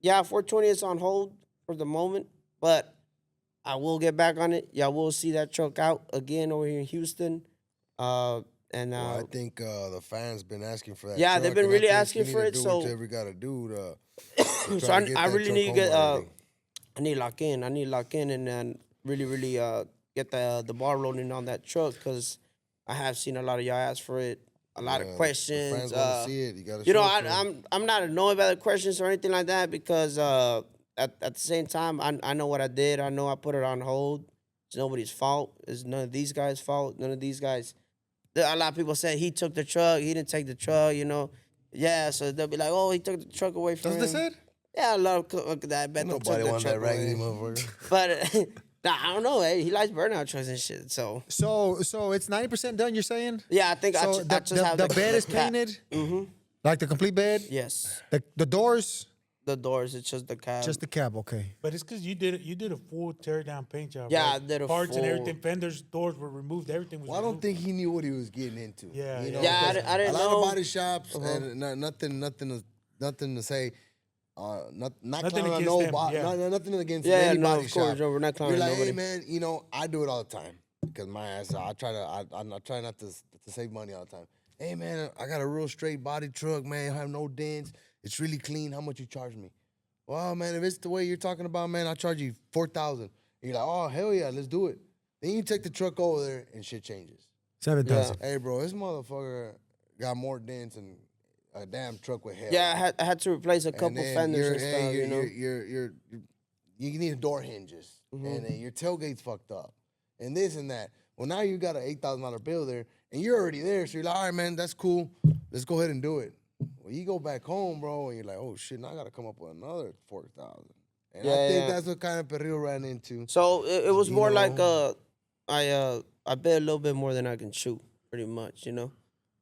Speaker 3: yeah, 420 is on hold for the moment, but I will get back on it. Y'all will see that truck out again over here in Houston.
Speaker 4: Well, I think the fans been asking for that.
Speaker 3: Yeah,
Speaker 4: truck,
Speaker 3: they've been
Speaker 4: and I
Speaker 3: really
Speaker 4: think
Speaker 3: asking
Speaker 4: you
Speaker 3: for
Speaker 4: need
Speaker 3: it,
Speaker 4: to do
Speaker 3: so-
Speaker 4: whatever you got to do to
Speaker 3: so
Speaker 4: try to get
Speaker 3: I
Speaker 4: that
Speaker 3: really
Speaker 4: truck
Speaker 3: need to
Speaker 4: home
Speaker 3: get
Speaker 4: already.
Speaker 3: I need to lock in. I need to lock in and then really get the ball rolling on that truck because I have seen a lot of y'all ask for it. A lot
Speaker 4: Yeah,
Speaker 3: of
Speaker 4: the
Speaker 3: questions.
Speaker 4: fans want to see it. You got to.
Speaker 3: You know, I'm not annoyed by the questions or anything like that because at the same time I know what I did. I know I put it on hold. It's nobody's fault. It's none of these guys' fault. None of these guys. A lot of people say he took the truck. He didn't take the truck. You know, yeah. So they'll be like, oh, he took the truck away from
Speaker 2: That's
Speaker 3: him.
Speaker 2: what they said?
Speaker 3: Yeah, a lot of that. I bet they took
Speaker 4: Nobody
Speaker 3: the
Speaker 4: want
Speaker 3: truck
Speaker 4: that raggedy
Speaker 3: away.
Speaker 4: motherfucker.
Speaker 3: But nah, I don't know. Hey, he likes burnout trucks and shit. So
Speaker 2: So it's 90% done, you're saying?
Speaker 3: yeah, I think I
Speaker 2: So
Speaker 3: just have
Speaker 2: the bed is
Speaker 3: cap.
Speaker 2: painted?
Speaker 3: Mm-hmm.
Speaker 2: Like the complete bed?
Speaker 3: Yes,
Speaker 2: The doors?
Speaker 3: the doors. It's just the cab.
Speaker 2: Just the cab, okay.
Speaker 1: But it's because you did a full tear down paint job.
Speaker 3: Yeah,
Speaker 1: right?
Speaker 3: I did a
Speaker 1: parts and
Speaker 3: full-
Speaker 1: everything. Fenders, doors were removed. Everything was.
Speaker 4: Well, I don't
Speaker 1: removed.
Speaker 4: think he knew what he was getting into.
Speaker 1: Yeah,
Speaker 4: you
Speaker 1: yeah.
Speaker 4: know,
Speaker 3: Yeah, I
Speaker 4: 'cause
Speaker 3: didn't
Speaker 4: a lot
Speaker 3: know.
Speaker 4: of body shops and nothing to say. not
Speaker 1: Nothing
Speaker 4: clowning on
Speaker 1: against them,
Speaker 4: nobody,
Speaker 1: yeah.
Speaker 4: nothing against
Speaker 3: Yeah,
Speaker 4: any
Speaker 3: no,
Speaker 4: body
Speaker 3: of course,
Speaker 4: shop.
Speaker 3: no, we're not clowning
Speaker 4: You're like,
Speaker 3: nobody.
Speaker 4: hey man, I do it all the time because my ass. I try not to save money all the time. Hey man, I got a real straight body truck, man. I have no dents. It's really clean. How much you charge me? Well, man, if it's the way you're talking about, man, I'll charge you $4,000. You're like, oh hell yeah, let's do it. Then you take the truck over there and shit changes.
Speaker 2: 7,000.
Speaker 4: Hey bro, this motherfucker got more dents than a damn truck with hell.
Speaker 3: Yeah, I had to replace a
Speaker 4: And
Speaker 3: couple
Speaker 4: then
Speaker 3: fenders and
Speaker 4: hey,
Speaker 3: stuff, you know.
Speaker 4: you need door hinges, and then your tailgate's fucked up, and this and that. Well, now you got an $8,000 bill there, and you're already there, so you're like, all right, man, that's cool. Let's go ahead and do it. Well, you go back home, bro, and you're like, oh shit, now I got to come up with another 40,000. And I think that's what kind of Perrillo ran into.
Speaker 3: So it was
Speaker 4: You
Speaker 3: more like
Speaker 4: know.
Speaker 3: I bet a little bit more than I can chew, pretty much, you know.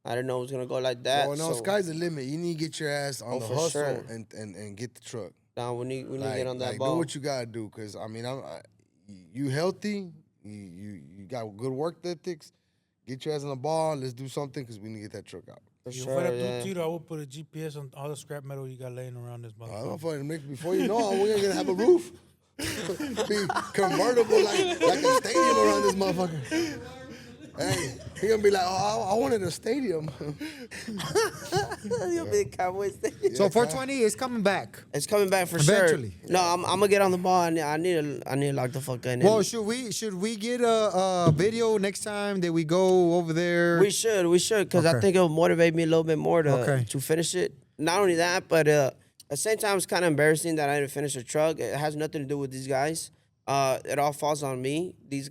Speaker 3: I didn't know it was gonna go like that.
Speaker 4: Well, no,
Speaker 3: so
Speaker 4: sky's the limit. You need to get your ass on the
Speaker 3: for
Speaker 4: hustle
Speaker 3: sure.
Speaker 4: and get the truck.
Speaker 3: nah, we need to get on that
Speaker 4: do
Speaker 3: ball.
Speaker 4: what you gotta do, cause I mean, you healthy, you got good work ethics. Get your ass on the ball. Let's do something, cause we need to get that truck out.
Speaker 3: For
Speaker 1: If
Speaker 3: sure,
Speaker 1: fuera tú,
Speaker 3: yeah.
Speaker 1: Tito, I would put a GPS on all the scrap metal you got laying around this motherfucker.
Speaker 4: Motherfucker, before you know it, we're gonna have a roof. Be convertible like a stadium around this motherfucker. Hey, he gonna be like, oh, I wanted a stadium.
Speaker 3: You'll be a Cowboys thing.
Speaker 2: So 420 is coming back.
Speaker 3: It's coming back for
Speaker 2: Eventually.
Speaker 3: sure. No, I'm gonna get on the ball. I need to lock the fuck in.
Speaker 2: Well, should we get a video next time that we go over there?
Speaker 3: we should, because I
Speaker 2: Okay.
Speaker 3: think it'll motivate me a little bit more
Speaker 2: Okay.
Speaker 3: to finish it. Not only that, but at the same time, it's kind of embarrassing that I didn't finish the truck. It has nothing to do with these guys. It all falls on me. These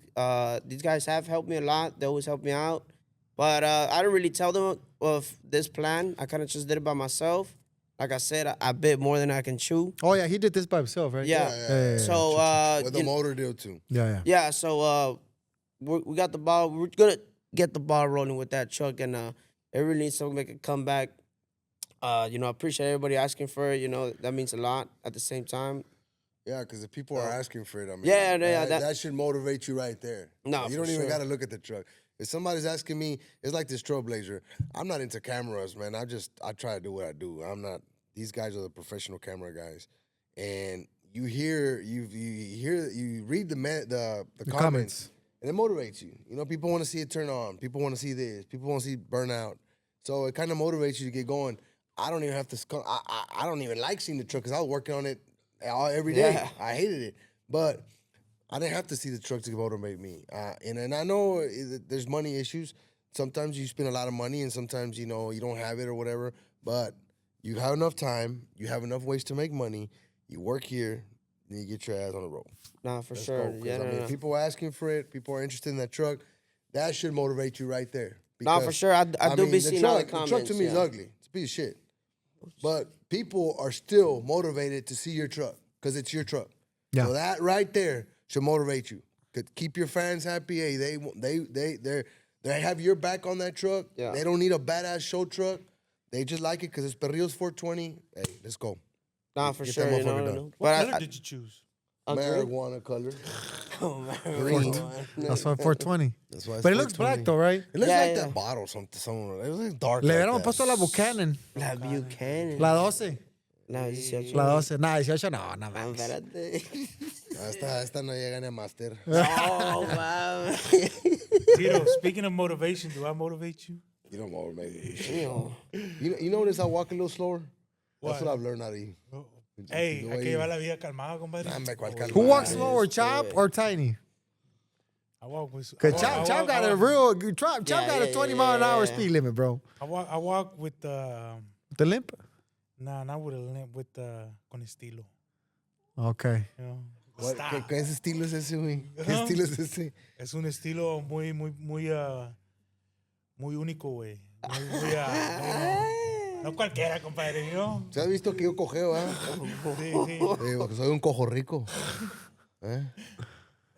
Speaker 3: guys have helped me a lot. They always help me out. But I didn't really tell them of this plan. I kind of just did it by myself. Like I said, I bit more than I can chew.
Speaker 2: Oh yeah, he did this by himself, right?
Speaker 3: Yeah.
Speaker 2: yeah.
Speaker 3: So
Speaker 4: With the motor deal too.
Speaker 2: Yeah.
Speaker 3: yeah. So we got the ball. We're gonna get the ball rolling with that truck, and it really needs to make a comeback. I appreciate everybody asking for it. That means a lot. At the same time,
Speaker 4: Yeah, because if people are asking for it, I mean,
Speaker 3: Yeah,
Speaker 4: that should motivate you right there.
Speaker 3: No,
Speaker 4: you don't
Speaker 3: for
Speaker 4: even
Speaker 3: sure.
Speaker 4: got to look at the truck. If somebody's asking me, it's like this Trailblazer. I'm not into cameras, man. I try to do what I do. I'm not. These guys are the professional camera guys, and you read the comments, and it motivates you. People want to see it turn on. People want to see this. People want to see burnout. So it kind of motivates you to get going. I don't even have to. I don't even like seeing the truck because I was working on it every day.
Speaker 3: Yeah.
Speaker 4: I hated it, but I didn't have to see the truck to motivate me. And I know there's money issues. Sometimes you spend a lot of money, and sometimes you don't have it or whatever. But you have enough time. You have enough ways to make money. You work here, and you get your ass on the road.
Speaker 3: nah, for
Speaker 4: Let's
Speaker 3: sure.
Speaker 4: go, 'cause,
Speaker 3: Yeah,
Speaker 4: I mean,
Speaker 3: no.
Speaker 4: people are asking for it. People are interested in that truck. That should motivate you right there.
Speaker 3: Nah, for
Speaker 4: Because,
Speaker 3: sure. I do be
Speaker 4: the
Speaker 3: seeing all the
Speaker 4: truck,
Speaker 3: comments.
Speaker 4: The truck to me is
Speaker 3: yeah.
Speaker 4: ugly. It's a piece of shit. But people are still motivated to see your truck because it's your truck.
Speaker 2: Yeah.
Speaker 4: So that right there should motivate you. Could keep your fans happy. Hey, they have your back on that truck.
Speaker 3: Yeah.
Speaker 4: They don't need a badass show truck. They just like it because it's Perrillo's 420. Hey, let's go.
Speaker 3: Nah, for
Speaker 4: Get
Speaker 3: sure.
Speaker 4: that
Speaker 3: You know,
Speaker 4: motherfucker
Speaker 3: you
Speaker 4: done.
Speaker 3: know.
Speaker 1: What
Speaker 3: But
Speaker 1: color did you choose?
Speaker 4: Marijuana color.
Speaker 2: Green. That's why 420.
Speaker 4: That's why it's
Speaker 2: But it looks
Speaker 4: 420.
Speaker 2: black though, right?
Speaker 4: It looks
Speaker 3: Yeah,
Speaker 4: like
Speaker 3: yeah.
Speaker 4: that bottle. Something. It looks dark.
Speaker 2: Le
Speaker 4: like
Speaker 2: hubiéramos
Speaker 4: that.
Speaker 2: puesto la Buchanan.
Speaker 3: La Buchanan.
Speaker 2: La 12.
Speaker 3: La 18.
Speaker 2: La 12. Nah, 18 no, no
Speaker 3: Ah,
Speaker 2: mames.
Speaker 3: espérate.
Speaker 4: Esta no llega ni a master.
Speaker 3: Oh, wow.
Speaker 1: Tito, speaking of motivation, do I motivate you?
Speaker 4: You don't motivate me.
Speaker 3: Damn.
Speaker 4: You notice I walk a little slower?
Speaker 1: Why?
Speaker 4: That's what I've learned out of you.
Speaker 1: Hey,
Speaker 4: The
Speaker 1: hay
Speaker 4: way
Speaker 1: que
Speaker 4: you-
Speaker 1: llevar la vida calmada, compadre.
Speaker 4: Hombre, cuál calma.
Speaker 2: Who walks slower, Chop or Tiny?
Speaker 1: I walk with.
Speaker 2: Cause
Speaker 1: I
Speaker 2: Chop
Speaker 1: walk-
Speaker 2: Chop
Speaker 1: I
Speaker 2: got a
Speaker 1: walk-
Speaker 2: real Chop
Speaker 3: Yeah,
Speaker 2: got a
Speaker 3: yeah,
Speaker 2: 20 mile an hour
Speaker 3: yeah.
Speaker 2: speed limit, bro.
Speaker 1: I walk with
Speaker 2: The limp?
Speaker 1: nah, not with a limp, with con estilo.
Speaker 2: Okay.
Speaker 1: You know,
Speaker 4: What-
Speaker 1: style.
Speaker 4: ¿Qué estilo es ese, güey? ¿Qué
Speaker 1: Ajá.
Speaker 4: estilo es ese?
Speaker 1: Es un estilo muy único, güey. No cualquiera, compadre, you know?
Speaker 4: ¿Se has visto que yo cojeo, ah?
Speaker 1: Sí, sí.
Speaker 4: Porque soy un cojo rico. ¿Eh?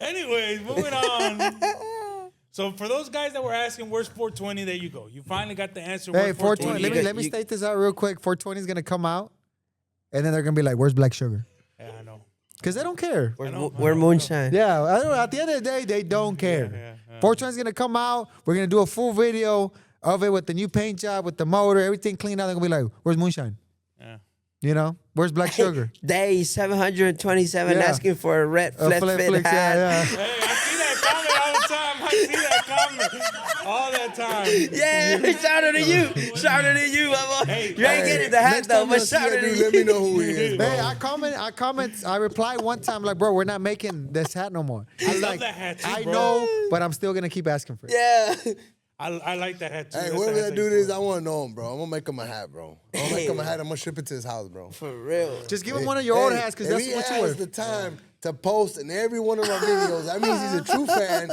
Speaker 1: Anyways, moving on. So for those guys that were asking, where's 420? There you go. You finally got the answer.
Speaker 2: Hey,
Speaker 1: Where's
Speaker 2: 420. Let me
Speaker 3: You-
Speaker 2: let me
Speaker 3: you-
Speaker 2: state this out real quick. 420 is gonna come out, and then they're gonna be like, "Where's Black Sugar?"
Speaker 1: Yeah, I know.
Speaker 2: Because they don't care.
Speaker 3: We're moonshine.
Speaker 2: Yeah, I don't know. At the end of the day, they don't care.
Speaker 1: yeah.
Speaker 2: 420 is gonna come out. We're gonna do a full video of it with the new paint job, with the motor, everything cleaned out. They're gonna be like, "Where's Moonshine?"
Speaker 1: Yeah.
Speaker 2: You know, where's Black Sugar?
Speaker 3: Day 727
Speaker 2: Yeah.
Speaker 3: asking for a red
Speaker 2: A
Speaker 3: flip
Speaker 2: Flat
Speaker 3: fit
Speaker 2: Flicks,
Speaker 3: hat.
Speaker 2: yeah.
Speaker 1: Hey, I see that comment all the time. I see that comment all that time.
Speaker 3: Yeah, shout out to you. Shout out to you, my boy.
Speaker 1: Hey,
Speaker 3: You ain't
Speaker 4: hey,
Speaker 3: getting the hat
Speaker 4: next
Speaker 3: though,
Speaker 4: time
Speaker 3: but
Speaker 4: you see
Speaker 3: shout
Speaker 4: that
Speaker 3: out to
Speaker 4: dude,
Speaker 3: you.
Speaker 4: let me know who he is, bro.
Speaker 2: Hey, I replied one time like, bro, we're not making this hat no more. I was
Speaker 1: love
Speaker 2: like,
Speaker 1: that hat too,
Speaker 2: I
Speaker 1: bro.
Speaker 2: know, but I'm still gonna keep asking for it.
Speaker 3: Yeah.
Speaker 1: I like that hat too.
Speaker 4: Hey,
Speaker 1: That's
Speaker 4: whoever
Speaker 1: the
Speaker 4: that
Speaker 1: hat
Speaker 4: dude
Speaker 1: you
Speaker 4: is,
Speaker 1: pull.
Speaker 4: I want to know him, bro. I'm gonna make him a hat, bro. I'm gonna make him a hat. I'm gonna ship it to his house, bro.
Speaker 3: For real.
Speaker 2: Just give him one of your old
Speaker 4: Hey,
Speaker 2: hats because
Speaker 4: if
Speaker 2: that's
Speaker 4: he
Speaker 2: what you
Speaker 4: has
Speaker 2: wear.
Speaker 4: the time to post in every one of our videos, that means he's a true fan.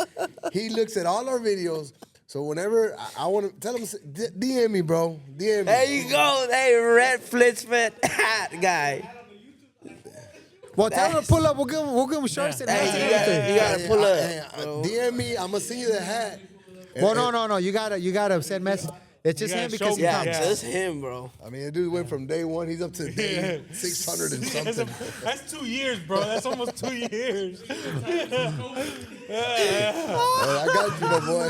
Speaker 4: He looks at all our videos. So whenever I want to tell him, DM me, bro. DM me.
Speaker 3: There you go. Hey, red flip fit hat guy.
Speaker 2: Well, tell him to pull up. We'll give him shirts and hats and
Speaker 3: Hey,
Speaker 2: everything.
Speaker 3: you gotta pull up.
Speaker 4: Hey, DM me. I'm gonna send you the hat.
Speaker 2: Well, no. You gotta send message. It's just
Speaker 1: gotta
Speaker 2: him
Speaker 1: show
Speaker 2: because he
Speaker 1: me.
Speaker 3: Yeah,
Speaker 2: comes.
Speaker 1: Yeah.
Speaker 3: just him, bro.
Speaker 4: I mean, the dude went from day one. He's up to day 600 and something.
Speaker 1: That's 2 years, bro. That's almost 2 years.
Speaker 4: Hey, I got you, my boy.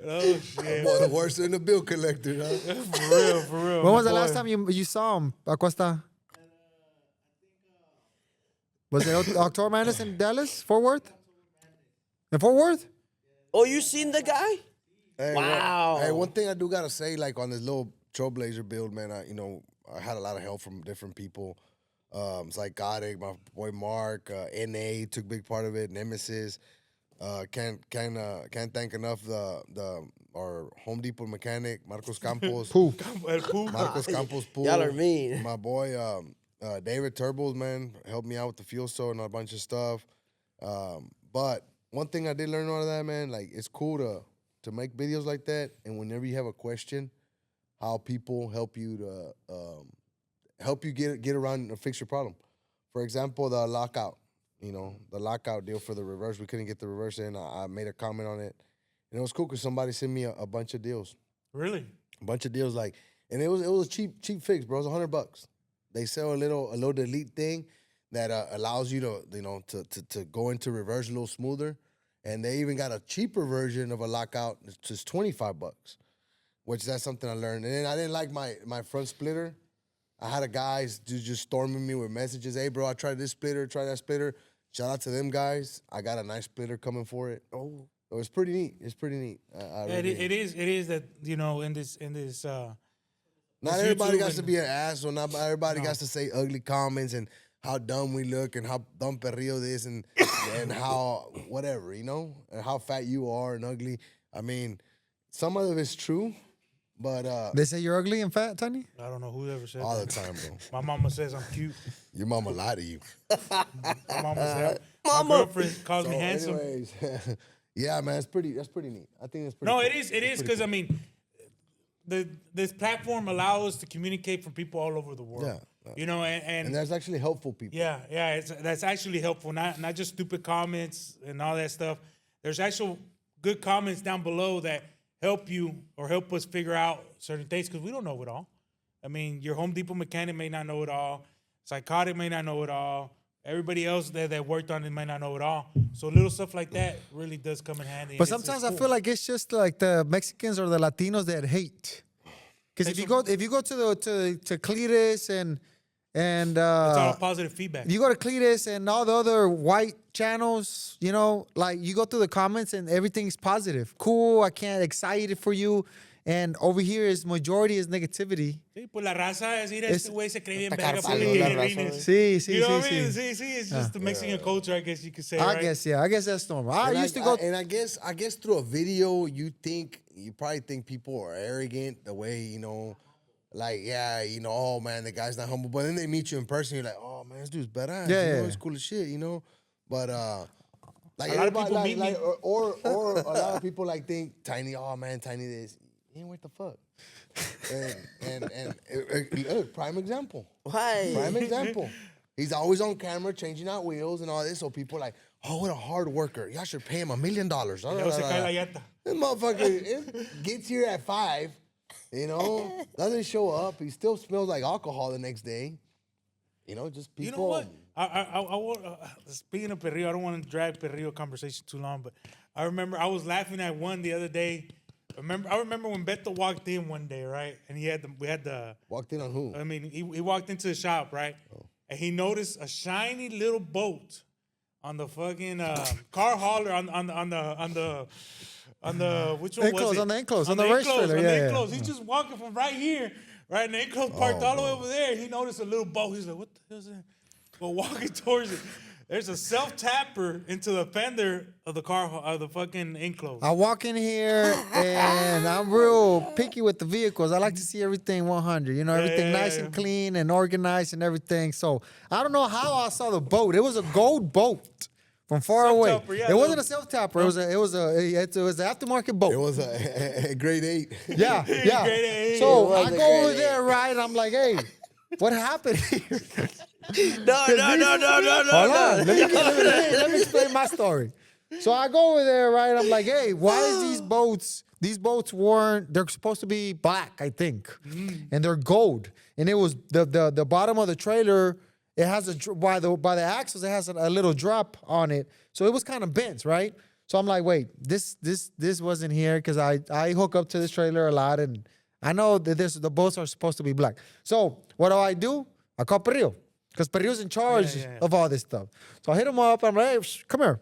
Speaker 1: Oh shit.
Speaker 4: Boy, the worst than the bill collector, huh?
Speaker 1: For real.
Speaker 2: When was
Speaker 1: my
Speaker 2: the last
Speaker 1: boy.
Speaker 2: time you saw him, Acosta? Was it October Madness in Dallas, Fort Worth? In Fort Worth?
Speaker 3: Oh, you seen the guy?
Speaker 4: Hey,
Speaker 3: Wow.
Speaker 4: Hey, one thing I do gotta say, like on this little Trailblazer build, man, I had a lot of help from different people. Psychotic, my boy Mark, NA took big part of it, Nemesis. Can't thank enough our Home Depot mechanic, Marcos Campos.
Speaker 2: Pooh.
Speaker 1: El Pooh.
Speaker 4: Marcos Campos Pool.
Speaker 3: Y'all are mean.
Speaker 4: My boy David Turbos, man, helped me out with the fuel cell and a bunch of stuff. But one thing I did learn out of that, man, like it's cool to make videos like that, and whenever you have a question, how people help you to get around and fix your problem. For example, the lockout. The lockout deal for the reverse. We couldn't get the reverse in. I made a comment on it. And it was cool because somebody sent me a bunch of deals.
Speaker 1: Really?
Speaker 4: A bunch of deals, and it was a cheap fix, bro. It was $100. They sell a little delete thing that allows you to go into reverse a little smoother. And they even got a cheaper version of a lockout. It's just $25, which that's something I learned. And then I didn't like my front splitter. I had a guys just storming me with messages. Hey, bro, I tried this splitter, try that splitter. Shout out to them guys. I got a nice splitter coming for it.
Speaker 3: Oh.
Speaker 4: So it's pretty neat. It's pretty neat.
Speaker 1: It is that in this
Speaker 4: not
Speaker 1: It's
Speaker 4: everybody
Speaker 1: YouTube
Speaker 4: got to
Speaker 1: and-
Speaker 4: be an asshole. Not everybody got to say ugly comments and how dumb we look and how dumb Perrillo this and how whatever, and how fat you are and ugly. I mean, some of it's true, but
Speaker 2: They say you're ugly and fat, Tony?
Speaker 1: I don't know who ever said
Speaker 4: all the
Speaker 1: that.
Speaker 4: time, bro.
Speaker 1: My mama says I'm cute.
Speaker 4: Your mama lied to you.
Speaker 1: My mama said my
Speaker 3: Mama.
Speaker 1: girlfriend calls me handsome.
Speaker 4: Anyways, yeah, man, that's pretty neat. I think that's pretty.
Speaker 1: No,
Speaker 4: cool.
Speaker 1: it is because I mean, this platform allows us to communicate from people all over the world.
Speaker 4: Yeah.
Speaker 1: And
Speaker 4: there's actually helpful people.
Speaker 1: yeah, that's actually helpful. Not just stupid comments and all that stuff. There's actual good comments down below that help you or help us figure out certain things because we don't know it all. I mean, your Home Depot mechanic may not know it all. Psychotic may not know it all. Everybody else that worked on it may not know it all. So little stuff like that really does come in handy.
Speaker 2: But sometimes I feel like it's just like the Mexicans or the Latinos that hate. Because if you go to Cletus and
Speaker 1: it's all positive feedback.
Speaker 2: if you go to Cletus and all the other white channels, like you go through the comments and everything's positive. Cool, I can't excited for you. And over here is majority is negativity.
Speaker 1: Sí, pues la raza es ir a este güey se cree bien
Speaker 3: Está
Speaker 1: verga
Speaker 3: carpado
Speaker 1: porque
Speaker 3: la
Speaker 1: tiene
Speaker 3: raza,
Speaker 1: rines.
Speaker 2: Sí,
Speaker 1: You know what I
Speaker 2: sí,
Speaker 1: mean?
Speaker 2: sí.
Speaker 1: Sí, it's just the Mexican culture, I guess you could say,
Speaker 2: I
Speaker 1: right?
Speaker 2: guess that's normal. I
Speaker 4: And
Speaker 2: used to go.
Speaker 4: and I guess through a video, you probably think people are arrogant the way, like, yeah, oh man, the guy's not humble. But then they meet you in person, you're like, oh man, this dude's badass.
Speaker 2: Yeah.
Speaker 4: He's cool as shit, But like
Speaker 1: A lot of
Speaker 4: everybody,
Speaker 1: people meet me.
Speaker 4: or a lot of people like think Tiny, oh man, Tiny this. He ain't what the fuck. and look, prime example.
Speaker 3: Why?
Speaker 4: Prime example. He's always on camera changing out wheels and all this. So people are like, oh, what a hard worker. Y'all should pay him $1 million.
Speaker 1: Luego se cae la llanta.
Speaker 4: This motherfucker gets here at 5, doesn't show up. He still smells like alcohol the next day. Just people.
Speaker 1: You know what? I want, speaking of Perrillo, I don't want to drag Perrillo conversation too long, but I remember I was laughing at one the other day. I remember when Beto walked in one day, right? And we had the.
Speaker 4: Walked in on who?
Speaker 1: I mean, he walked into the shop, right? And he noticed a shiny little boat on the fucking car hauler on the which one
Speaker 2: Enclosed,
Speaker 1: was it?
Speaker 2: on the enclosed, on the race trailer,
Speaker 1: on
Speaker 2: yeah,
Speaker 1: the
Speaker 2: yeah.
Speaker 1: enclosed. He's just walking from right here, right? And the enclosed parked all the way over there. He noticed a little boat. He's like, "What the hell's that?" But walking towards it, there's a self tapper into the fender of the car of the fucking enclosed.
Speaker 2: I walk in here and I'm real picky with the vehicles. I like to see everything 100. You know, everything nice and clean and organized and everything. So I don't know how I saw the boat. It was a gold boat from far away.
Speaker 1: Self-tapper, yeah,
Speaker 2: it wasn't a self tapper. It was an aftermarket boat.
Speaker 4: It was a grade 8.
Speaker 2: Yeah, yeah.
Speaker 1: Grade A.
Speaker 2: So
Speaker 3: It was
Speaker 2: I
Speaker 3: a
Speaker 2: go over
Speaker 3: grade A.
Speaker 2: there, right? I'm like, hey, what happened here?
Speaker 3: No.
Speaker 2: Hold on. Let me explain my story. So I go over there, right? I'm like, hey, why is these boats they're supposed to be black, I think. And they're gold. And it was the bottom of the trailer, it has by the axles, it has a little drop on it. So it was kind of bent, right? So I'm like, wait, this wasn't here because I hook up to this trailer a lot and I know that the boats are supposed to be black. So what do? I call Perrillo. Because Perrillo's in charge of all this stuff. So I hit him up. I'm like, hey, come here.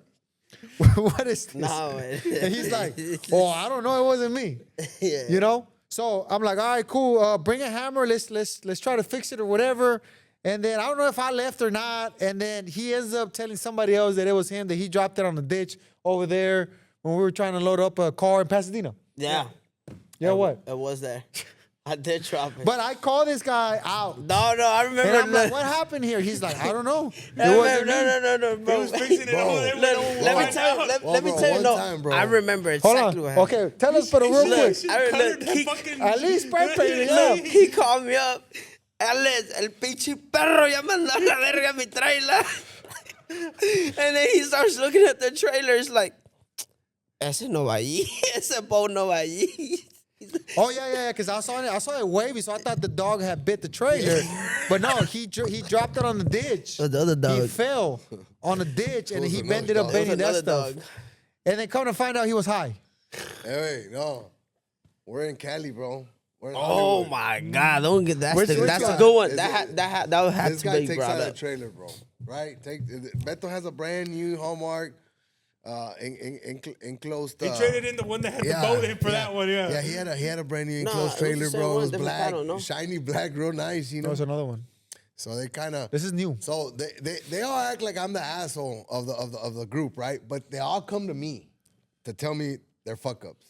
Speaker 2: What is this?
Speaker 3: No, man.
Speaker 2: And he's like, oh, I don't know. It wasn't me.
Speaker 3: Yeah.
Speaker 2: You know? So I'm like, all right, cool. Bring a hammer. Let's try to fix it or whatever. And then I don't know if I left or not. And then he ends up telling somebody else that it was him, that he dropped it on the ditch over there when we were trying to load up a car in Pasadena.
Speaker 3: Yeah.
Speaker 2: Yeah, what?
Speaker 3: It was there. I did drop it.
Speaker 2: But I called this guy out.
Speaker 3: No, I remember.
Speaker 2: And I'm like, what happened here? He's like, I don't know. It
Speaker 3: No,
Speaker 2: wasn't me.
Speaker 3: no, bro.
Speaker 1: He was fixing it over there.
Speaker 3: Let me tell you. Let me
Speaker 4: bro,
Speaker 3: tell you.
Speaker 4: one
Speaker 3: No,
Speaker 4: time, bro.
Speaker 3: I remember
Speaker 2: Hold
Speaker 3: exactly
Speaker 2: on.
Speaker 3: what happened.
Speaker 2: Okay, tell us for the real quick. At least spray paint it up.
Speaker 3: He called me up. Alex, el pinche perro ya mandó a la verga mi trailer. And then he starts looking at the trailer. It's like, ese no va allí. Ese boat no va allí.
Speaker 2: Oh yeah, because I saw it wavy, so I thought the dog had bit the trailer, but no, he dropped it on the ditch.
Speaker 3: The other dog.
Speaker 2: He fell on the ditch and
Speaker 4: was
Speaker 2: he
Speaker 4: another
Speaker 2: ended up
Speaker 4: dog.
Speaker 2: bending that
Speaker 3: Another
Speaker 2: stuff.
Speaker 3: dog.
Speaker 2: And then come to find out he was high.
Speaker 4: Hey, no. We're in Cali, bro. We're in
Speaker 3: Oh
Speaker 4: Hollywood.
Speaker 3: my God! Don't get that's
Speaker 2: Which
Speaker 3: that's
Speaker 2: guy?
Speaker 3: a good one.
Speaker 4: Is
Speaker 3: That would have
Speaker 4: This
Speaker 3: to
Speaker 4: guy
Speaker 3: be
Speaker 4: takes
Speaker 3: brought
Speaker 4: out a
Speaker 3: up.
Speaker 4: trailer, bro. Right? Beto has a brand new Hallmark enclosed.
Speaker 1: He traded in the one that had the boat in for that one. Yeah.
Speaker 4: Yeah, he had a brand new
Speaker 3: No,
Speaker 4: enclosed
Speaker 3: it was the
Speaker 4: trailer,
Speaker 3: same
Speaker 4: bro. It
Speaker 3: one,
Speaker 4: was
Speaker 3: different
Speaker 4: black,
Speaker 3: panel, no?
Speaker 4: shiny black, real nice, you know.
Speaker 2: There's another one.
Speaker 4: So they kind of.
Speaker 2: This is new.
Speaker 4: So they all act like I'm the asshole of the group, right? But they all come to me to tell me their fuck ups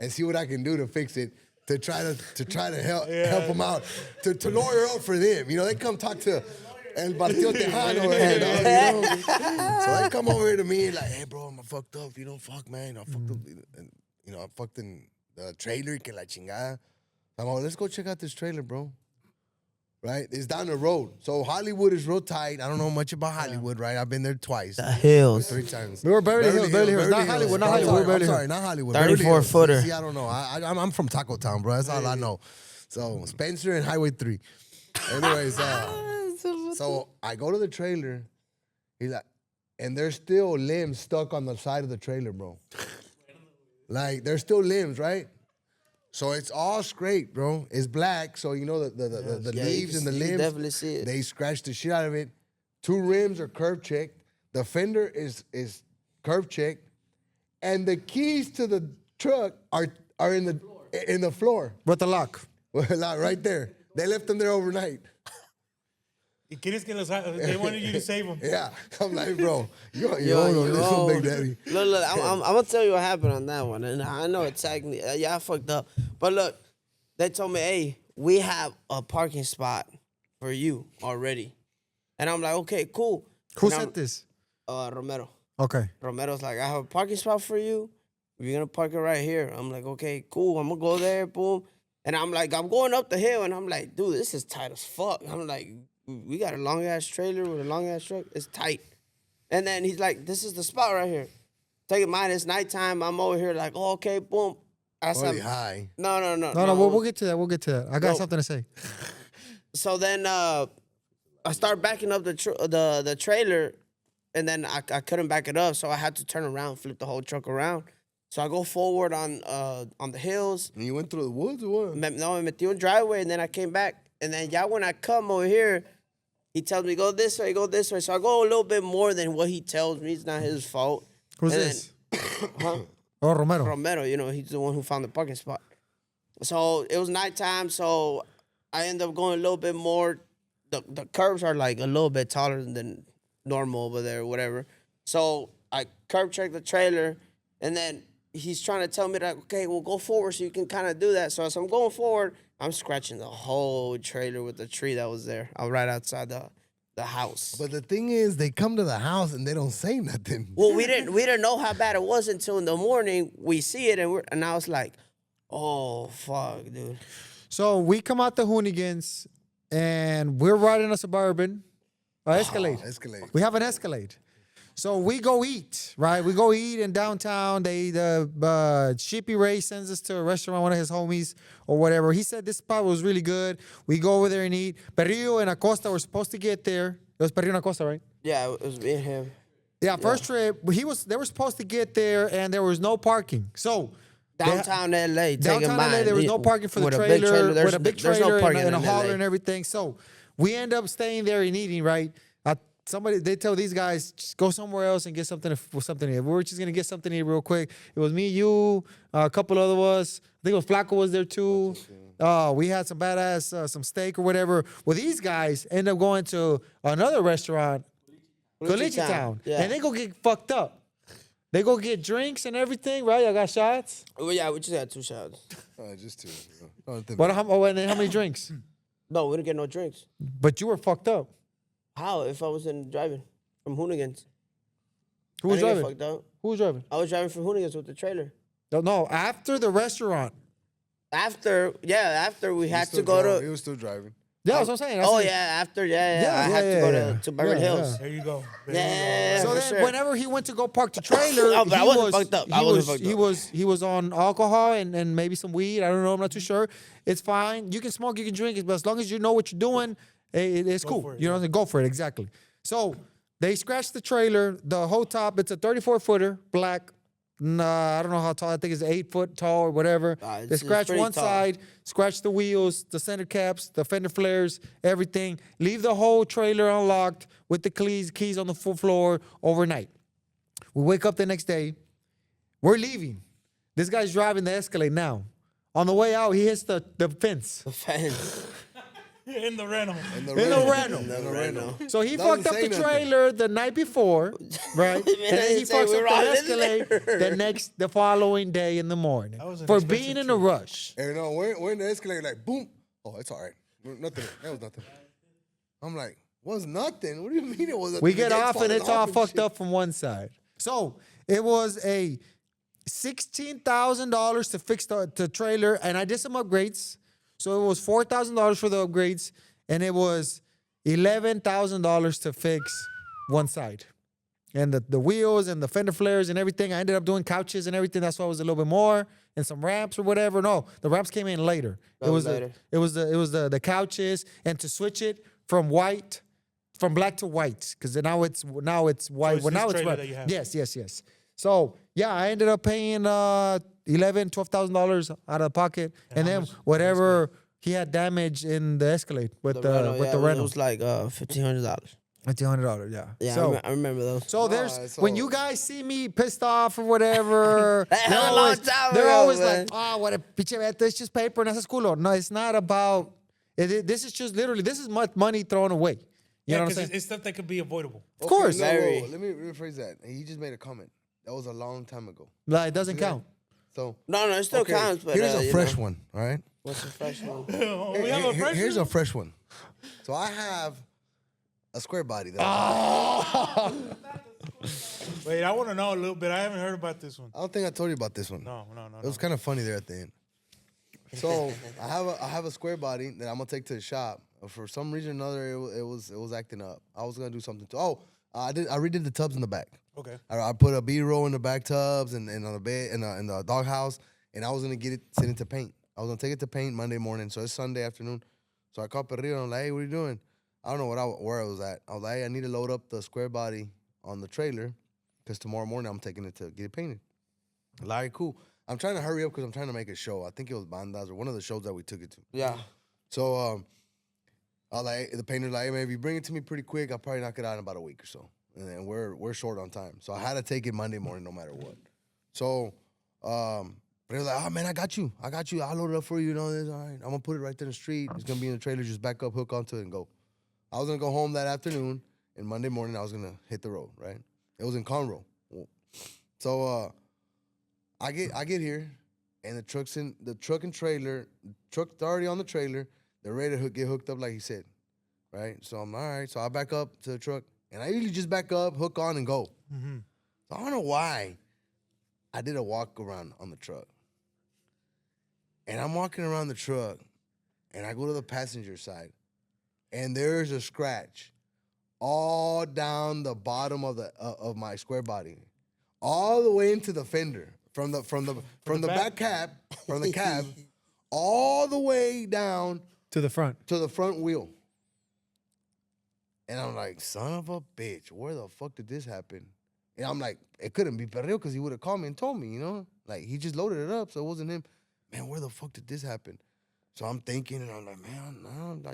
Speaker 4: and see what I can do to fix it. To try to help them out, to lawyer up for them. You know, they come talk to El Partido Tejano, you know? So they come over here to me and like, hey, bro, I'm fucked up. You know, fuck, man. I fucked up. And, you know, I fucked in the trailer, que la chingada. I'm like, let's go check out this trailer, bro. Right? It's down the road. So Hollywood is real tight. I don't know much about Hollywood, right? I've been there twice.
Speaker 3: The hills.
Speaker 4: 3 times.
Speaker 2: We were Beverly Hills. Not Hollywood. Not
Speaker 4: I'm
Speaker 2: Hollywood.
Speaker 4: sorry,
Speaker 2: Beverly
Speaker 4: I'm
Speaker 2: Hills.
Speaker 4: sorry, not Hollywood.
Speaker 3: 34-footer.
Speaker 4: See, I don't know. I'm from Taco Town, bro. That's all I know. So Spencer and Highway 3. Anyways, so I go to the trailer. He's like, and there's still limbs stuck on the side of the trailer, bro. Like there's still limbs, right? So it's all scraped, bro. It's black, so you know the
Speaker 3: Yeah,
Speaker 4: leaves and the
Speaker 3: you
Speaker 4: limbs.
Speaker 3: definitely see it.
Speaker 4: They scratched the shit out of it. 2 rims are curb checked. The fender is curb checked, and the keys to the truck are in the floor.
Speaker 2: With the lock.
Speaker 4: Like, right there. They left them there overnight.
Speaker 1: They wanted you to save them.
Speaker 4: Yeah, I'm like, bro, you
Speaker 3: Yo,
Speaker 4: own this one, Big Daddy.
Speaker 3: Look, I'm gonna tell you what happened on that one, and I know exactly. Yeah, I fucked up, but look, they told me, hey, we have a parking spot for you already, and I'm like, okay, cool.
Speaker 2: Who
Speaker 3: And
Speaker 2: said this?
Speaker 3: Romero.
Speaker 2: Okay.
Speaker 3: Romero's like, I have a parking spot for you. You're gonna park it right here. I'm like, okay, cool. I'm gonna go there, boom. And I'm like, I'm going up the hill, and I'm like, dude, this is tight as fuck. I'm like, we got a long ass trailer with a long ass truck. It's tight. And then he's like, this is the spot right here. Take it mine. It's nighttime. I'm over here like, oh, okay, boom. I said,
Speaker 4: Holy high.
Speaker 3: no.
Speaker 2: No, we'll get to that. We'll get to that. I got something to say.
Speaker 3: So then I start backing up the trailer, and then I couldn't back it up, so I had to turn around, flip the whole truck around. So I go forward on the hills.
Speaker 4: And you went through the woods or what?
Speaker 3: No, I metí un driveway, and then I came back. And then when I come over here, he tells me, go this way, go this way. So I go a little bit more than what he tells me. It's not his fault.
Speaker 2: Who's
Speaker 3: And
Speaker 2: this?
Speaker 3: Huh?
Speaker 2: Oh, Romero.
Speaker 3: Romero, he's the one who found the parking spot. So it was nighttime, so I end up going a little bit more. The curbs are like a little bit taller than normal over there or whatever. So I curb check the trailer, and then he's trying to tell me that, okay, well, go forward so you can kind of do that. So as I'm going forward, I'm scratching the whole trailer with the tree that was there. I'm right outside the house.
Speaker 4: But the thing is, they come to the house and they don't say nothing.
Speaker 3: Well, we didn't know how bad it was until in the morning we see it, and I was like, oh, fuck, dude.
Speaker 2: So we come out the Hoonigans, and we're riding a Suburban, Escalade.
Speaker 4: Escalade.
Speaker 2: We have an Escalade. So we go eat, right? We go eat in downtown. The Sheepy Ray sends us to a restaurant, one of his homies or whatever. He said this spot was really good. We go over there and eat. Perrillo and Acosta were supposed to get there. It was Perrillo and Acosta, right?
Speaker 3: Yeah, it was me and him.
Speaker 2: Yeah, first trip. They were supposed to get there, and there was no parking. So
Speaker 3: Downtown LA,
Speaker 2: downtown LA, there was no parking for the trailer, with a big trailer and a hauler and everything. So we end up staying there and eating, right? They tell these guys, just go somewhere else and get something to eat. We were just going to get something to eat real quick. It was me, you, a couple other of us. I think it was Flaco was there too. We had some badass, some steak or whatever. Well, these guys end up going to another restaurant, Caliche Town.
Speaker 3: Yeah.
Speaker 2: And they go get fucked up. They go get drinks and everything, right? I got shots.
Speaker 3: Well, yeah, we just had 2 shots.
Speaker 4: Just two. No,
Speaker 2: But how many drinks?
Speaker 3: No, we didn't get no drinks.
Speaker 2: But you were fucked up.
Speaker 3: How? If I wasn't driving from Hoonigans.
Speaker 2: Who was
Speaker 3: I didn't get
Speaker 2: driving?
Speaker 3: fucked up.
Speaker 2: Who was driving?
Speaker 3: I was driving from Hoonigans with the trailer.
Speaker 2: No, after the restaurant.
Speaker 3: After we had to go
Speaker 4: He
Speaker 3: to.
Speaker 4: was still driving.
Speaker 2: Yeah, that's what I'm saying.
Speaker 3: Oh yeah, after I had to go to Beverly Hills.
Speaker 1: There you go.
Speaker 3: Yeah.
Speaker 2: So
Speaker 3: for
Speaker 2: then,
Speaker 3: sure.
Speaker 2: whenever he went to go park the trailer,
Speaker 3: Oh, but I wasn't fucked up. I wasn't fucked up.
Speaker 2: He was on alcohol and maybe some weed. I don't know. I'm not too sure. It's fine. You can smoke. You can drink. But as long as you know what you're doing, it's cool.
Speaker 1: for it,
Speaker 2: You know what I'm saying? Go for it. Exactly. So they scratched the trailer. The whole top. It's a 34-footer, black. Nah, I don't know how tall. I think it's 8 foot tall or whatever. They
Speaker 3: it's
Speaker 2: scratch
Speaker 3: pretty
Speaker 2: one
Speaker 3: tall.
Speaker 2: side, scratch the wheels, the center caps, the fender flares, everything. Leave the whole trailer unlocked with the keys on the full floor overnight. We wake up the next day. We're leaving. This guy's driving the Escalade now. On the way out, he hits the fence.
Speaker 3: The fence.
Speaker 1: In the rental.
Speaker 2: In the rental. So he
Speaker 4: Doesn't
Speaker 2: fucked up
Speaker 4: say
Speaker 2: the
Speaker 4: nothing.
Speaker 2: trailer the night before, right? and then he
Speaker 3: didn't say
Speaker 2: fucks
Speaker 3: we
Speaker 2: up
Speaker 3: were
Speaker 2: the
Speaker 3: all in
Speaker 2: Escalade the following day in the morning
Speaker 1: was an
Speaker 2: for
Speaker 1: expensive
Speaker 2: being in a rush.
Speaker 4: Hey, no, we're in the escalator, like, boom. Oh, it's all right. Nothing. That was nothing. I'm like, was nothing? What do you mean it was nothing?
Speaker 2: We
Speaker 4: The
Speaker 2: get
Speaker 4: gate's
Speaker 2: off and
Speaker 4: falling
Speaker 2: it's all
Speaker 4: and
Speaker 2: fucked
Speaker 4: shit.
Speaker 2: up from one side. So it was a $16,000 to fix the trailer, and I did some upgrades. So it was $4,000 for the upgrades, and it was $11,000 to fix one side. And the wheels and the fender flares and everything. I ended up doing couches and everything. That's why it was a little bit more, and some ramps or whatever. No, the ramps came in later.
Speaker 3: That was later.
Speaker 2: It was the couches, and to switch it from black to white, because now it's white.
Speaker 1: it's
Speaker 2: Well, now
Speaker 1: this
Speaker 2: it's
Speaker 1: trailer
Speaker 2: red.
Speaker 1: that you have.
Speaker 2: Yes. So yeah, I ended up paying $12,000 out of the pocket, and then whatever he had damage in the Escalade with the
Speaker 3: It
Speaker 2: rental.
Speaker 3: was like $1,500.
Speaker 2: $1,500, yeah.
Speaker 3: Yeah,
Speaker 2: So,
Speaker 3: I remember those.
Speaker 2: so when
Speaker 4: so-
Speaker 2: you guys see me pissed off or whatever,
Speaker 3: That
Speaker 2: they're
Speaker 3: was a long
Speaker 2: always,
Speaker 3: time
Speaker 2: they're
Speaker 3: ago,
Speaker 2: always
Speaker 3: man.
Speaker 2: like, oh, what a pinche vato, it's just paper and that's culo. No, it's not about. This is just literally, this is money thrown away. You
Speaker 1: Yeah,
Speaker 2: know what I'm
Speaker 1: because
Speaker 2: saying?
Speaker 1: it's stuff that could be avoidable.
Speaker 2: Of course.
Speaker 4: No,
Speaker 3: Very.
Speaker 4: let me rephrase that. He just made a comment. That was a long time ago.
Speaker 2: Like, it doesn't count.
Speaker 4: So
Speaker 3: No, it still
Speaker 4: okay,
Speaker 3: counts. But
Speaker 4: here's a
Speaker 3: you
Speaker 4: fresh
Speaker 3: know.
Speaker 4: one. All right.
Speaker 3: What's the fresh one?
Speaker 1: We have a fresh
Speaker 4: Here's a
Speaker 1: one?
Speaker 4: fresh one. So I have a square body. That
Speaker 1: Wait, I want to know a little bit. I haven't heard about this one.
Speaker 4: I don't think I told you about this one.
Speaker 1: No.
Speaker 4: It was kind of funny there at the end. So I have a square body that I'm gonna take to the shop. For some reason or another, it was acting up. I was gonna do something to. I redid the tubs in the back.
Speaker 1: Okay.
Speaker 4: I put a B-roll in the back tubs and on the bed in the doghouse, and I was gonna send it to paint. I was gonna take it to paint Monday morning, so it's Sunday afternoon. So I called Perrillo and I'm like, hey, what are you doing? I don't know where I was at. I was like, hey, I need to load up the square body on the trailer because tomorrow morning I'm taking it to get it painted. All right, cool. I'm trying to hurry up because I'm trying to make a show. I think it was Bandas or one of the shows that we took it to.
Speaker 3: Yeah.
Speaker 4: So I like the painter's like, hey, man, if you bring it to me pretty quick, I'll probably knock it out in about a week or so. And then we're short on time. So I had to take it Monday morning no matter what. So but he was like, oh man, I got you. I'll load it up for you. You know this. All right. I'm gonna put it right there in the street. It's gonna be in the trailer, just back up, hook onto it, and go. I was gonna go home that afternoon, and Monday morning I was gonna hit the road, right? It was in Conroe. So I get here, and the truck and trailer, truck's already on the trailer. They're ready to get hooked up like he said, right? So I'm all right. So I back up to the truck, and I usually just back up, hook on, and go.
Speaker 1: Mm-hmm.
Speaker 4: So I don't know why I did a walk around on the truck. And I'm walking around the truck, and I go to the passenger side, and there's a scratch all down the bottom of my square body, all the way into the fender, from the back cab, from the cab, all the way down
Speaker 2: To the front.
Speaker 4: to the front wheel. And I'm like, son of a bitch, where the fuck did this happen? And I'm like, it couldn't be Perreo because he would have called me and told me, you know? Like, he just loaded it up, so it wasn't him. Man, where the fuck did this happen? So I'm thinking, and I'm like, man, no,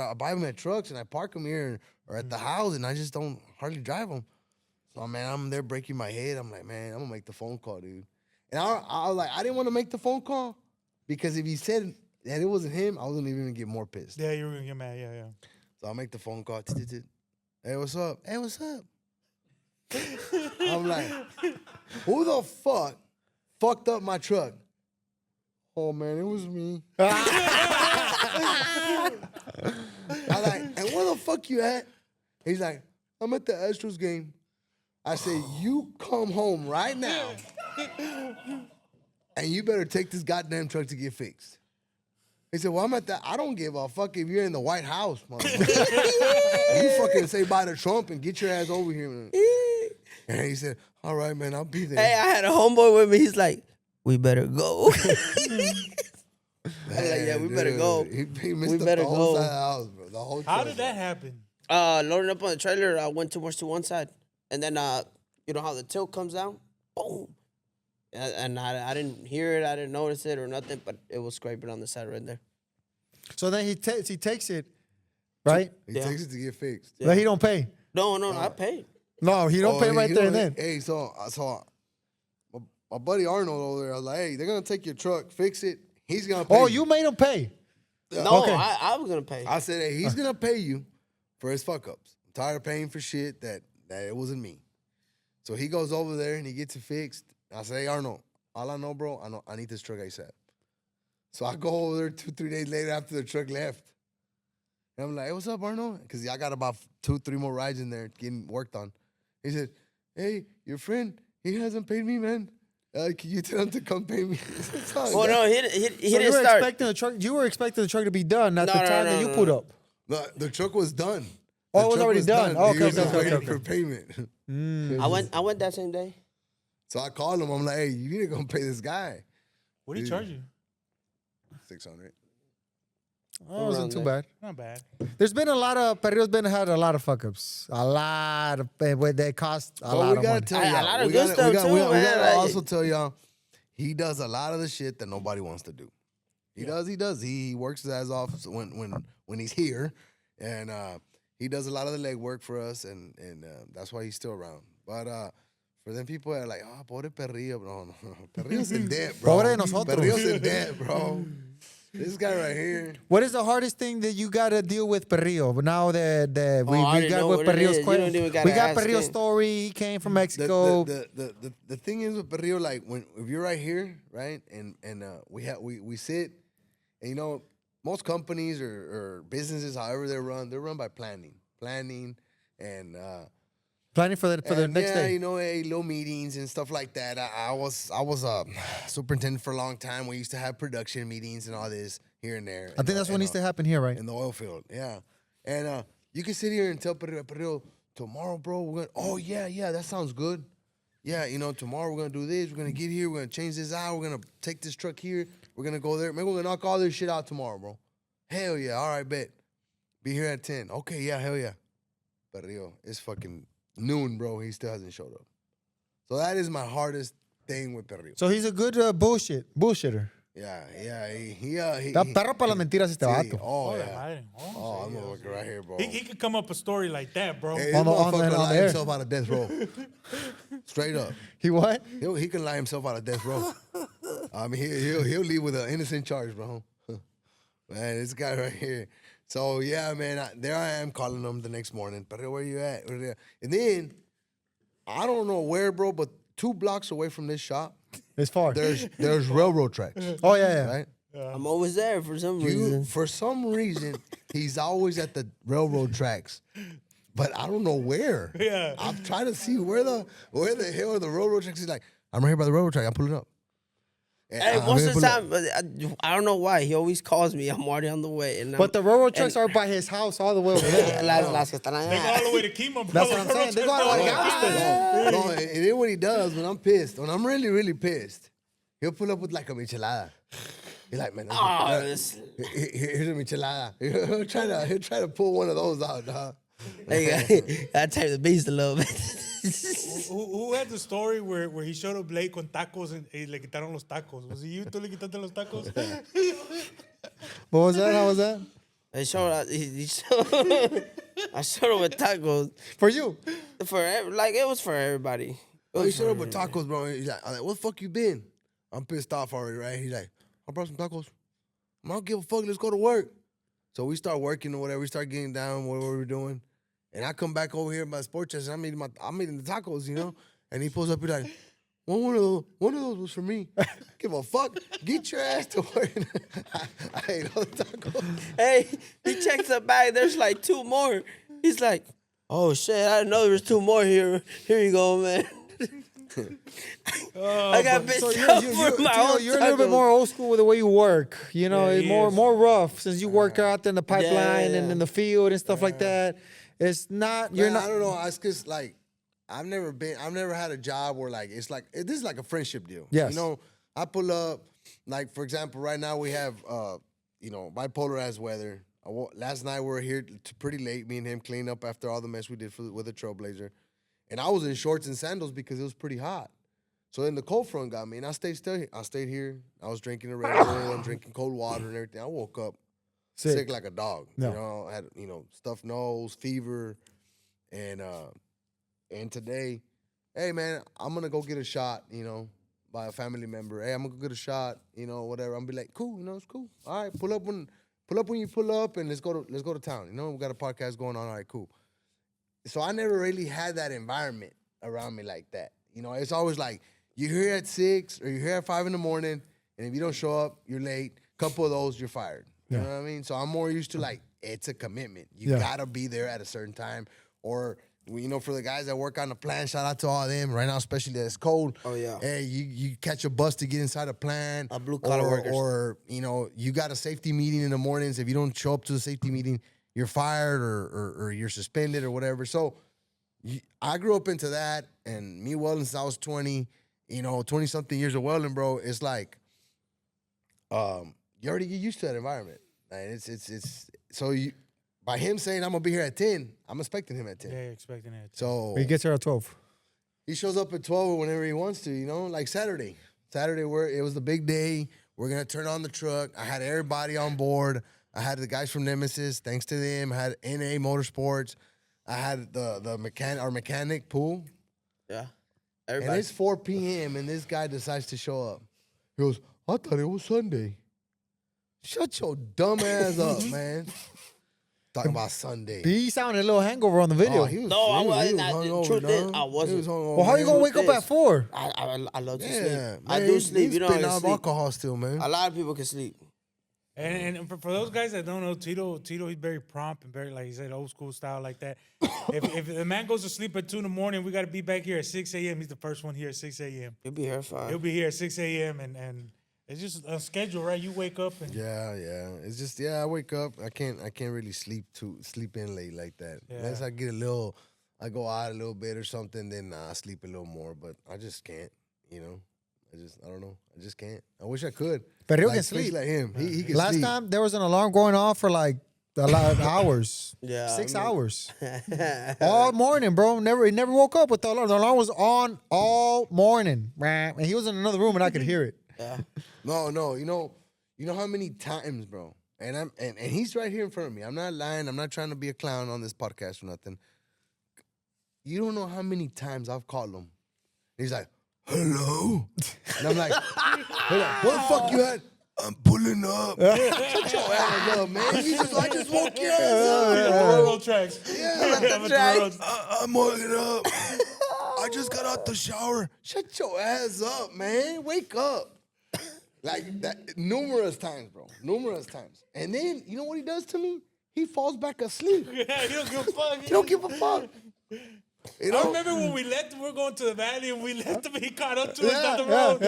Speaker 4: I buy them at trucks, and I park them here or at the house, and I just don't hardly drive them. So, man, I'm there breaking my head. I'm like, man, I'm going to make the phone call, dude. And I was like, I didn't want to make the phone call because if he said that it wasn't him, I was going to even get more pissed.
Speaker 1: Yeah, you were gonna get mad. Yeah.
Speaker 4: So I'll make the phone call. Hey, what's up? Hey, what's up? I'm like, who the fuck fucked up my truck? Oh, man, it was me. I'm like, and where the fuck you at? He's like, I'm at the Astros game. I said, you come home right now, and you better take this goddamn truck to get fixed. He said, well, I'm at that. I don't give a fuck if you're in the White House, motherfucker. You fucking say bye to Trump and get your ass over here, man. And he said, all right, man, I'll be there.
Speaker 3: Hey, I had a homeboy with me. He's like, we better go. I'm like, yeah, we better go.
Speaker 4: He missed
Speaker 3: We
Speaker 4: the
Speaker 3: better
Speaker 4: whole
Speaker 3: go.
Speaker 4: side of the house, bro. The whole
Speaker 1: How
Speaker 4: truck.
Speaker 1: did that happen?
Speaker 3: Loading up on the trailer, I went too much to one side. And then, you know how the tilt comes down? Boom. And I didn't hear it, I didn't notice it or nothing, but it was scraping on the side right there.
Speaker 2: So then he takes it, right?
Speaker 4: He
Speaker 3: Yeah.
Speaker 4: takes it to get fixed.
Speaker 2: But he don't pay.
Speaker 3: No, I paid.
Speaker 2: No, he don't pay right there and then.
Speaker 4: Hey, so my buddy Arnold over there, I was like, hey, they're going to take your truck, fix it. He's going to pay
Speaker 2: Oh, you made him pay.
Speaker 3: No,
Speaker 2: Okay.
Speaker 3: I was going to pay.
Speaker 4: I said, hey, he's going to pay you for his fuck-ups. I'm tired of paying for shit that it wasn't me. So he goes over there and he gets it fixed. I say, hey, Arnold, all I know, bro, I need this truck ASAP. So I go over there 2-3 days later after the truck left. And I'm like, hey, what's up, Arnold? Because I got about 2-3 more rides in there getting worked on. He said, hey, your friend, he hasn't paid me, man. Can you tell him to come pay me?
Speaker 3: Oh, no, he
Speaker 2: So
Speaker 3: didn't start.
Speaker 2: expecting the truck. You were expecting the truck to be done at
Speaker 3: No,
Speaker 2: the
Speaker 3: no,
Speaker 2: time
Speaker 3: no,
Speaker 2: that you
Speaker 3: no,
Speaker 2: put
Speaker 3: no.
Speaker 2: up.
Speaker 4: The truck was done.
Speaker 2: Oh,
Speaker 4: The
Speaker 2: it was
Speaker 4: truck
Speaker 2: already done. Oh,
Speaker 4: He
Speaker 2: okay,
Speaker 4: was just
Speaker 2: okay,
Speaker 4: waiting
Speaker 2: okay.
Speaker 4: for payment.
Speaker 3: I went that same day.
Speaker 4: So I called him. I'm like, hey, you need to go pay this guy.
Speaker 1: What did he charge you?
Speaker 4: 600.
Speaker 2: Oh, it wasn't too bad.
Speaker 1: Not bad.
Speaker 2: There's been a lot of Perrio's had a lot of fuck ups. A lot of they cost a lot
Speaker 4: we
Speaker 2: of
Speaker 4: gotta
Speaker 2: money.
Speaker 4: tell
Speaker 3: A
Speaker 4: y'all.
Speaker 3: lot of
Speaker 4: we
Speaker 3: good
Speaker 4: gotta,
Speaker 3: stuff
Speaker 4: we gotta,
Speaker 3: too,
Speaker 4: we gotta, we
Speaker 3: man.
Speaker 4: gotta
Speaker 3: Like-
Speaker 4: also tell y'all, he does a lot of the shit that nobody wants to do. He does. He works his ass off when he's here, and he does a lot of the legwork for us, and that's why he's still around. But for them people that are like, oh, pobre Perrillo, no, Perrillo's in debt, bro.
Speaker 2: Pobre de nosotros.
Speaker 4: Perrillo's in debt, bro. This guy right here.
Speaker 2: What is the hardest thing that you gotta deal with Perrillo? Now that
Speaker 3: I
Speaker 2: we
Speaker 3: already
Speaker 2: got
Speaker 3: know
Speaker 2: with
Speaker 3: what it
Speaker 2: Perrillo's
Speaker 3: is. You don't even gotta
Speaker 2: we got
Speaker 3: ask
Speaker 2: Perrillo's
Speaker 3: him.
Speaker 2: story. He came from Mexico.
Speaker 4: The thing is with Perrillo, like if you're right here, right, and we sit, and you know, most companies or businesses, however they're run by planning and
Speaker 2: Planning for the next day.
Speaker 4: you know, little meetings and stuff like that. I was superintendent for a long time. We used to have production meetings and all this here and there.
Speaker 2: I think that's what needs to happen here, right?
Speaker 4: in the oil field, yeah. And you can sit here and tell Perrillo, tomorrow, bro, we're gonna. Oh yeah, that sounds good. Yeah, you know, tomorrow we're gonna do this. We're gonna get here. We're gonna change this out. We're gonna take this truck here. We're gonna go there. Maybe we're gonna knock all this shit out tomorrow, bro. Hell yeah. All right, bet. Be here at 10. Okay, yeah, hell yeah. Perrillo, it's fucking noon, bro. He still hasn't showed up. So that is my hardest thing with Perrillo.
Speaker 2: So he's a good bullshitter.
Speaker 4: Yeah. He
Speaker 2: Está perro para las mentiras este
Speaker 4: sí.
Speaker 2: vato.
Speaker 4: Oh,
Speaker 1: Hola
Speaker 4: yeah.
Speaker 1: madre.
Speaker 4: Oh, I'm gonna look right here, bro.
Speaker 1: He could come up a story like that, bro.
Speaker 4: Hey, this
Speaker 2: On the
Speaker 4: motherfucker lie
Speaker 2: air.
Speaker 4: himself out of death row. Straight up.
Speaker 2: He what?
Speaker 4: He can lie himself out of death row. I mean, he'll leave with an innocent charge, bro. Man, this guy right here. So yeah, man, there I am calling him the next morning. But where you at? And then I don't know where, bro, but 2 blocks away from this shop,
Speaker 2: It's far.
Speaker 4: there's railroad tracks.
Speaker 2: Oh yeah.
Speaker 4: Right?
Speaker 3: I'm always there for some reason.
Speaker 4: For some reason, he's always at the railroad tracks. But I don't know where.
Speaker 1: Yeah.
Speaker 4: I'm trying to see where the hell are the railroad tracks. He's like, I'm right here by the railroad track. I'm pulling up. And
Speaker 3: Hey,
Speaker 4: I'm
Speaker 3: most
Speaker 4: gonna
Speaker 3: of the
Speaker 4: pull up.
Speaker 3: time, I don't know why. He always calls me. I'm already on the way. And
Speaker 2: But the railroad tracks are by his house all the way over there.
Speaker 3: las que están
Speaker 1: They go all
Speaker 3: allá.
Speaker 1: the way to Kima, bro.
Speaker 2: That's what I'm saying. They go all the way to
Speaker 4: No, and then what he does when I'm pissed, when I'm really, really pissed, he'll pull up with like a michelada. He's like, man,
Speaker 3: Oh, this-
Speaker 4: here's a michelada. He'll try to pull one of those out, dog.
Speaker 3: Hey, I tame the beast a little bit.
Speaker 1: Who had the story where he showed up late con tacos y le quitaron los tacos? Was it you? ¿Tú le quitaste los tacos?
Speaker 2: What was that? How was that?
Speaker 3: I showed, I showed him with tacos
Speaker 2: For you.
Speaker 3: it was for everybody.
Speaker 4: Oh, he showed up with tacos, bro. He's like, I'm like, what the fuck you been? I'm pissed off already, right? He's like, I brought some tacos. I don't give a fuck. Let's go to work. So we start working or whatever. We start getting down what we're doing. And I come back over here in my sports chest. I'm eating the tacos, you know. And he pulls up. He's like, one of those was for me. Give a fuck. Get your ass to work. I ate all the tacos.
Speaker 3: Hey, he checks the bag. There's like 2 more. He's like, oh shit, I didn't know there was 2 more here. Here you go, man. I got bitched up for my
Speaker 2: Tito,
Speaker 3: own
Speaker 2: you're a little bit
Speaker 3: tacos.
Speaker 2: more old school with the way you work. You know,
Speaker 1: Yeah,
Speaker 2: it's
Speaker 1: he
Speaker 2: more
Speaker 1: is.
Speaker 2: more rough since you work out there in the pipeline and
Speaker 3: yeah.
Speaker 2: in the field and stuff like that. It's not. You're
Speaker 4: Man,
Speaker 2: not.
Speaker 4: I don't know. It's just like I've never had a job where like it's like this is like a friendship deal.
Speaker 2: Yes.
Speaker 4: You know, I pull up, like for example, right now we have bipolar ass weather. Last night we were here pretty late, me and him clean up after all the mess we did with the Trailblazer, and I was in shorts and sandals because it was pretty hot. So then the cold front got me, and I stayed here. I was drinking a Red Bull and drinking cold water and everything. I woke up sick like a dog.
Speaker 2: No.
Speaker 4: You know, I had stuffed nose, fever, and today, hey man, I'm gonna go get a shot. By a family member. Hey, I'm gonna go get a shot. Whatever. I'm gonna be like, cool. It's cool. All right, pull up when you pull up, and let's go to town. We got a podcast going on. All right, cool. So I never really had that environment around me like that. It's always like you're here at 6 or you're here at 5 in the morning, and if you don't show up, you're late. Couple of those, you're fired. You know what I mean? So I'm more used to like it's a commitment. You gotta be there at a certain time. Or for the guys that work on the plant, shout out to all of them right now, especially that it's cold.
Speaker 3: Oh, yeah.
Speaker 4: Hey, you catch a bus to get inside a plant.
Speaker 3: Blue-collar workers.
Speaker 4: Or you got a safety meeting in the mornings. If you don't show up to the safety meeting, you're fired or you're suspended or whatever. So I grew up into that, and me welding since I was 20, 20-something years of welding, bro. It's like, you already get used to that environment. And so by him saying I'm gonna be here at 10, I'm expecting him at 10.
Speaker 1: Yeah, expecting it.
Speaker 4: So
Speaker 2: He gets here at 12.
Speaker 4: he shows up at 12 or whenever he wants to, like Saturday. Saturday, it was the big day. We're going to turn on the truck. I had everybody on board. I had the guys from Nemesis, thanks to them. I had NA Motorsports. I had our mechanic, Pool.
Speaker 3: Yeah.
Speaker 4: And
Speaker 3: Everybody.
Speaker 4: it's 4 p.m. and this guy decides to show up. He goes, I thought it was Sunday. Shut your dumb ass up, man. Talking about Sunday.
Speaker 2: He sounded a little hangover on the video.
Speaker 4: Oh, he was,
Speaker 3: No, I
Speaker 4: he was, he
Speaker 3: wasn't.
Speaker 4: was
Speaker 3: The
Speaker 4: hungover,
Speaker 3: truth is,
Speaker 4: dog.
Speaker 3: I wasn't.
Speaker 4: He was hungover,
Speaker 2: Well, how you
Speaker 4: man.
Speaker 2: gonna wake up at 4?
Speaker 3: I love to
Speaker 4: Yeah,
Speaker 3: sleep.
Speaker 4: man,
Speaker 3: I do
Speaker 4: he's-
Speaker 3: sleep.
Speaker 4: he's
Speaker 3: You know, I
Speaker 4: spitting
Speaker 3: can
Speaker 4: out
Speaker 3: sleep.
Speaker 4: alcohol still, man.
Speaker 3: A lot of people can sleep.
Speaker 1: And for those guys that don't know, Tito, he's very prompt and very, like he said, old school style like that. if the man goes to sleep at 2 in the morning, we got to be back here at 6 a.m. He's the first one here at 6 a.m.
Speaker 3: You'll be here fine.
Speaker 1: He'll be here at 6 a.m. and it's just a schedule, right? You wake up and
Speaker 4: Yeah. It's just I wake up. I can't really sleep in late like that.
Speaker 1: Yeah.
Speaker 4: Unless I go out a little bit or something, then I sleep a little more. But I just can't. I don't know. I just can't. I wish I could.
Speaker 2: Pero
Speaker 4: like,
Speaker 2: can sleep.
Speaker 4: especially like him. He can
Speaker 2: Last
Speaker 4: sleep.
Speaker 2: time there was an alarm going off for like a lot of hours.
Speaker 3: Yeah,
Speaker 2: 6
Speaker 3: I mean-
Speaker 2: hours. All morning, bro. He never woke up with the alarm. The alarm was on all morning. And he was in another room and I could hear it.
Speaker 4: No, you know how many times, bro. And he's right here in front of me. I'm not lying. I'm not trying to be a clown on this podcast or nothing. You don't know how many times I've called him. He's like, hello? And I'm like, what the fuck you had? I'm pulling up. Shut your ass up, man. I just woke your ass up.
Speaker 1: Railroad tracks.
Speaker 4: Yeah, I'm waking up. I just got out the shower. Shut your ass up, man. Wake up. Like that numerous times, bro. Numerous times. And then, you know what he does to me? He falls back asleep.
Speaker 1: Yeah, he don't give a fuck.
Speaker 4: He don't give a fuck. You
Speaker 1: I
Speaker 4: know?
Speaker 1: remember when we left him, we were going to the valley and we left him, he caught up to us down the road.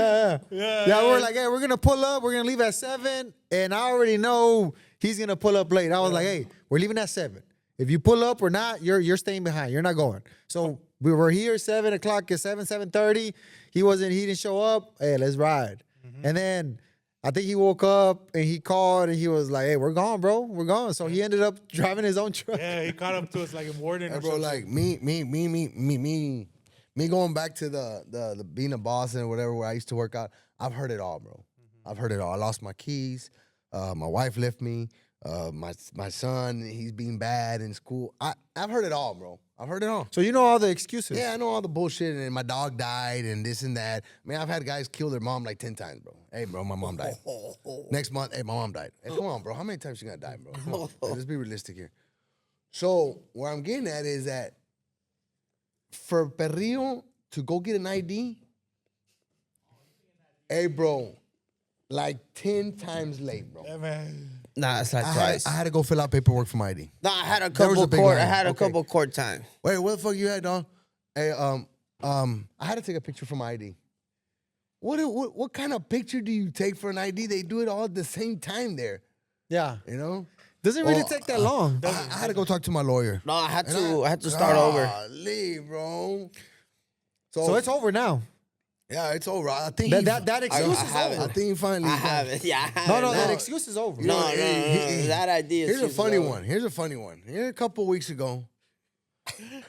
Speaker 2: Yeah, we're like, hey, we're gonna pull up. We're gonna leave at 7, and I already know he's gonna pull up late. I was like, hey, we're leaving at 7. If you pull up or not, you're staying behind. You're not going. So we were here 7 o'clock at 7:30. He didn't show up. Hey, let's ride. And then I think he woke up and he called and he was like, hey, we're gone, bro. We're gone. So he ended up driving his own truck.
Speaker 1: Yeah, he caught up to us like in Warden
Speaker 4: Hey,
Speaker 1: or
Speaker 4: bro,
Speaker 1: something.
Speaker 4: like me going back to the being a boss and whatever where I used to work out. I've heard it all, bro. I've heard it all. I lost my keys. My wife left me. My son, he's being bad in school. I've heard it all, bro. I've heard it all.
Speaker 2: So you know all the excuses.
Speaker 4: Yeah, I know all the bullshit, and my dog died, and this and that. I mean, I've had guys kill their mom like 10 times, bro. Hey, bro, my mom died. Next month, hey, my mom died. Hey, come on, bro. How many times she gonna die, bro? Come on. Hey, let's be realistic here. So, where I'm getting at is that for Perrillo to go get an ID, hey, bro, like 10 times late, bro.
Speaker 1: Yeah, man.
Speaker 3: Nah, it's like twice.
Speaker 4: I had to go fill out paperwork for my ID.
Speaker 3: Nah, I had a
Speaker 4: There was
Speaker 3: couple
Speaker 4: a big
Speaker 3: court. I
Speaker 4: line.
Speaker 3: had a
Speaker 4: Okay.
Speaker 3: couple court time.
Speaker 4: Wait, what the fuck you had, dog? Hey, I had to take a picture for my ID. What kind of picture do you take for an ID? They do it all at the same time there,
Speaker 2: Yeah.
Speaker 4: you know?
Speaker 2: Doesn't really
Speaker 4: Well,
Speaker 2: take that long.
Speaker 4: I had to go talk to my lawyer.
Speaker 3: No, I had
Speaker 4: And
Speaker 3: to start over.
Speaker 4: Leave, bro.
Speaker 2: So it's over now.
Speaker 4: yeah, it's over. I think
Speaker 2: That excuse
Speaker 3: I
Speaker 2: is
Speaker 3: have
Speaker 2: over.
Speaker 4: I think he finally.
Speaker 3: I have it. Yeah, I have
Speaker 2: No,
Speaker 3: it.
Speaker 2: no,
Speaker 3: now.
Speaker 2: that excuse is over.
Speaker 3: No,
Speaker 4: Hey,
Speaker 3: that idea.
Speaker 4: Here's a funny one. Here a couple weeks ago,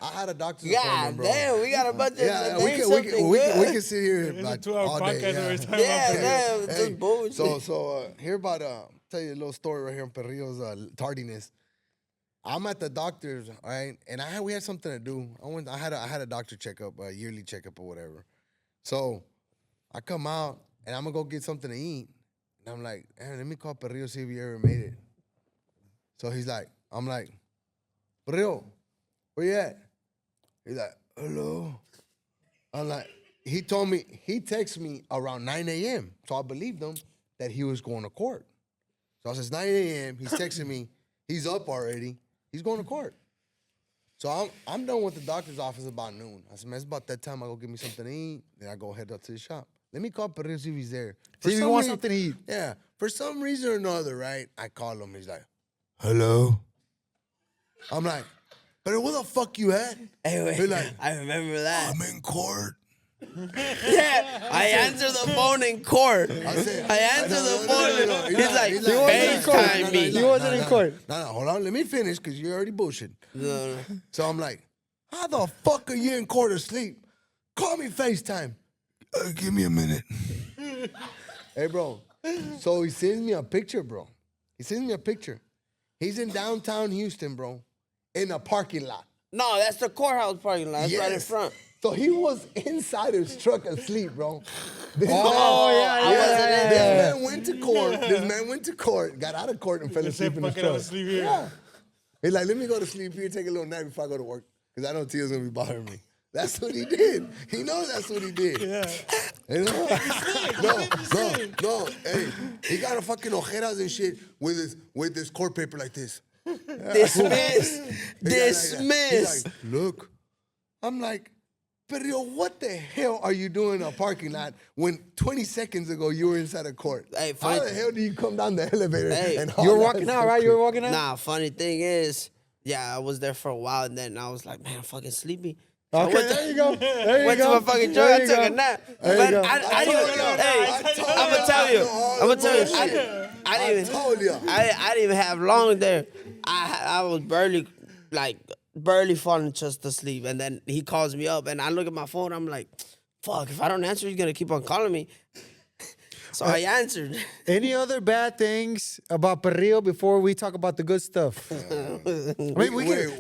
Speaker 4: I had a doctor's
Speaker 3: God
Speaker 4: appointment, bro.
Speaker 3: damn, we got a bunch of
Speaker 4: Yeah,
Speaker 3: name something
Speaker 4: we
Speaker 3: good.
Speaker 4: can sit here
Speaker 1: It's
Speaker 4: like
Speaker 1: a 2-hour
Speaker 4: all
Speaker 1: podcast
Speaker 4: day.
Speaker 1: where we're
Speaker 4: Yeah.
Speaker 1: talking
Speaker 3: Yeah,
Speaker 1: about
Speaker 3: damn,
Speaker 4: Hey,
Speaker 3: just bullshit.
Speaker 4: So here about tell you a little story right here on Perrillo's tardiness. I'm at the doctor's, all right, and we had something to do. I had a doctor checkup, a yearly checkup or whatever. So I come out and I'm gonna go get something to eat, and I'm like, hey, let me call Perrillo see if he ever made it. So I'm like, Perrillo, where you at? He's like, hello. I'm like, he texted me around 9 a.m. So I believed him that he was going to court. So I says 9 a.m. He's texting me. He's up already. He's going to court. So I'm done with the doctor's office about noon. I said, man, it's about that time. I go get me something to eat. Then I go head up to the shop. Let me call Perrillo see if he's there. For
Speaker 2: See if you
Speaker 4: some
Speaker 2: want
Speaker 4: rea-
Speaker 2: something to eat.
Speaker 4: Yeah. For some reason or another, right? I call him. He's like, hello. I'm like, but where the fuck you at?
Speaker 3: Hey, wait,
Speaker 4: He like,
Speaker 3: I remember that.
Speaker 4: I'm in court.
Speaker 3: Yeah, I answered the phone in court.
Speaker 4: I said,
Speaker 3: I answered the phone.
Speaker 4: no.
Speaker 3: He's like,
Speaker 2: He wasn't in court.
Speaker 3: FaceTime me.
Speaker 2: He wasn't in court.
Speaker 4: No, hold on. Let me finish because you're already bullshit.
Speaker 3: No.
Speaker 4: So I'm like, how the fuck are you in court asleep? Call me FaceTime. Give me a minute. Hey, bro. So he sends me a picture, bro. He sends me a picture. He's in downtown Houston, bro, in a parking lot.
Speaker 3: No, that's the courthouse parking lot. That's right in
Speaker 4: Yes.
Speaker 3: front.
Speaker 4: So he was inside his truck asleep, bro. This
Speaker 2: yeah.
Speaker 4: This man went to court. This man went to court, got out of court, and fell
Speaker 1: He said,
Speaker 4: asleep in his
Speaker 1: fuck it, I'm
Speaker 4: truck.
Speaker 1: asleep here.
Speaker 4: Yeah. He's like, let me go to sleep here, take a little nap before I go to work. Because I know Tia's going to be bothering me. That's what he did. He knows that's what he did.
Speaker 1: Yeah.
Speaker 4: You know? No. Hey, he got a fucking ojeras and shit with this court paper like this.
Speaker 3: Dismiss.
Speaker 4: He's
Speaker 3: Dismiss.
Speaker 4: like, look. I'm like, Perrillo, what the hell are you doing in a parking lot when 20 seconds ago you were inside a court?
Speaker 3: Hey,
Speaker 4: How
Speaker 3: funny-
Speaker 4: the hell do you come down the elevator
Speaker 3: Hey,
Speaker 4: and
Speaker 2: You were
Speaker 4: haul
Speaker 2: walking
Speaker 4: ass
Speaker 2: out,
Speaker 4: so
Speaker 2: right? You were
Speaker 4: quick?
Speaker 2: walking out?
Speaker 3: Nah, funny thing is, yeah, I was there for a while, and then I was like, man, I'm fucking sleepy.
Speaker 2: Okay, there you go. There you
Speaker 3: Went
Speaker 2: go.
Speaker 3: to my fucking
Speaker 2: There
Speaker 3: truck. I
Speaker 2: you
Speaker 3: took
Speaker 2: go.
Speaker 3: a nap.
Speaker 2: There you
Speaker 3: But
Speaker 2: go.
Speaker 3: I
Speaker 4: I
Speaker 3: didn't.
Speaker 4: told you.
Speaker 3: Hey,
Speaker 4: I told
Speaker 3: I'm
Speaker 4: you.
Speaker 3: gonna tell you.
Speaker 4: I know all
Speaker 3: I'm gonna
Speaker 4: the
Speaker 3: tell you.
Speaker 4: bullshit.
Speaker 3: I didn't
Speaker 4: told ya.
Speaker 3: I didn't even have long there. I was barely falling just to sleep, and then he calls me up, and I look at my phone. I'm like, fuck, if I don't answer, he's gonna keep on calling me. So I answered.
Speaker 2: Any other bad things about Perrillo before we talk about the good stuff? I mean,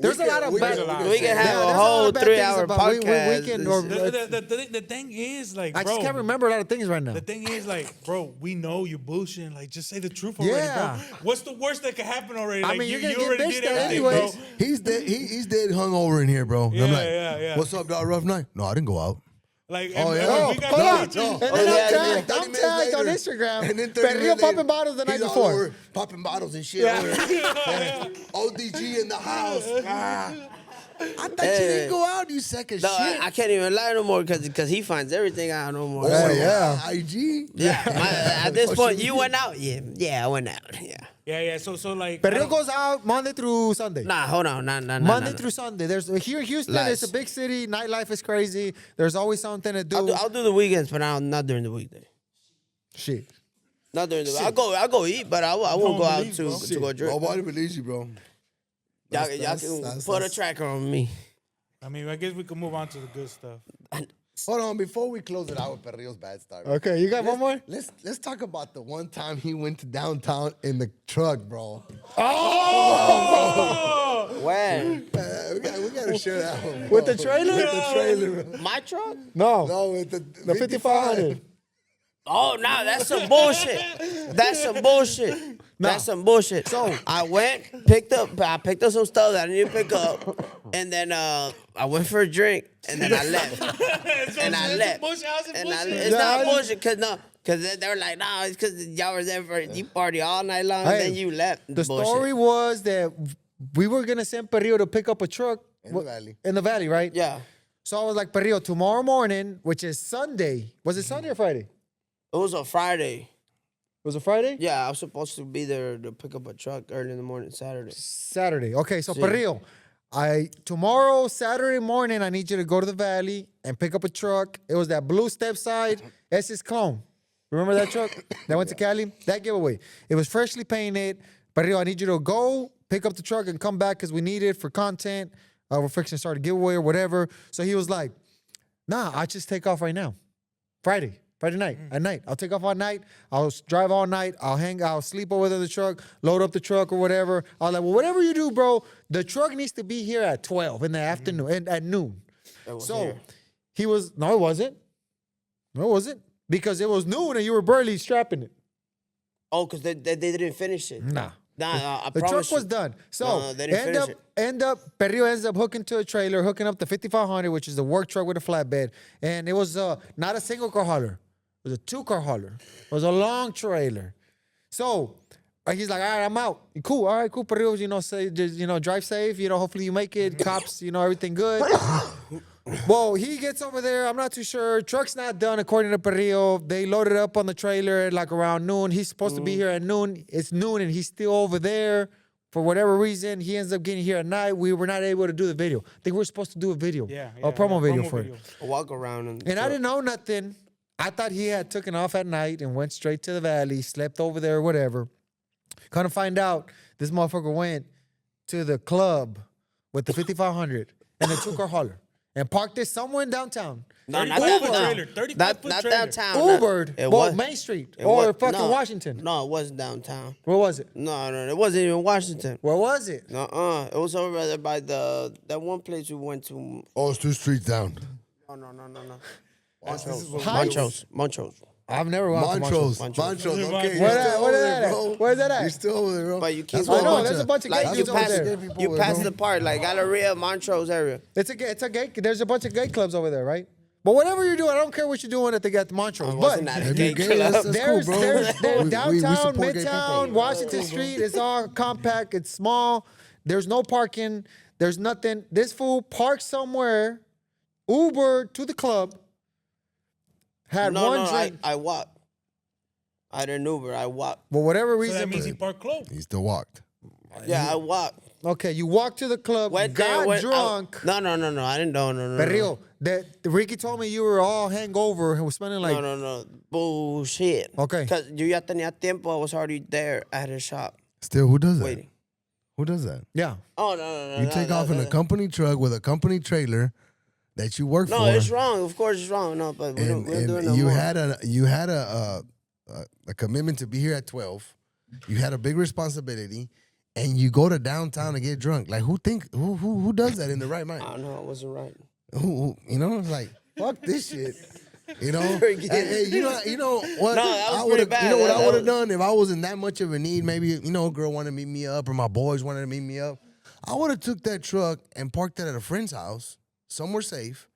Speaker 2: there's a lot of bad.
Speaker 3: We can have
Speaker 2: there's
Speaker 3: a
Speaker 2: lot
Speaker 3: whole
Speaker 2: of bad things
Speaker 3: 3-hour
Speaker 2: about-
Speaker 3: podcast.
Speaker 2: We can, or,
Speaker 1: The thing is, like,
Speaker 2: I
Speaker 1: bro,
Speaker 2: just can't remember a lot of things right now.
Speaker 1: the thing is, like, bro, we know you bullshitting. Like, just say the truth already,
Speaker 2: Yeah.
Speaker 1: bro. What's the worst that could happen already?
Speaker 2: I
Speaker 1: Like,
Speaker 2: mean,
Speaker 1: you,
Speaker 2: you're gonna
Speaker 1: you
Speaker 2: get
Speaker 1: already
Speaker 2: bitched
Speaker 1: did
Speaker 2: at
Speaker 1: everything,
Speaker 2: anyways.
Speaker 1: bro.
Speaker 4: He's dead. He's dead hungover in here, bro. And I'm
Speaker 1: Yeah,
Speaker 4: like,
Speaker 1: yeah.
Speaker 4: what's up, dog? Rough night? No, I didn't go out.
Speaker 1: Like,
Speaker 4: Oh,
Speaker 1: and-
Speaker 4: yeah.
Speaker 1: and
Speaker 2: Oh,
Speaker 1: we got
Speaker 2: hold on.
Speaker 1: pictures.
Speaker 2: And then
Speaker 3: Oh, yeah,
Speaker 2: I'm
Speaker 4: 30
Speaker 2: tagged on
Speaker 4: minutes later.
Speaker 2: Instagram.
Speaker 4: And then 30
Speaker 2: Perrillo
Speaker 4: minutes
Speaker 2: popping
Speaker 4: later,
Speaker 2: bottles the night
Speaker 4: he's all
Speaker 2: before.
Speaker 4: over popping bottles and shit. Over there. ODG in the house. I thought you didn't go out, you sack of
Speaker 3: No,
Speaker 4: shit.
Speaker 3: I can't even lie no more because he finds everything out no more.
Speaker 2: Oh,
Speaker 3: So,
Speaker 2: yeah.
Speaker 4: IG?
Speaker 3: at this
Speaker 4: Oh,
Speaker 3: point,
Speaker 4: shit.
Speaker 3: you went out? Yeah, I went out. Yeah.
Speaker 1: Yeah. So like,
Speaker 2: Perrillo goes out Monday through Sunday.
Speaker 3: Nah, hold on. Nah.
Speaker 2: Monday
Speaker 3: nah.
Speaker 2: through Sunday. There's here in Houston.
Speaker 3: Lies.
Speaker 2: It's a big city. Nightlife is crazy. There's always something to do.
Speaker 3: I'll do the weekends, but not during the weekday.
Speaker 2: Shit.
Speaker 3: Not during the. I'll go eat, but I won't go out to go drink.
Speaker 4: Nobody believes you, bro.
Speaker 3: Y'all can put a tracker on me.
Speaker 1: I mean, I guess we can move on to the good stuff.
Speaker 4: Hold on, before we close it out with Perrillo's bad story.
Speaker 2: Okay, you got one more?
Speaker 4: Let's talk about the one time he went to downtown in the truck, bro.
Speaker 3: When?
Speaker 4: We gotta share that one.
Speaker 2: With
Speaker 4: bro.
Speaker 2: the trailer?
Speaker 4: With the trailer. Bro.
Speaker 3: My truck?
Speaker 2: No.
Speaker 4: No, with the
Speaker 2: The 5500.
Speaker 3: Oh, nah, that's some bullshit. That's some bullshit. That's some bullshit. So I picked up some stuff that I need to pick up, and then I went for a drink, and then I left. And I left. It's not bullshit, cause they were like, nah, it's cause y'all were there for you party all night long, and then you left.
Speaker 2: The
Speaker 3: Bullshit.
Speaker 2: story was that we were gonna send Perrillo to pick up a truck
Speaker 4: In the valley.
Speaker 2: In the valley, right?
Speaker 3: Yeah.
Speaker 2: So I was like, Perrillo, tomorrow morning, which is Sunday. Was it Sunday or Friday?
Speaker 3: It was a Friday.
Speaker 2: Was it Friday?
Speaker 3: Yeah, I was supposed to be there to pick up a truck early in the morning Saturday.
Speaker 2: Saturday. Okay, so
Speaker 3: Sí.
Speaker 2: Perrillo, tomorrow, Saturday morning, I need you to go to the valley and pick up a truck. It was that blue step side, S's clone. Remember that truck that went to Cali? That giveaway. It was freshly painted. Perrillo, I need you to go pick up the truck and come back because we need it for content. We're fixing to start a giveaway or whatever. So he was like, nah, I'll just take off right now. Friday night, at night. I'll take off all night. I'll drive all night. I'll sleep over there in the truck, load up the truck or whatever. I was like, well, whatever you do, bro, the truck needs to be here at 12 in the afternoon, and at noon. So
Speaker 3: here.
Speaker 2: he was, no, it wasn't. No, it wasn't. Because it was noon and you were barely strapping it.
Speaker 3: Oh, because they didn't finish it.
Speaker 2: Nah.
Speaker 3: Nah, I
Speaker 2: The truck
Speaker 3: promise
Speaker 2: was
Speaker 3: you.
Speaker 2: done. So
Speaker 3: No, they didn't finish
Speaker 2: Perrillo ends up hooking to a trailer, hooking up the 5500, which is a work truck with a flatbed. And it was not a single car hauler. It was a 2-car hauler. It was a long trailer. So he's like, all right, I'm out. Cool. All right, cool. Perrillo, say, just, drive safe. Hopefully you make it. Cops, everything good. Well, he gets over there. I'm not too sure. Truck's not done, according to Perrillo. They loaded up on the trailer at like around noon. He's supposed to be here at noon. It's noon, and he's still over there. For whatever reason, he ends up getting here at night. We were not able to do the video. I think we were supposed to do a video, a promo video for it.
Speaker 3: A walk around.
Speaker 2: And I didn't know nothing. I thought he had taken off at night and went straight to the valley, slept over there, whatever. Kind of find out, this motherfucker went to the club with the 5500 and a 2-car hauler and parked it somewhere in downtown.
Speaker 3: No, not
Speaker 1: Uber
Speaker 3: downtown.
Speaker 1: trailer, 35
Speaker 3: Not
Speaker 1: foot trailer.
Speaker 3: downtown.
Speaker 2: Ubered,
Speaker 3: It
Speaker 2: well,
Speaker 3: was
Speaker 2: Main Street
Speaker 3: it
Speaker 2: or
Speaker 3: was-
Speaker 2: fucking
Speaker 3: no,
Speaker 2: Washington.
Speaker 3: No, it wasn't downtown.
Speaker 2: Where was it?
Speaker 3: No, it wasn't even Washington.
Speaker 2: Where was it?
Speaker 3: It was over there by that one place we went to.
Speaker 4: Oh, it's 2 streets down.
Speaker 3: No.
Speaker 2: Heights?
Speaker 3: Montrose.
Speaker 2: I've never gone to
Speaker 4: Montrose.
Speaker 3: Montrose.
Speaker 4: Montrose. Okay.
Speaker 2: Where
Speaker 4: you're
Speaker 2: that-
Speaker 4: still
Speaker 2: where
Speaker 4: over
Speaker 2: that
Speaker 4: there,
Speaker 2: at?
Speaker 4: bro.
Speaker 2: Where's that at?
Speaker 4: You're still over there, bro.
Speaker 3: But you keep
Speaker 2: I know,
Speaker 3: going.
Speaker 2: there's a bunch of
Speaker 3: Like
Speaker 2: gay
Speaker 3: you
Speaker 2: dudes over
Speaker 3: pass,
Speaker 2: there.
Speaker 3: you pass the part, like Galleria, Montrose area.
Speaker 2: It's a gay. There's a bunch of gay clubs over there, right? But whatever you're doing, I don't care what you're doing at the Montrose. But
Speaker 3: Wasn't that a
Speaker 4: If
Speaker 3: gay
Speaker 4: you're gay,
Speaker 3: club?
Speaker 4: that's cool,
Speaker 2: there's
Speaker 4: bro.
Speaker 2: there's
Speaker 4: We
Speaker 2: downtown,
Speaker 4: support gay
Speaker 2: midtown,
Speaker 4: people.
Speaker 2: Washington Street. It's all compact. It's small. There's no parking. There's nothing. This fool parked somewhere, Uber to the club, had one drink.
Speaker 3: I walked. I didn't Uber. I walked.
Speaker 2: For whatever
Speaker 1: So
Speaker 2: reason,
Speaker 1: that means he parked close.
Speaker 4: He still walked.
Speaker 3: Yeah, I walked.
Speaker 2: Okay, you walked to the club,
Speaker 3: Went there,
Speaker 2: got
Speaker 3: went,
Speaker 2: drunk.
Speaker 3: No. I didn't know. No.
Speaker 2: Perrio, that Ricky told me you were all hangover and was spending like.
Speaker 3: No. Bullshit.
Speaker 2: Okay.
Speaker 3: Because yo ya tenía tiempo. I was already there at his shop
Speaker 4: Still, who does that?
Speaker 3: waiting.
Speaker 4: Who does that?
Speaker 2: Yeah.
Speaker 3: Oh, no.
Speaker 4: You take off in a company truck with a company trailer that you work for.
Speaker 3: No, it's wrong. Of course, it's wrong. No, but we're
Speaker 4: and
Speaker 3: doing no
Speaker 4: you
Speaker 3: more.
Speaker 4: had a commitment to be here at 12. You had a big responsibility, and you go to downtown to get drunk. Like who does that in the right mind?
Speaker 3: I don't know. It wasn't right.
Speaker 4: Who you know, it's like fuck this shit. You know,
Speaker 3: Forget
Speaker 4: hey, you know what?
Speaker 3: No, that was
Speaker 4: I
Speaker 3: pretty
Speaker 4: would've-
Speaker 3: bad.
Speaker 4: You know what
Speaker 3: That
Speaker 4: I would have
Speaker 3: was-
Speaker 4: done if I was in that much of a need? Maybe a girl wanted to meet me up, or my boys wanted to meet me up. I would have took that truck and parked it at a friend's house, somewhere safe,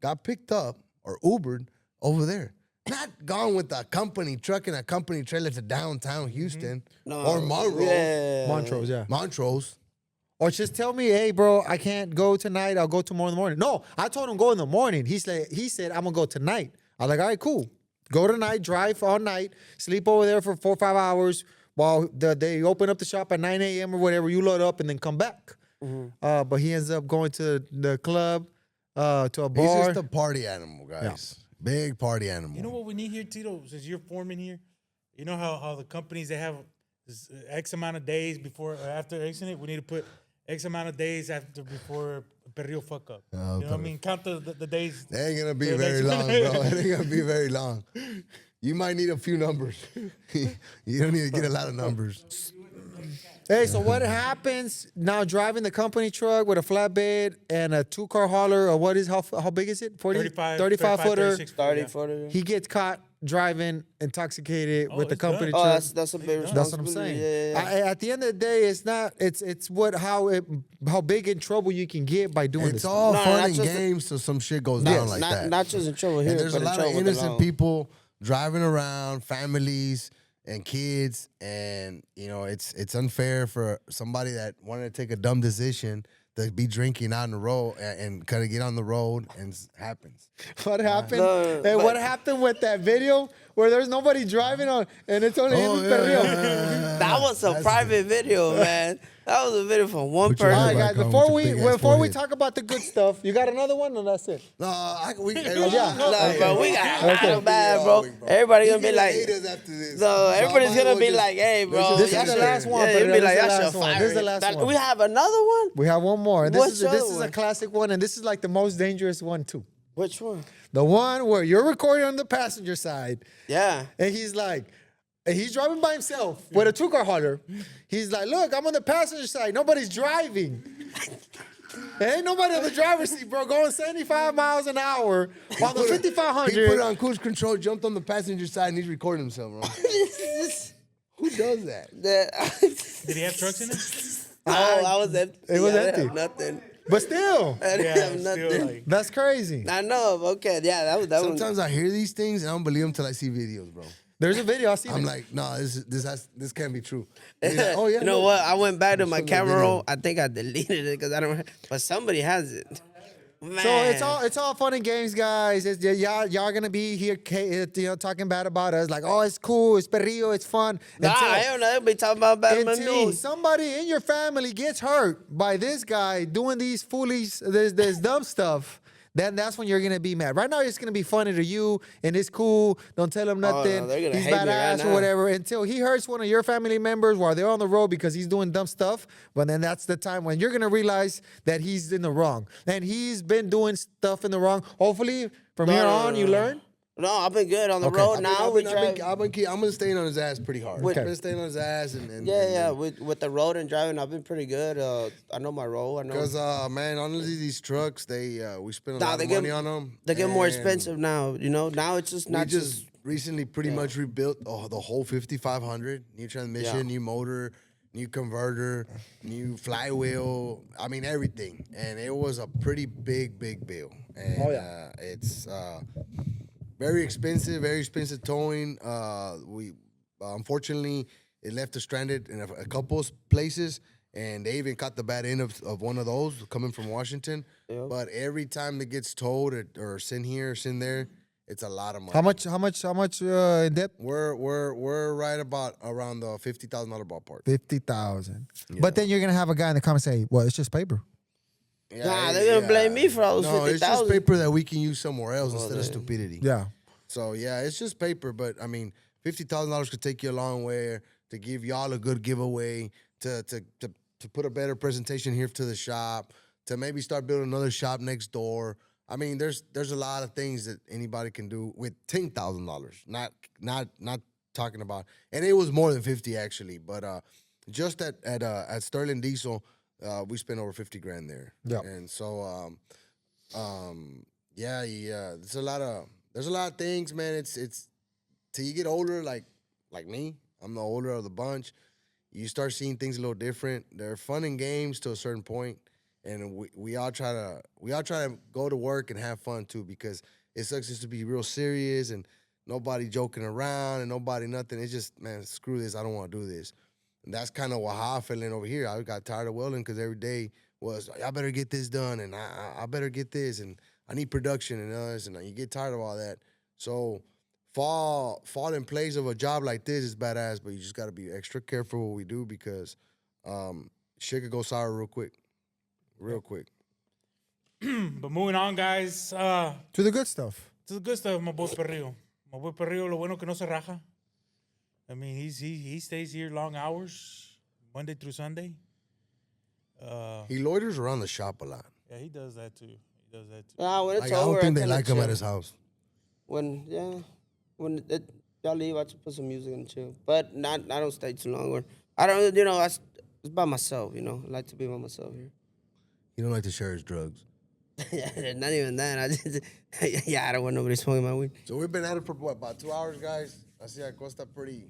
Speaker 4: got picked up or Ubered over there. Not gone with a company truck and a company trailer to downtown Houston or Monroe,
Speaker 3: Yeah.
Speaker 2: Montrose, yeah.
Speaker 4: Montrose.
Speaker 2: Or just tell me, hey, bro, I can't go tonight. I'll go tomorrow in the morning. No, I told him go in the morning. He said, I'm going to go tonight. I was like, all right, cool. Go tonight, drive all night, sleep over there for 4 or 5 hours while they open up the shop at 9 a.m. or whatever. You load up and then come back. But he ends up going to the club, to a bar.
Speaker 4: He's just a party animal, guys. Big party animal.
Speaker 1: You know what we need here, Tito? Since you're foreman here, you know how the companies they have this X amount of days before or after accident. We need to put X amount of days after before Perrillo fuck up. You know what I mean? Count the days.
Speaker 4: They ain't gonna be
Speaker 1: the
Speaker 4: very
Speaker 1: next-
Speaker 4: long, bro. It ain't gonna be very long. You might need a few numbers. You don't need to get a lot of numbers.
Speaker 2: Hey, so what happens now driving the company truck with a flatbed and a 2-car hauler, or what is, how big is it?
Speaker 1: 35
Speaker 2: footer.
Speaker 1: 36
Speaker 3: 30
Speaker 1: yeah.
Speaker 3: footer.
Speaker 2: He gets caught driving intoxicated with the
Speaker 1: it's
Speaker 2: company
Speaker 1: done.
Speaker 3: Oh,
Speaker 2: truck.
Speaker 3: that's a big
Speaker 2: That's what I'm
Speaker 3: responsibility.
Speaker 2: saying.
Speaker 3: Yeah.
Speaker 2: At the end of the day, it's not. It's how big in trouble you can get by doing
Speaker 4: It's
Speaker 2: this.
Speaker 4: all
Speaker 3: No,
Speaker 4: fun
Speaker 3: that's
Speaker 4: and
Speaker 3: just a-
Speaker 4: games till some shit goes down like that.
Speaker 3: Not just in trouble here,
Speaker 4: And there's
Speaker 3: but
Speaker 4: a
Speaker 3: in
Speaker 4: lot
Speaker 3: trouble
Speaker 4: of
Speaker 3: with the
Speaker 4: innocent
Speaker 3: law.
Speaker 4: people driving around, families and kids, and it's unfair for somebody that wanted to take a dumb decision to be drinking out on the road and kind of get on the road, and it happens.
Speaker 2: What happened?
Speaker 3: No,
Speaker 2: Hey,
Speaker 3: but-
Speaker 2: what happened with that video where there's nobody driving on and it's only him and Perrillo?
Speaker 3: That was a private video, man. That was a video from one
Speaker 4: Put your
Speaker 2: All
Speaker 3: person.
Speaker 2: right,
Speaker 4: head
Speaker 2: guys.
Speaker 4: back on
Speaker 2: Before
Speaker 4: with
Speaker 2: we
Speaker 4: your big ass
Speaker 2: before we
Speaker 4: forehead.
Speaker 2: talk about the good stuff, you got another one, or that's it?
Speaker 4: No,
Speaker 2: Yeah.
Speaker 3: No, bro, we got
Speaker 2: Okay.
Speaker 3: real bad, bro. Everybody gonna be like,
Speaker 4: after this.
Speaker 3: no, everybody's gonna be like, hey, bro.
Speaker 2: This is
Speaker 3: y'all
Speaker 2: the
Speaker 3: should-
Speaker 2: last one,
Speaker 3: Yeah,
Speaker 2: but
Speaker 3: you'll be
Speaker 2: this
Speaker 3: like,
Speaker 2: is the
Speaker 3: y'all
Speaker 2: last
Speaker 3: should
Speaker 2: one.
Speaker 3: fire
Speaker 2: This is the
Speaker 3: it.
Speaker 2: last
Speaker 3: That-
Speaker 2: one.
Speaker 3: We have another one?
Speaker 2: We have one more. And
Speaker 3: What's
Speaker 2: this
Speaker 3: the
Speaker 2: is
Speaker 3: other
Speaker 2: a
Speaker 3: one?
Speaker 2: classic one, and this is like the most dangerous one too.
Speaker 3: Which one?
Speaker 2: The one where you're recording on the passenger side,
Speaker 3: Yeah.
Speaker 2: and he's like, and he's driving by himself with a 2-car hauler. He's like, look, I'm on the passenger side. Nobody's driving. There ain't nobody on the driver's seat, bro, going 75 miles an hour on the
Speaker 4: He put
Speaker 2: 5500.
Speaker 4: it on cruise control, jumped on the passenger side, and he's recording himself, bro. Who does that?
Speaker 1: Did he have trucks in it?
Speaker 3: I was empty.
Speaker 2: It was
Speaker 3: I didn't
Speaker 2: empty.
Speaker 3: have nothing.
Speaker 2: But still,
Speaker 3: I didn't
Speaker 1: Yeah,
Speaker 3: have
Speaker 1: still
Speaker 3: nothing.
Speaker 1: like
Speaker 2: that's crazy.
Speaker 3: I know. Okay. Yeah, that was that one.
Speaker 4: Sometimes I hear these things and I don't believe them till I see videos, bro.
Speaker 2: There's a video. I see
Speaker 4: I'm
Speaker 2: it.
Speaker 4: like, no, this can't be true. And he's like, oh yeah,
Speaker 3: You know
Speaker 4: look.
Speaker 3: what? I went back to my
Speaker 4: Show me the
Speaker 3: camera
Speaker 4: video.
Speaker 3: roll. I think I deleted it because I don't. But somebody has it. Man.
Speaker 2: So it's all fun and games, guys. It's, y'all gonna be here, talking bad about us, like, oh, it's cool, it's perrillo, it's fun.
Speaker 3: Nah, I don't know. Everybody talking about better than
Speaker 2: Until
Speaker 3: me.
Speaker 2: somebody in your family gets hurt by this guy doing these foolish, this dumb stuff, then that's when you're gonna be mad. Right now, it's gonna be funny to you, and it's cool. Don't tell him
Speaker 3: no,
Speaker 2: nothing.
Speaker 3: they're gonna
Speaker 2: He's
Speaker 3: hate me right
Speaker 2: badass or
Speaker 3: now.
Speaker 2: whatever. Until he hurts one of your family members while they're on the road because he's doing dumb stuff. But then that's the time when you're gonna realize that he's in the wrong, and he's been doing stuff in the wrong. Hopefully, from here on, you learn.
Speaker 3: No, I've been good on the road now. We drive.
Speaker 4: I'm gonna stay on his ass pretty hard.
Speaker 3: With-
Speaker 4: I'm gonna stay on his ass and
Speaker 3: Yeah. With the road and driving, I've been pretty good. I know my role. I know.
Speaker 4: Because man, honestly, these trucks we spend a
Speaker 3: Nah,
Speaker 4: lot
Speaker 3: they
Speaker 4: of
Speaker 3: get-
Speaker 4: money on them.
Speaker 3: They get more
Speaker 4: and
Speaker 3: expensive now. You know, now it's just
Speaker 4: We
Speaker 3: not
Speaker 4: just recently pretty much rebuilt the whole 5500, new transmission,
Speaker 3: Yeah.
Speaker 4: new motor, new converter, new flywheel. I mean everything, and it was a pretty big bill. And, it's very expensive towing. We unfortunately it left us stranded in a couple of places, and they even caught the bad end of one of those coming from Washington.
Speaker 3: Yep.
Speaker 4: But every time it gets towed or sent here or sent there, it's a lot of money.
Speaker 2: How much in debt?
Speaker 4: We're right about around the $50,000 ballpark.
Speaker 2: 50,000. But then you're gonna have a guy in the comments say, "Well, it's just paper."
Speaker 3: Nah, they're gonna blame me for all those
Speaker 4: No, it's just
Speaker 3: 50,000.
Speaker 4: paper that we can use somewhere else instead of stupidity.
Speaker 2: Yeah.
Speaker 4: So yeah, it's just paper, but I mean, $50,000 could take you a long way to give y'all a good giveaway, to put a better presentation here to the shop, to maybe start building another shop next door. I mean, there's a lot of things that anybody can do with $10,000. Not talking about, and it was more than 50 actually, but just at Sterling Diesel, we spent over 50 grand there.
Speaker 2: Yeah.
Speaker 4: And so yeah, there's a lot of things, man. It's till you get older, like me. I'm the older of the bunch. You start seeing things a little different. They're fun and games to a certain point, and we all try to go to work and have fun too, because it sucks just to be real serious and nobody joking around and nobody nothing. It's just, man, screw this. I don't want to do this. And that's kind of how I fell in over here. I got tired of welding because every day was, I better get this done, and I better get this, and I need production and others, and you get tired of all that. So fall in place of a job like this is badass, but you just got to be extra careful what we do, because shit could go sour real quick.
Speaker 1: But moving on, guys.
Speaker 2: To the good stuff.
Speaker 1: To the good stuff, my boy Perrillo. My boy Perrillo, lo bueno que no se raja. I mean, he stays here long hours, Monday through Sunday.
Speaker 4: He loiters around the shop a lot.
Speaker 1: Yeah, he does that too.
Speaker 3: Nah, when it's
Speaker 4: Like, I
Speaker 3: over,
Speaker 4: don't think they
Speaker 3: kinda
Speaker 4: like him
Speaker 3: chill.
Speaker 4: at his house.
Speaker 3: When y'all leave, I just put some music and chill. But I don't stay too long. Or I don't, it's by myself. I like to be by myself here.
Speaker 4: He don't like to share his drugs.
Speaker 3: Not even that. I don't want nobody smoking my weed.
Speaker 4: So we've been at it for what, about 2 hours, guys. I see Acosta pretty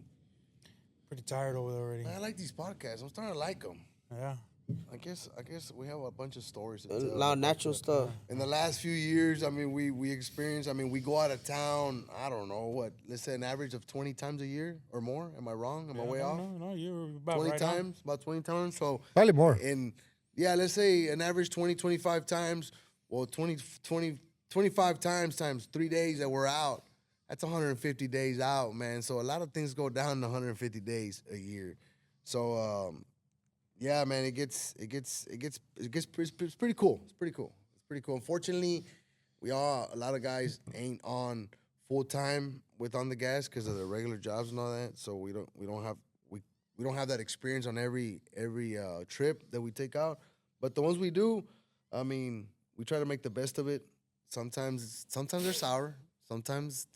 Speaker 1: tired over there already.
Speaker 4: Man, I like these podcasts. I'm starting to like them.
Speaker 1: Yeah.
Speaker 4: I guess we have a bunch of stories to
Speaker 3: A
Speaker 4: tell.
Speaker 3: lot of natural stuff.
Speaker 4: In the last few years, I mean, we experienced. I mean, we go out of town. I don't know what. Let's say an average of 20 times a year or more. Am I wrong? Am I way off?
Speaker 1: No, you're about
Speaker 4: 20
Speaker 1: right
Speaker 4: times, about 20 times. So
Speaker 2: Probably more.
Speaker 4: And yeah, let's say an average 20, 25 times. Well, 25 times 3 days that we're out. That's 150 days out, man. So a lot of things go down to 150 days a year. So yeah, man, it's pretty cool. It's pretty cool. Unfortunately, a lot of guys ain't on full time with On the Gas because of their regular jobs and all that. So we don't have that experience on every trip that we take out. But the ones we do, I mean, we try to make the best of it. Sometimes they're sour. Sometimes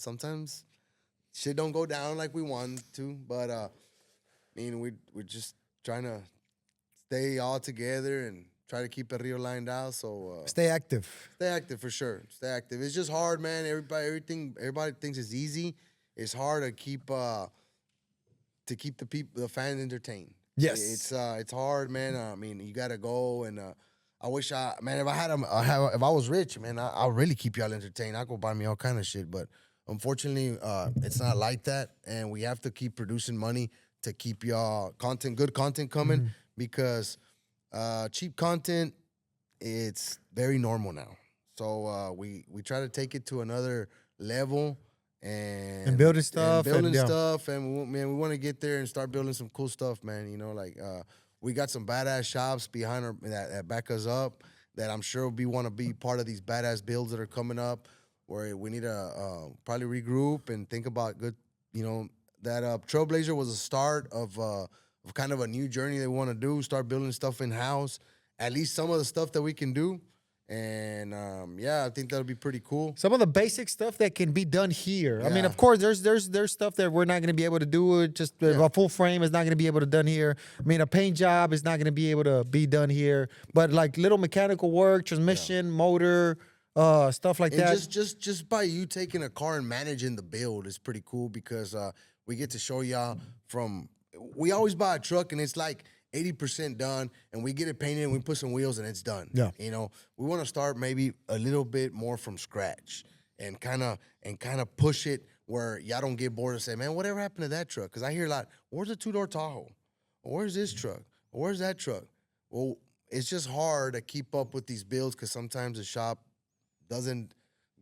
Speaker 4: shit don't go down like we want to. But I mean, we're just trying to stay all together and try to keep Rio lined out. So
Speaker 2: Stay active.
Speaker 4: stay active for sure. Stay active. It's just hard, man. Everybody thinks it's easy. It's hard to keep the fans entertained.
Speaker 2: Yes.
Speaker 4: It's hard, man. I mean, you gotta go, and I wish if I was rich, man, I'll really keep y'all entertained. I go buy me all kind of shit, but unfortunately, it's not like that, and we have to keep producing money to keep y'all good content coming, because cheap content, it's very normal now. So we try to take it to another level and
Speaker 2: building stuff
Speaker 4: and
Speaker 2: and
Speaker 4: we want to get there and start building some cool stuff, man. We got some badass shops behind that back us up, that I'm sure we want to be part of these badass builds that are coming up, where we need to probably regroup and think about good. That Trailblazer was a start of kind of a new journey they want to do. Start building stuff in house, at least some of the stuff that we can do. And yeah, I think that'll be pretty cool.
Speaker 2: Some of the basic stuff that can be done here. I mean,
Speaker 4: Yeah.
Speaker 2: of course, there's stuff that we're not going to be able to do. Just a full frame is not going to be able to done here. I mean, a paint job is not going to be able to be done here. But like little mechanical work, transmission, motor, stuff like
Speaker 4: And
Speaker 2: that.
Speaker 4: just by you taking a car and managing the build is pretty cool, because we get to show y'all we always buy a truck and it's like 80% done, and we get it painted and we put some wheels and it's done.
Speaker 2: Yeah.
Speaker 4: We want to start maybe a little bit more from scratch and kind of push it where y'all don't get bored and say, man, whatever happened to that truck? Because I hear a lot, where's the 2-door Tahoe? Or where's this truck? Or where's that truck? Well, it's just hard to keep up with these builds, because sometimes the shop doesn't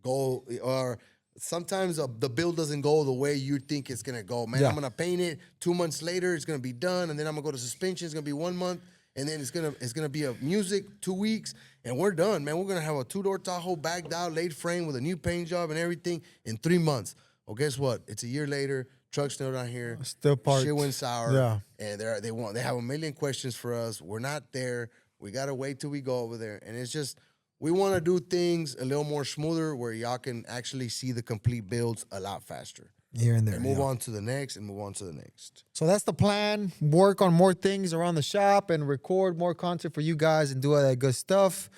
Speaker 4: go, or sometimes the build doesn't go the way you think it's gonna go. Man,
Speaker 2: Yeah.
Speaker 4: I'm gonna paint it. 2 months later, it's gonna be done, and then I'm gonna go to suspension. It's gonna be 1 month, and then it's gonna be a music 2 weeks, and we're done, man. We're gonna have a 2-door Tahoe bagged out, laid frame with a new paint job and everything in 3 months. Well, guess what? It's a year later. Truck's still down here.
Speaker 2: Still parked.
Speaker 4: Shit went sour.
Speaker 2: Yeah.
Speaker 4: And they have a million questions for us. We're not there. We gotta wait till we go over there, and it's just. We want to do things a little more smoother where y'all can actually see the complete builds a lot faster.
Speaker 2: Here and there.
Speaker 4: And move
Speaker 2: yeah.
Speaker 4: on to the next and move on to the next.
Speaker 2: So that's the plan. Work on more things around the shop and record more content for you guys and do all that good stuff.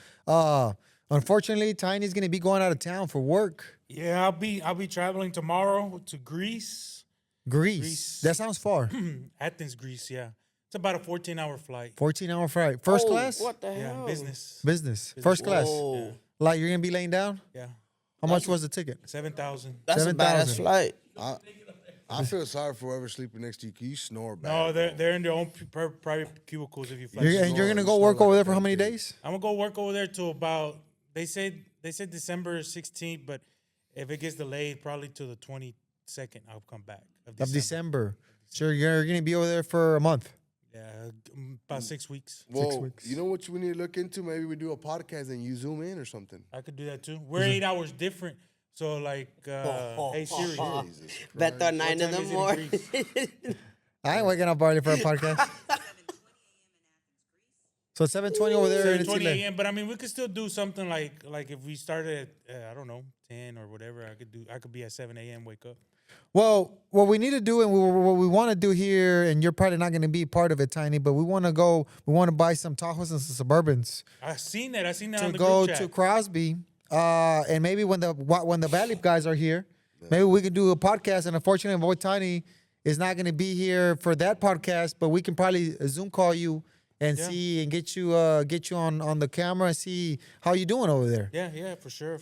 Speaker 2: Unfortunately, Tiny's gonna be going out of town for work.
Speaker 1: Yeah, I'll be traveling tomorrow to Greece.
Speaker 2: Greece. That sounds far.
Speaker 1: Athens, Greece, yeah. It's about a 14-hour flight.
Speaker 2: 14-hour flight. First
Speaker 3: Oh,
Speaker 2: class?
Speaker 3: What the
Speaker 1: Yeah,
Speaker 3: hell?
Speaker 1: business.
Speaker 2: Business. First class.
Speaker 3: Whoa.
Speaker 2: Like you're gonna be laying down?
Speaker 1: Yeah.
Speaker 2: How much was the ticket?
Speaker 1: 7,000.
Speaker 3: That's a badass
Speaker 2: 7,000.
Speaker 3: flight.
Speaker 4: I feel sorry for whoever sleeping next to you. 'Cause you snore bad.
Speaker 1: No, they're in their own private cubicles if you fly.
Speaker 2: And you're gonna go
Speaker 4: snore
Speaker 2: work
Speaker 4: like
Speaker 2: over
Speaker 4: a
Speaker 2: there for how many
Speaker 4: vampire.
Speaker 2: days?
Speaker 1: I'm gonna go work over there till about they said December 16th, but if it gets delayed, probably till the 22nd, I'll come back
Speaker 2: Of December. So you're gonna be over there for a month.
Speaker 1: Yeah, about 6 weeks.
Speaker 4: Well,
Speaker 2: weeks.
Speaker 4: you know what we need to look into? Maybe we do a podcast and you zoom in or something.
Speaker 1: I could do that too. We're 8 hours different, so like, hey Siri,
Speaker 4: Jesus Christ.
Speaker 3: Bet at 9 in
Speaker 1: time
Speaker 3: the
Speaker 1: is it in
Speaker 3: morning.
Speaker 1: Greece?
Speaker 2: I ain't waking up early for a podcast. So it's 7:20 over there in
Speaker 1: 7:20
Speaker 2: Chile.
Speaker 1: a.m. But I mean, we could still do something like if we started at I don't know 10 or whatever. I could be at 7 a.m. Wake up.
Speaker 2: Well, what we need to do and what we want to do here, and you're probably not going to be part of it, Tiny, but we want to buy some Tahoes and some Suburbans
Speaker 1: I seen that on
Speaker 2: to
Speaker 1: the
Speaker 2: go
Speaker 1: group
Speaker 2: to
Speaker 1: chat.
Speaker 2: Crosby, and maybe when the Valley guys are here, maybe we can do a podcast. And unfortunately, boy Tiny is not going to be here for that podcast, but we can probably Zoom call you and
Speaker 1: Yeah.
Speaker 2: see and get you on the camera and see how you doing over there.
Speaker 1: Yeah, for sure.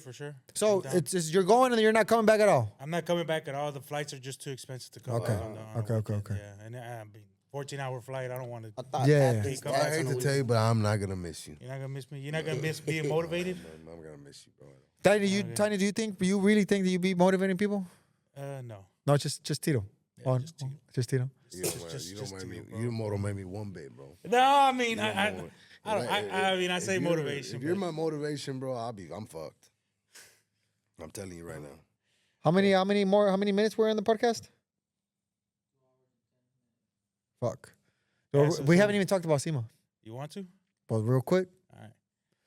Speaker 2: So
Speaker 1: I'm down.
Speaker 2: it's just, you're going and you're not coming back at all.
Speaker 1: I'm not coming back at all. The flights are just too expensive to come.
Speaker 2: Okay.
Speaker 1: back on the
Speaker 2: Okay.
Speaker 1: weekend. Yeah, and I mean, 14-hour flight. I don't want to.
Speaker 3: I thought
Speaker 2: Yeah.
Speaker 3: Athens,
Speaker 1: Come
Speaker 4: I
Speaker 1: back
Speaker 4: hate
Speaker 1: on the
Speaker 4: to tell you, but I'm not gonna miss you.
Speaker 1: You're not gonna miss me. You're not gonna miss being motivated.
Speaker 4: I'm gonna miss you, bro.
Speaker 2: Tiny, do you really think that you be motivating people?
Speaker 1: No.
Speaker 2: No, just Tito.
Speaker 1: Yeah, just Tito.
Speaker 2: Just Tito.
Speaker 4: You don't, man,
Speaker 1: just
Speaker 4: you don't make
Speaker 1: to
Speaker 4: me.
Speaker 1: you, bro.
Speaker 4: You don't motivate me one bit, bro.
Speaker 1: No, I mean,
Speaker 4: You don't
Speaker 1: I
Speaker 4: motivate-
Speaker 1: I say
Speaker 4: if you're-
Speaker 1: motivation.
Speaker 4: If you're
Speaker 1: but
Speaker 4: my motivation, bro, I'm fucked. I'm telling you right now.
Speaker 2: How many minutes were in the podcast? Fuck. So
Speaker 1: Yeah, so-
Speaker 2: we
Speaker 1: so-
Speaker 2: haven't even talked about SEMA.
Speaker 1: you want to?
Speaker 2: But real quick.
Speaker 1: All right.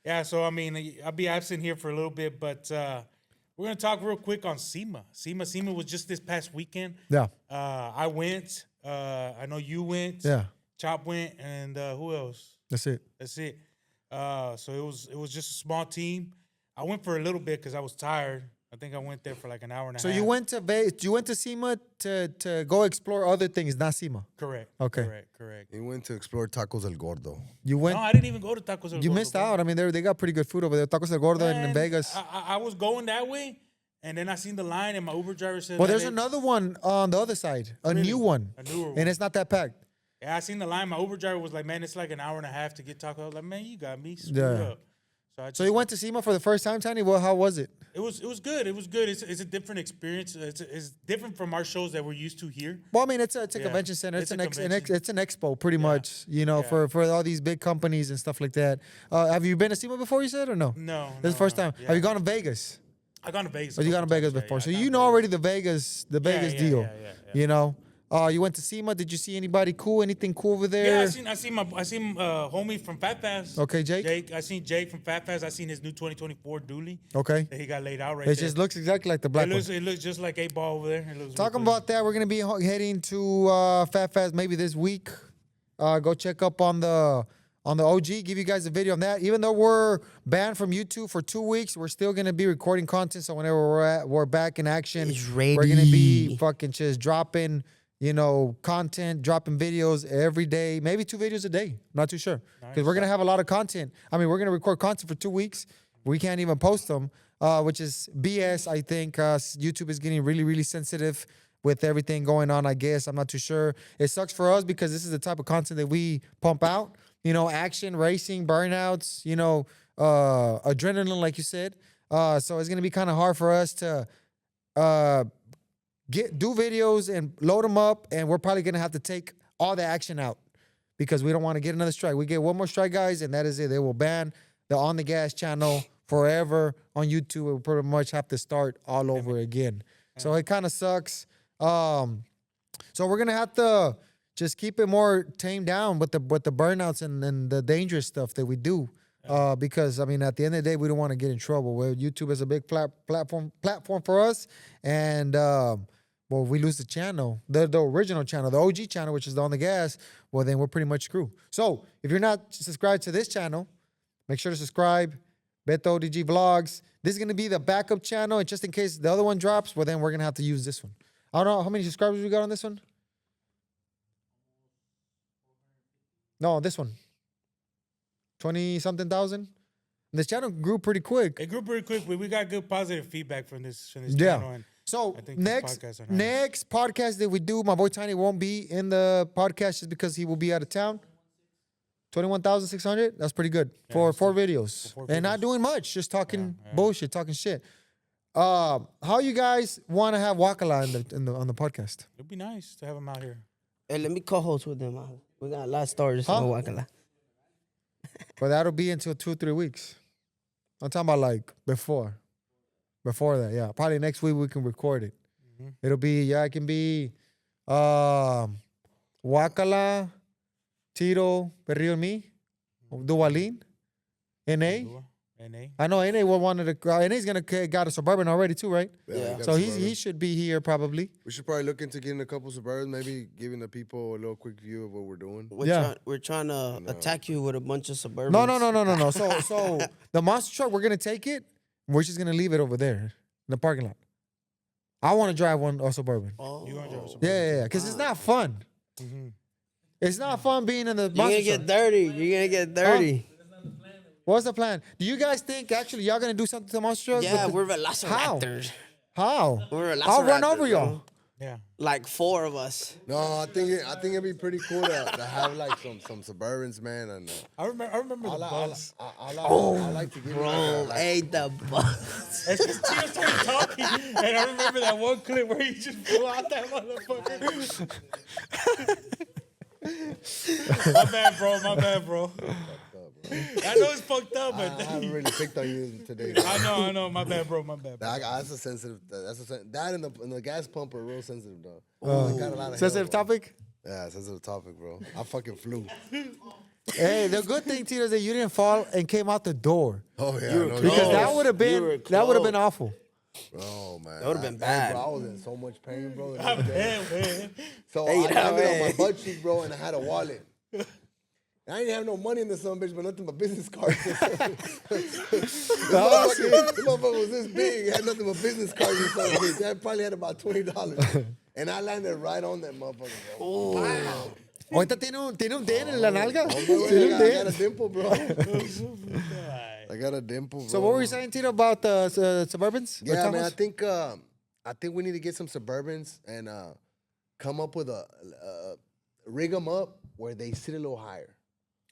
Speaker 1: Yeah, so I mean, I'll be absent here for a little bit, but we're gonna talk real quick on SEMA. SEMA was just this past weekend.
Speaker 2: Yeah.
Speaker 1: I went. I know you went.
Speaker 2: Yeah.
Speaker 1: Chop went, and who else?
Speaker 2: That's it.
Speaker 1: That's it. So it was just a small team. I went for a little bit because I was tired. I think I went there for like an hour and a
Speaker 2: So
Speaker 1: half.
Speaker 2: you went to SEMA to go explore other things, not SEMA.
Speaker 1: Correct.
Speaker 2: Okay.
Speaker 1: Correct.
Speaker 4: He went to explore Tacos El Gordo.
Speaker 2: You went.
Speaker 1: No, I didn't even go to Tacos El
Speaker 2: You
Speaker 1: Gordo,
Speaker 2: missed
Speaker 1: bro.
Speaker 2: out. I mean, they got pretty good food over there. Tacos El Gordo in
Speaker 1: Man,
Speaker 2: Vegas.
Speaker 1: I was going that way, and then I seen the line, and my Uber driver said,
Speaker 2: Well,
Speaker 1: "Man,
Speaker 2: there's another one on the other side, a
Speaker 1: Really?
Speaker 2: new one,
Speaker 1: A newer one.
Speaker 2: and it's not that packed.
Speaker 1: Yeah, I seen the line. My Uber driver was like, "Man, it's like an hour and a half to get taco." I was like, "Man, you got me screwed
Speaker 2: Yeah.
Speaker 1: up." So I just,
Speaker 2: So you went to SEMA for the first time, Tiny. Well, how was it?
Speaker 1: It was good. It was good. It's a different experience. It's different from our shows that we're used to here.
Speaker 2: Well, I mean, it's a
Speaker 1: Yeah.
Speaker 2: convention center. It's,
Speaker 1: It's a
Speaker 2: an
Speaker 1: convention.
Speaker 2: it's an expo, pretty much. You know,
Speaker 1: Yeah.
Speaker 2: for all these big companies and stuff like that. Have you been to SEMA before? You said or no?
Speaker 1: No,
Speaker 2: This is the first time.
Speaker 1: Yeah.
Speaker 2: Have you gone to Vegas?
Speaker 1: I gone to Vegas.
Speaker 2: Or you gone to
Speaker 1: couple
Speaker 2: Vegas
Speaker 1: times,
Speaker 2: before?
Speaker 1: yeah,
Speaker 2: So
Speaker 1: I've
Speaker 2: you
Speaker 1: gone
Speaker 2: know
Speaker 1: to
Speaker 2: already the Vegas
Speaker 1: yeah,
Speaker 2: deal.
Speaker 1: yeah.
Speaker 2: You know. You went to SEMA. Did you see anybody cool? Anything cool over there?
Speaker 1: Yeah, I seen homie from Fat Fast.
Speaker 2: Okay, Jake?
Speaker 1: I seen Jake from Fat Fast. I seen his new 2024 dually
Speaker 2: Okay.
Speaker 1: that he got laid out right
Speaker 2: It
Speaker 1: there.
Speaker 2: just looks exactly like the black one.
Speaker 1: It looks just like 8 Ball over there. It looks
Speaker 2: Talking
Speaker 1: real
Speaker 2: about that, we're gonna be heading to Fat Fast maybe this week. Go check up on the OG. Give you guys a video on that. Even though we're banned from YouTube for 2 weeks, we're still gonna be recording content. So whenever we're back in action,
Speaker 3: It's
Speaker 2: we're gonna be
Speaker 3: ready.
Speaker 2: fucking just dropping, content, dropping videos every day, maybe 2 videos a day. Not too sure because we're gonna have a lot of content. I mean, we're gonna record content for 2 weeks. We can't even post them, which is BS. I think YouTube is getting really, really sensitive with everything going on. I guess I'm not too sure. It sucks for us because this is the type of content that we pump out. Action, racing, burnouts. Adrenaline, like you said. So it's gonna be kind of hard for us to do videos and load them up, and we're probably gonna have to take all the action out because we don't want to get another strike. We get one more strike, guys, and that is it. They will ban the On the Gas channel forever on YouTube. We'll pretty much have to start all over again. So it kind of sucks. So we're gonna have to just keep it more tamed down with the burnouts and the dangerous stuff that we do. Because I mean, at the end of the day, we don't want to get in trouble. Well, YouTube is a big platform for us, and well, if we lose the channel, the original channel, the OG channel, which is the On the Gas, well, then we're pretty much screwed. So if you're not subscribed to this channel, make sure to subscribe. Beto DG Vlogs. This is gonna be the backup channel, and just in case the other one drops, well, then we're gonna have to use this one. I don't know how many subscribers we got on this one. No, this one. 20-something thousand. This channel grew pretty quick.
Speaker 1: It grew pretty quick. We got good positive feedback from this
Speaker 2: Yeah.
Speaker 1: channel. And
Speaker 2: So
Speaker 1: I think this podcast are nice.
Speaker 2: next podcast that we do, my boy Tiny won't be in the podcast just because he will be out of town. 21,600. That's pretty good for 4 videos.
Speaker 1: For 4
Speaker 2: And not
Speaker 1: videos.
Speaker 2: doing much, just talking bullshit, talking shit. How you guys want to have Wakala on the podcast?
Speaker 1: It'd be nice to have him out here.
Speaker 3: Hey, let me co-host with them. We got a lot of stories.
Speaker 2: Huh? But that'll be until 2-3 weeks. I'm talking about like before that. Yeah, probably next week we can record it. It'll be it can be Wakala, Tito, Perrillo, and me, Duvalin, NA.
Speaker 1: NA.
Speaker 2: I know NA wanted to. NA's got a Suburban already too, right?
Speaker 3: Yeah.
Speaker 4: got
Speaker 2: So
Speaker 4: Suburban.
Speaker 2: he should be here probably.
Speaker 4: We should probably look into getting a couple Suburbans, maybe giving the people a little quick view of what we're doing.
Speaker 3: We're trying to attack you with a bunch of Suburbans.
Speaker 2: No. So the monster truck, we're gonna take it. We're just gonna leave it over there in the parking lot. I want to drive a Suburban.
Speaker 3: Oh.
Speaker 1: You gonna drive some?
Speaker 2: Yeah, because it's not fun. It's not fun being in the
Speaker 3: You're
Speaker 2: monster
Speaker 3: gonna get
Speaker 2: truck.
Speaker 3: dirty. You're gonna get dirty.
Speaker 2: What's the plan? Do you guys think actually y'all gonna do something to the monster truck?
Speaker 3: Yeah,
Speaker 2: With
Speaker 3: we're velociraptors.
Speaker 2: How?
Speaker 3: We're velociraptors.
Speaker 2: I'll run over
Speaker 3: bro.
Speaker 2: y'all.
Speaker 1: Yeah.
Speaker 3: Like 4 of us.
Speaker 4: No, I think it'd be pretty cool to have like some Suburbans, man. And
Speaker 1: I remember the bus.
Speaker 4: I like to give you
Speaker 3: Bro,
Speaker 4: like,
Speaker 3: hey, the bus.
Speaker 1: It's just Tito started talking, and I remember that one clip where he just blew out that motherfucker. My bad, bro. I know it's fucked up,
Speaker 4: I
Speaker 1: but
Speaker 4: haven't really picked on you today.
Speaker 1: I know. My bad, bro.
Speaker 4: That's a sensitive. That and the gas pump are real sensitive, though. I got a lot of
Speaker 2: Sensitive
Speaker 4: hell, bro.
Speaker 2: topic?
Speaker 4: Yeah, sensitive topic, bro. I fucking flew.
Speaker 2: Hey, the good thing, Tito, is that you didn't fall and came out the door.
Speaker 4: Oh yeah,
Speaker 3: You were
Speaker 4: no,
Speaker 3: close.
Speaker 2: Because
Speaker 4: no.
Speaker 2: that would have
Speaker 3: You were
Speaker 2: been awful.
Speaker 4: Oh man,
Speaker 3: That would've been
Speaker 4: Hey,
Speaker 3: bad.
Speaker 4: bro, I was in so much pain, bro. the
Speaker 1: My
Speaker 4: next day.
Speaker 1: bad, man.
Speaker 4: So
Speaker 3: Hey,
Speaker 4: I
Speaker 3: that
Speaker 4: landed on my
Speaker 3: way.
Speaker 4: butt cheek, bro, and I had a wallet. And I didn't have no money in this son bitch, but nothing but business cards. This motherfucker was this big. It had nothing but business cards and son bitch. I probably had about $20. And I landed right on that motherfucker, bro. Wow.
Speaker 2: Ahorita tiene un den en la nalga.
Speaker 4: Oh,
Speaker 2: Tiene un
Speaker 4: I got
Speaker 2: den.
Speaker 4: a dimple, bro. I got a dimple, bro.
Speaker 2: So what were you saying, Tito, about the Suburbans? Or
Speaker 4: Yeah, man.
Speaker 2: Tahoes?
Speaker 4: I think we need to get some Suburbans and come up with rig them up where they sit a little higher.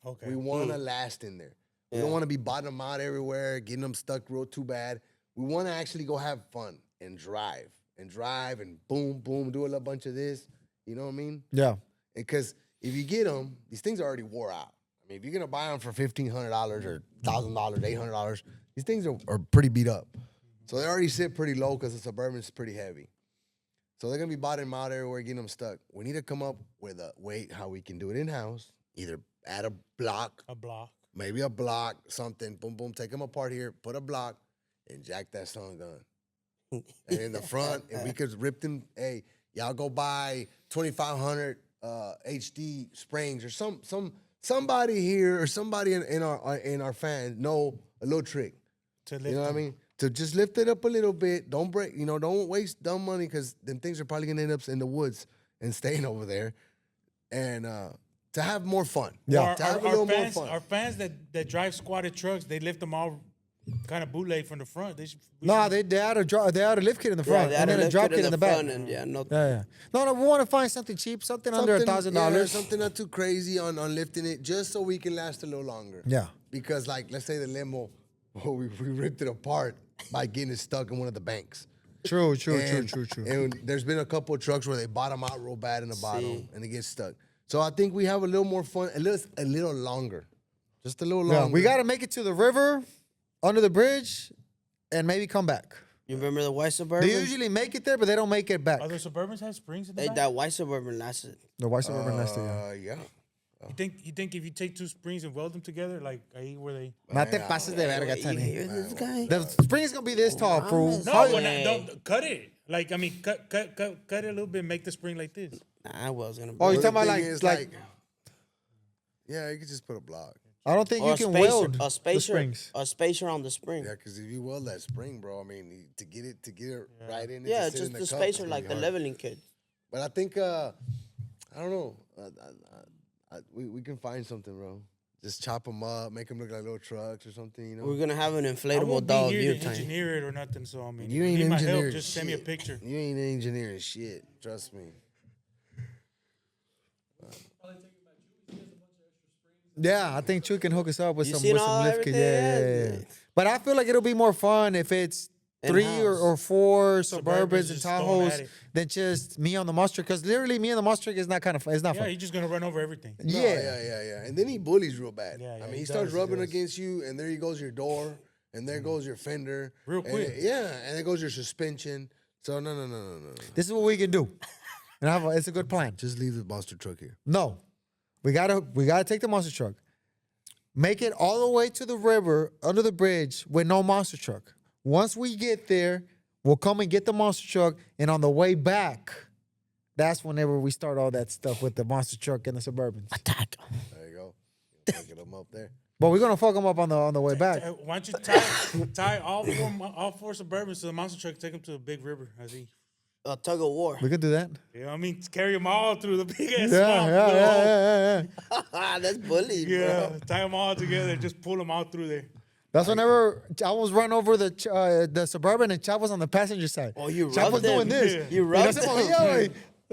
Speaker 1: Okay.
Speaker 4: We want to last in there. We don't want to be bottom out everywhere, getting them stuck real too bad. We want to actually go have fun and drive and boom, boom, do a little bunch of this. You know what I mean?
Speaker 2: Yeah.
Speaker 4: Because if you get them, these things are already wore out. I mean, if you're gonna buy them for $1,500 or $1,000, $800, these things are pretty beat up. So they already sit pretty low because the Suburban's pretty heavy. So they're gonna be bottom out everywhere, getting them stuck. We need to come up with a way how we can do it in house. Either add a block,
Speaker 1: A block.
Speaker 4: maybe a block, something. Boom, boom. Take them apart here. Put a block and jack that son gun. And in the front, if we could rip them, hey, y'all go buy 2,500 HD springs or somebody here or somebody in our fans know a little trick.
Speaker 1: To lift
Speaker 4: You know what I
Speaker 1: them.
Speaker 4: mean? To just lift it up a little bit. Don't break. Don't waste dumb money because them things are probably gonna end up in the woods and staying over there. And to have more fun.
Speaker 2: Yeah.
Speaker 4: To have a little more fun.
Speaker 1: Our fans that drive squatted trucks, they lift them all kind of bootleg from the front. They should, we
Speaker 2: No,
Speaker 1: should-
Speaker 2: they had a lift kit in the front
Speaker 3: they
Speaker 2: and
Speaker 3: had
Speaker 2: then a
Speaker 3: lift
Speaker 2: drop
Speaker 3: kit
Speaker 2: kit in the back.
Speaker 3: front and no.
Speaker 2: Yeah. No, we want to find something cheap, something under $1,000.
Speaker 4: Yeah, something not too crazy on lifting it, just so we can last a little longer.
Speaker 2: Yeah.
Speaker 4: Because, like, let's say the limo, we ripped it apart by getting it stuck in one of the banks.
Speaker 2: True.
Speaker 4: And there's been a couple of trucks where they bottom out real bad in the bottom
Speaker 3: See.
Speaker 4: and they get stuck. So I think we have a little more fun, a little longer. Just a little
Speaker 2: Yeah,
Speaker 4: longer.
Speaker 2: we got to make it to the river, under the bridge, and maybe come back.
Speaker 3: You remember the white Suburban?
Speaker 2: They usually make it there, but they don't make it back.
Speaker 1: Other Suburbans have springs in the
Speaker 3: Hey,
Speaker 1: back?
Speaker 3: that white Suburban lasted.
Speaker 2: The white suburban Leicester, yeah.
Speaker 4: Yeah.
Speaker 1: You think if you take two springs and weld them together, like ahí where they...
Speaker 2: No te pases de verga,
Speaker 3: You
Speaker 2: Tony.
Speaker 3: hear this guy?
Speaker 2: The spring is gonna be this tall, fool.
Speaker 1: No,
Speaker 3: How-
Speaker 1: when don't cut it. Like, I mean, cut it a little bit, make the spring like this.
Speaker 3: Nah, I was gonna.
Speaker 2: Oh, you
Speaker 3: build
Speaker 2: talking about
Speaker 4: The thing
Speaker 2: like
Speaker 4: is, yeah, you could just put a block.
Speaker 2: I don't think
Speaker 3: or
Speaker 2: you
Speaker 3: a
Speaker 2: can
Speaker 3: spacer,
Speaker 2: weld
Speaker 3: a
Speaker 2: the
Speaker 3: spacer,
Speaker 2: springs.
Speaker 3: a spacer on the spring.
Speaker 4: Yeah, because if you weld that spring, bro, I mean, to get it right in.
Speaker 3: Yeah,
Speaker 4: to sit
Speaker 3: just
Speaker 4: in
Speaker 3: the
Speaker 4: cup,
Speaker 3: spacer,
Speaker 4: it's
Speaker 3: like
Speaker 4: gonna
Speaker 3: the
Speaker 4: be hard.
Speaker 3: leveling kit.
Speaker 4: But I think, I don't know. We can find something, bro. Just chop them up, make them look like little trucks or something, you know?
Speaker 3: We're gonna have an
Speaker 1: I
Speaker 3: inflatable
Speaker 1: won't be
Speaker 3: dog
Speaker 1: here
Speaker 3: view
Speaker 1: to
Speaker 3: tank.
Speaker 1: engineer it or nothing, so I mean,
Speaker 4: You
Speaker 1: if
Speaker 4: ain't
Speaker 1: need my help,
Speaker 4: engineering
Speaker 1: just send me a
Speaker 4: shit.
Speaker 1: picture.
Speaker 4: You ain't engineering shit. Trust me.
Speaker 2: Yeah, I think Chewy can hook us up with
Speaker 3: You
Speaker 2: some
Speaker 3: seen
Speaker 2: with some
Speaker 3: all
Speaker 2: lift kit.
Speaker 3: everything?
Speaker 2: Yeah. But I feel like it'll be more fun if it's 3 or
Speaker 3: In-house.
Speaker 2: 4
Speaker 1: Suburbans
Speaker 2: Suburbans and
Speaker 1: just going at
Speaker 2: Tahoes
Speaker 1: it.
Speaker 2: than just me on the monster. Because literally, me on the monster is not kind of fun. It's not
Speaker 1: Yeah,
Speaker 2: fun.
Speaker 1: you're just gonna run over everything.
Speaker 4: No, yeah. And then he bullies real bad.
Speaker 1: Yeah,
Speaker 4: I
Speaker 1: yeah,
Speaker 4: mean,
Speaker 1: he
Speaker 4: he starts
Speaker 1: does, he
Speaker 4: rubbing
Speaker 1: does.
Speaker 4: against you, and there he goes your door, and there goes your fender.
Speaker 1: Real
Speaker 4: and
Speaker 1: quick.
Speaker 4: and there goes your suspension. So no.
Speaker 2: This is what we can do. And it's a good plan.
Speaker 4: Just leave the monster truck here.
Speaker 2: No, we gotta take the monster truck, make it all the way to the river under the bridge with no monster truck. Once we get there, we'll come and get the monster truck, and on the way back, that's whenever we start all that stuff with the monster truck and the Suburbans.
Speaker 3: Attack.
Speaker 4: There you go. Fucking them up there.
Speaker 2: But we're gonna fuck them up on the way back.
Speaker 1: Why don't you tie all four Suburbans to the monster truck, take them to the big river, I see.
Speaker 3: A tug of war.
Speaker 2: We could do that.
Speaker 1: You know what I mean? Carry them all through the big ass
Speaker 2: Yeah,
Speaker 1: swamp.
Speaker 2: yeah.
Speaker 3: That's bully,
Speaker 1: Yeah,
Speaker 3: bro.
Speaker 1: tie them all together, just pull them out through there.
Speaker 2: That's whenever I was run over the Suburban and Chap was on the passenger side.
Speaker 3: Oh, you
Speaker 2: Chap was
Speaker 3: rubbed
Speaker 2: doing
Speaker 3: him.
Speaker 2: this.
Speaker 3: You
Speaker 2: Y no
Speaker 3: rubbed
Speaker 2: se
Speaker 3: him.
Speaker 2: movía, güey.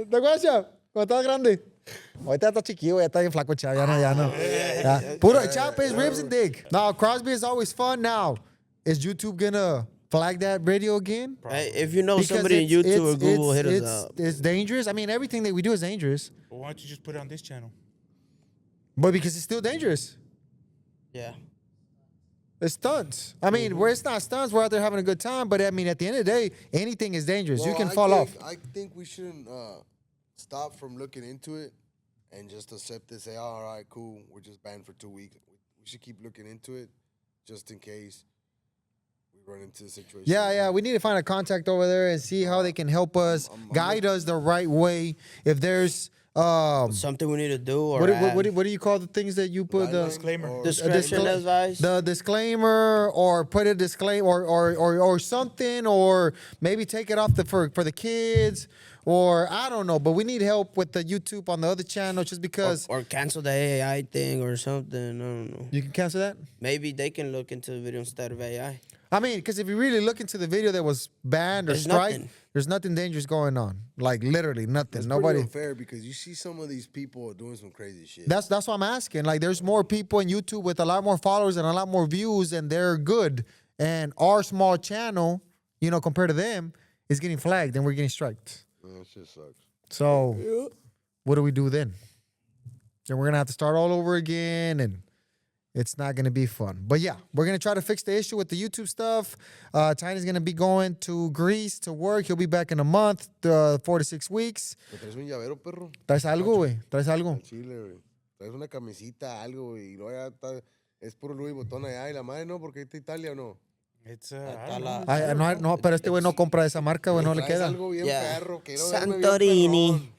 Speaker 2: ¿Te acuerdas, Chap? Cuando estaba grande. Ahorita está chiquillo, ya está bien flaco, Chap. Ya no. Ya. Puro Chap is ribs and dick. Now, Crosby is always fun. Now, is YouTube gonna flag that video again?
Speaker 3: Hey, if you know
Speaker 2: Because
Speaker 3: somebody in
Speaker 2: it's-
Speaker 3: YouTube or Google, hit us
Speaker 2: it's,
Speaker 3: up.
Speaker 2: It's dangerous. I mean, everything that we do is dangerous.
Speaker 1: But why don't you just put it on this channel?
Speaker 2: But because it's still dangerous.
Speaker 3: Yeah.
Speaker 2: It's stunts. I mean, where it's not stunts, we're out there having a good time. But I mean, at the end of the day, anything is dangerous. you
Speaker 4: Well,
Speaker 2: can
Speaker 4: I
Speaker 2: fall off.
Speaker 4: think- I think we shouldn't stop from looking into it and just accept it. Say, all right, cool. We're just banned for 2 weeks. We should keep looking into it just in case we run into the situation.
Speaker 2: Yeah. We need to find a contact over there and see how they can help us, guide us the right way. If there's
Speaker 3: Something we need to do or
Speaker 2: what do you call the things that you put the
Speaker 1: Disclaimer.
Speaker 4: Or-
Speaker 3: discretion
Speaker 2: discla-
Speaker 3: advice.
Speaker 2: the disclaimer or put a disclaimer or something, or maybe take it off for the kids, or I don't know. But we need help with the YouTube on the other channel just because
Speaker 3: or cancel the AI thing or something. I don't know.
Speaker 2: you can cancel that.
Speaker 3: Maybe they can look into the video instead of AI.
Speaker 2: I mean, because if you really look into the video that was banned or
Speaker 3: There's
Speaker 2: strike,
Speaker 3: nothing.
Speaker 2: there's nothing dangerous going on. Like literally nothing.
Speaker 4: It's
Speaker 2: Nobody.
Speaker 4: pretty unfair because you see some of these people doing some crazy shit.
Speaker 2: That's what I'm asking. Like, there's more people in YouTube with a lot more followers and a lot more views, and they're good. And our small channel, compared to them, is getting flagged, and we're getting striked.
Speaker 4: That shit sucks.
Speaker 2: So, what do we do then? Then we're gonna have to start all over again, and it's not gonna be fun. But yeah, we're gonna try to fix the issue with the YouTube stuff. Tiny's gonna be going to Greece to work. He'll be back in a month, 4 to 6 weeks.
Speaker 4: ¿Te traes un llavero, perro?
Speaker 2: ¿Traes algo, güey? ¿Traes algo?
Speaker 4: Chile, güey. Traes una camisita, algo, güey. Y luego ya está. Es puro Louis Vuitton allá. Y la madre no, porque está Italia o no.
Speaker 1: It's
Speaker 3: Está la-
Speaker 2: No, pero este güey no compra esa marca, güey, no le
Speaker 4: Traes
Speaker 2: queda.
Speaker 4: algo bien
Speaker 3: Yeah.
Speaker 4: perro. Quiero verme bien
Speaker 3: Santorini.
Speaker 4: perrón.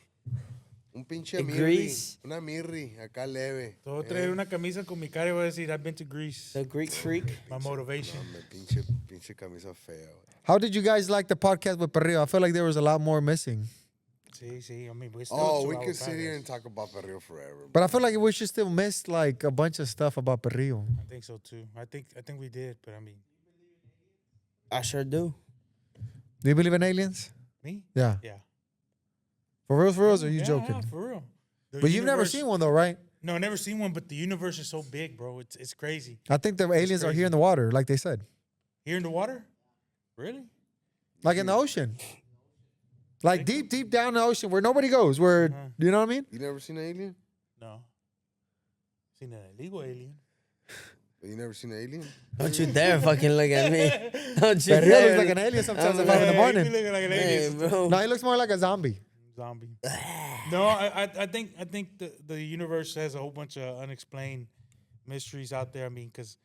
Speaker 4: Un pinche
Speaker 3: In
Speaker 4: mirri.
Speaker 3: Greece.
Speaker 4: Una mirri, acá leve.
Speaker 1: Te voy a traer una camisa con mi cara y voy a decir, I've been to Greece.
Speaker 3: The Greek freak.
Speaker 1: My motivation.
Speaker 4: Hombre, pinche camisa fea, güey.
Speaker 2: How did you guys like the podcast with Perrillo? I feel like there was a lot more missing.
Speaker 1: Sí. I mean, we're still
Speaker 4: Oh,
Speaker 1: a
Speaker 4: we
Speaker 1: 2-hour
Speaker 4: could sit here
Speaker 1: podcast.
Speaker 4: and talk about Perrillo forever.
Speaker 2: But I feel like we should still miss like a bunch of stuff about Perrillo.
Speaker 1: I think so too. I think we did, but I mean,
Speaker 3: I sure do.
Speaker 2: Do you believe in aliens?
Speaker 1: me?
Speaker 2: Yeah.
Speaker 1: Yeah.
Speaker 2: For reals, or are you
Speaker 1: Yeah,
Speaker 2: joking?
Speaker 1: for real. The
Speaker 2: But you've never
Speaker 1: universe-
Speaker 2: seen one though, right?
Speaker 1: No, never seen one. But the universe is so big, bro. It's crazy.
Speaker 2: I think the aliens are here in the water, like they said.
Speaker 1: Here in the water? Really?
Speaker 2: Like in the ocean. Like deep down the ocean where nobody goes. Where you know what I mean?
Speaker 4: You never seen an alien?
Speaker 1: No. Seen an illegal alien.
Speaker 4: You never seen an alien?
Speaker 3: Don't you dare fucking look at me. Don't you
Speaker 2: Perrio
Speaker 3: dare.
Speaker 2: looks like an alien sometimes at 5 in the
Speaker 1: Hey, he
Speaker 2: morning.
Speaker 1: be looking like an
Speaker 3: Hey,
Speaker 1: alien.
Speaker 3: bro.
Speaker 2: No, he looks more like a zombie.
Speaker 1: Zombie. No, I think the universe has a whole bunch of unexplained mysteries out there. I mean, because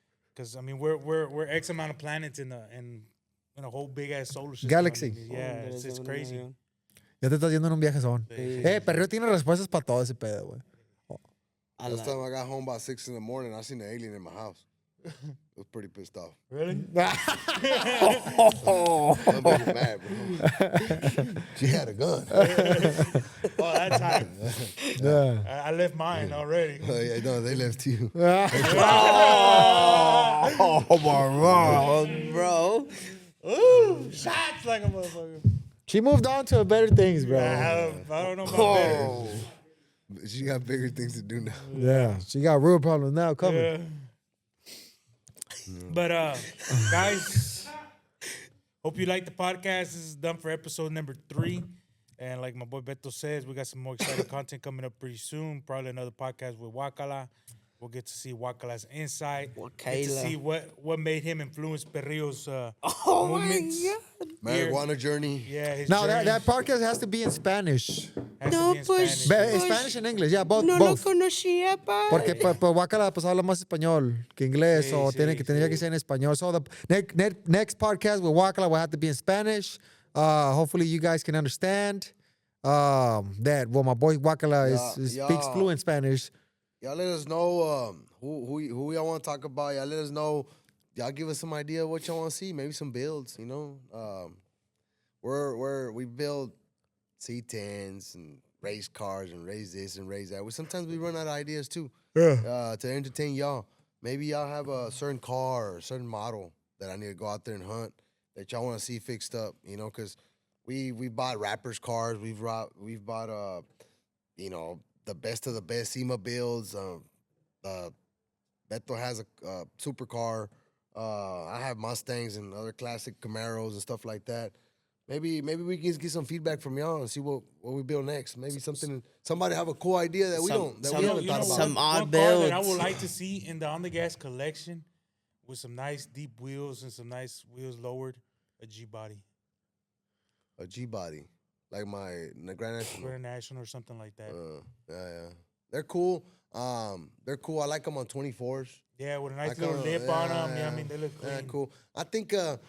Speaker 1: I mean we're X amount of planets in a whole big ass solar system.
Speaker 2: Galaxy.
Speaker 1: I mean, yeah, it's crazy.
Speaker 2: Ya te estás yendo en un viajezón. Perrio tiene respuestas para todo ese pedo, güey.
Speaker 4: Last time I got home by 6 in the morning, I seen an alien in my house. I was pretty pissed off.
Speaker 1: Really?
Speaker 4: That bitch was mad, bro. She had a gun.
Speaker 1: Oh, that time.
Speaker 2: Yeah.
Speaker 1: I left mine already.
Speaker 4: Oh, yeah, no, they left you.
Speaker 3: Oh, my God, bro.
Speaker 1: Ooh, shots like a motherfucker.
Speaker 2: She moved on to better things, bro.
Speaker 1: I don't know about better.
Speaker 4: She got bigger things to do now.
Speaker 2: Yeah, she got real problems now coming.
Speaker 1: Yeah. But guys, hope you like the podcast. This is done for episode number 3. And like my boy Beto says, we got some more exciting content coming up pretty soon. Probably another podcast with Wakala. We'll get to see Wakala's insight. Get to
Speaker 3: Wakala.
Speaker 1: see what made him influence Perrio's
Speaker 3: Oh,
Speaker 1: movements.
Speaker 3: my
Speaker 4: Marijuana journey.
Speaker 1: Yeah, his
Speaker 2: Now
Speaker 1: journey
Speaker 2: that podcast has to be in Spanish.
Speaker 1: has to
Speaker 3: No,
Speaker 1: be in
Speaker 3: pues,
Speaker 1: Spanish.
Speaker 2: Spanish and English, yeah, both.
Speaker 3: No lo
Speaker 2: both.
Speaker 3: conocía, pa.
Speaker 2: Porque pues Guacala pues habla más español que inglés,
Speaker 1: Sí,
Speaker 2: o
Speaker 1: sí,
Speaker 2: tendría que ser en español. So the next podcast with Guacala will have to be in Spanish. Hopefully you guys can understand that. Well, my boy Guacala speaks
Speaker 4: yeah.
Speaker 2: fluent Spanish.
Speaker 4: Y'all let us know who y'all want to talk about. Y'all let us know. Y'all give us some idea of what y'all want to see. Maybe some builds, you know. We build C10s and race cars and race this and race that. Sometimes we run out of ideas too.
Speaker 2: Yeah.
Speaker 4: To entertain y'all. Maybe y'all have a certain car or a certain model that I need to go out there and hunt that y'all want to see fixed up, you know, because we bought rappers' cars. We've bought you know, the best of the best SEMA builds. Beto has a supercar. I have Mustangs and other classic Camaros and stuff like that. Maybe we can get some feedback from y'all and see what we build next. Maybe somebody have a cool idea that we haven't thought about.
Speaker 3: Some
Speaker 1: one
Speaker 3: odd
Speaker 1: car that I
Speaker 3: builds.
Speaker 1: would like to see in the On the Gas collection with some nice deep wheels and some nice wheels lowered, a G body,
Speaker 4: A G body, like my Grand National.
Speaker 1: Grand National or something like that.
Speaker 4: Yeah. They're cool. I like them on 24s.
Speaker 1: Yeah, with a nice
Speaker 4: Like
Speaker 1: little
Speaker 4: a-
Speaker 1: lip on them. Yeah,
Speaker 4: yeah.
Speaker 1: I mean they look clean.
Speaker 4: Yeah, cool. I think the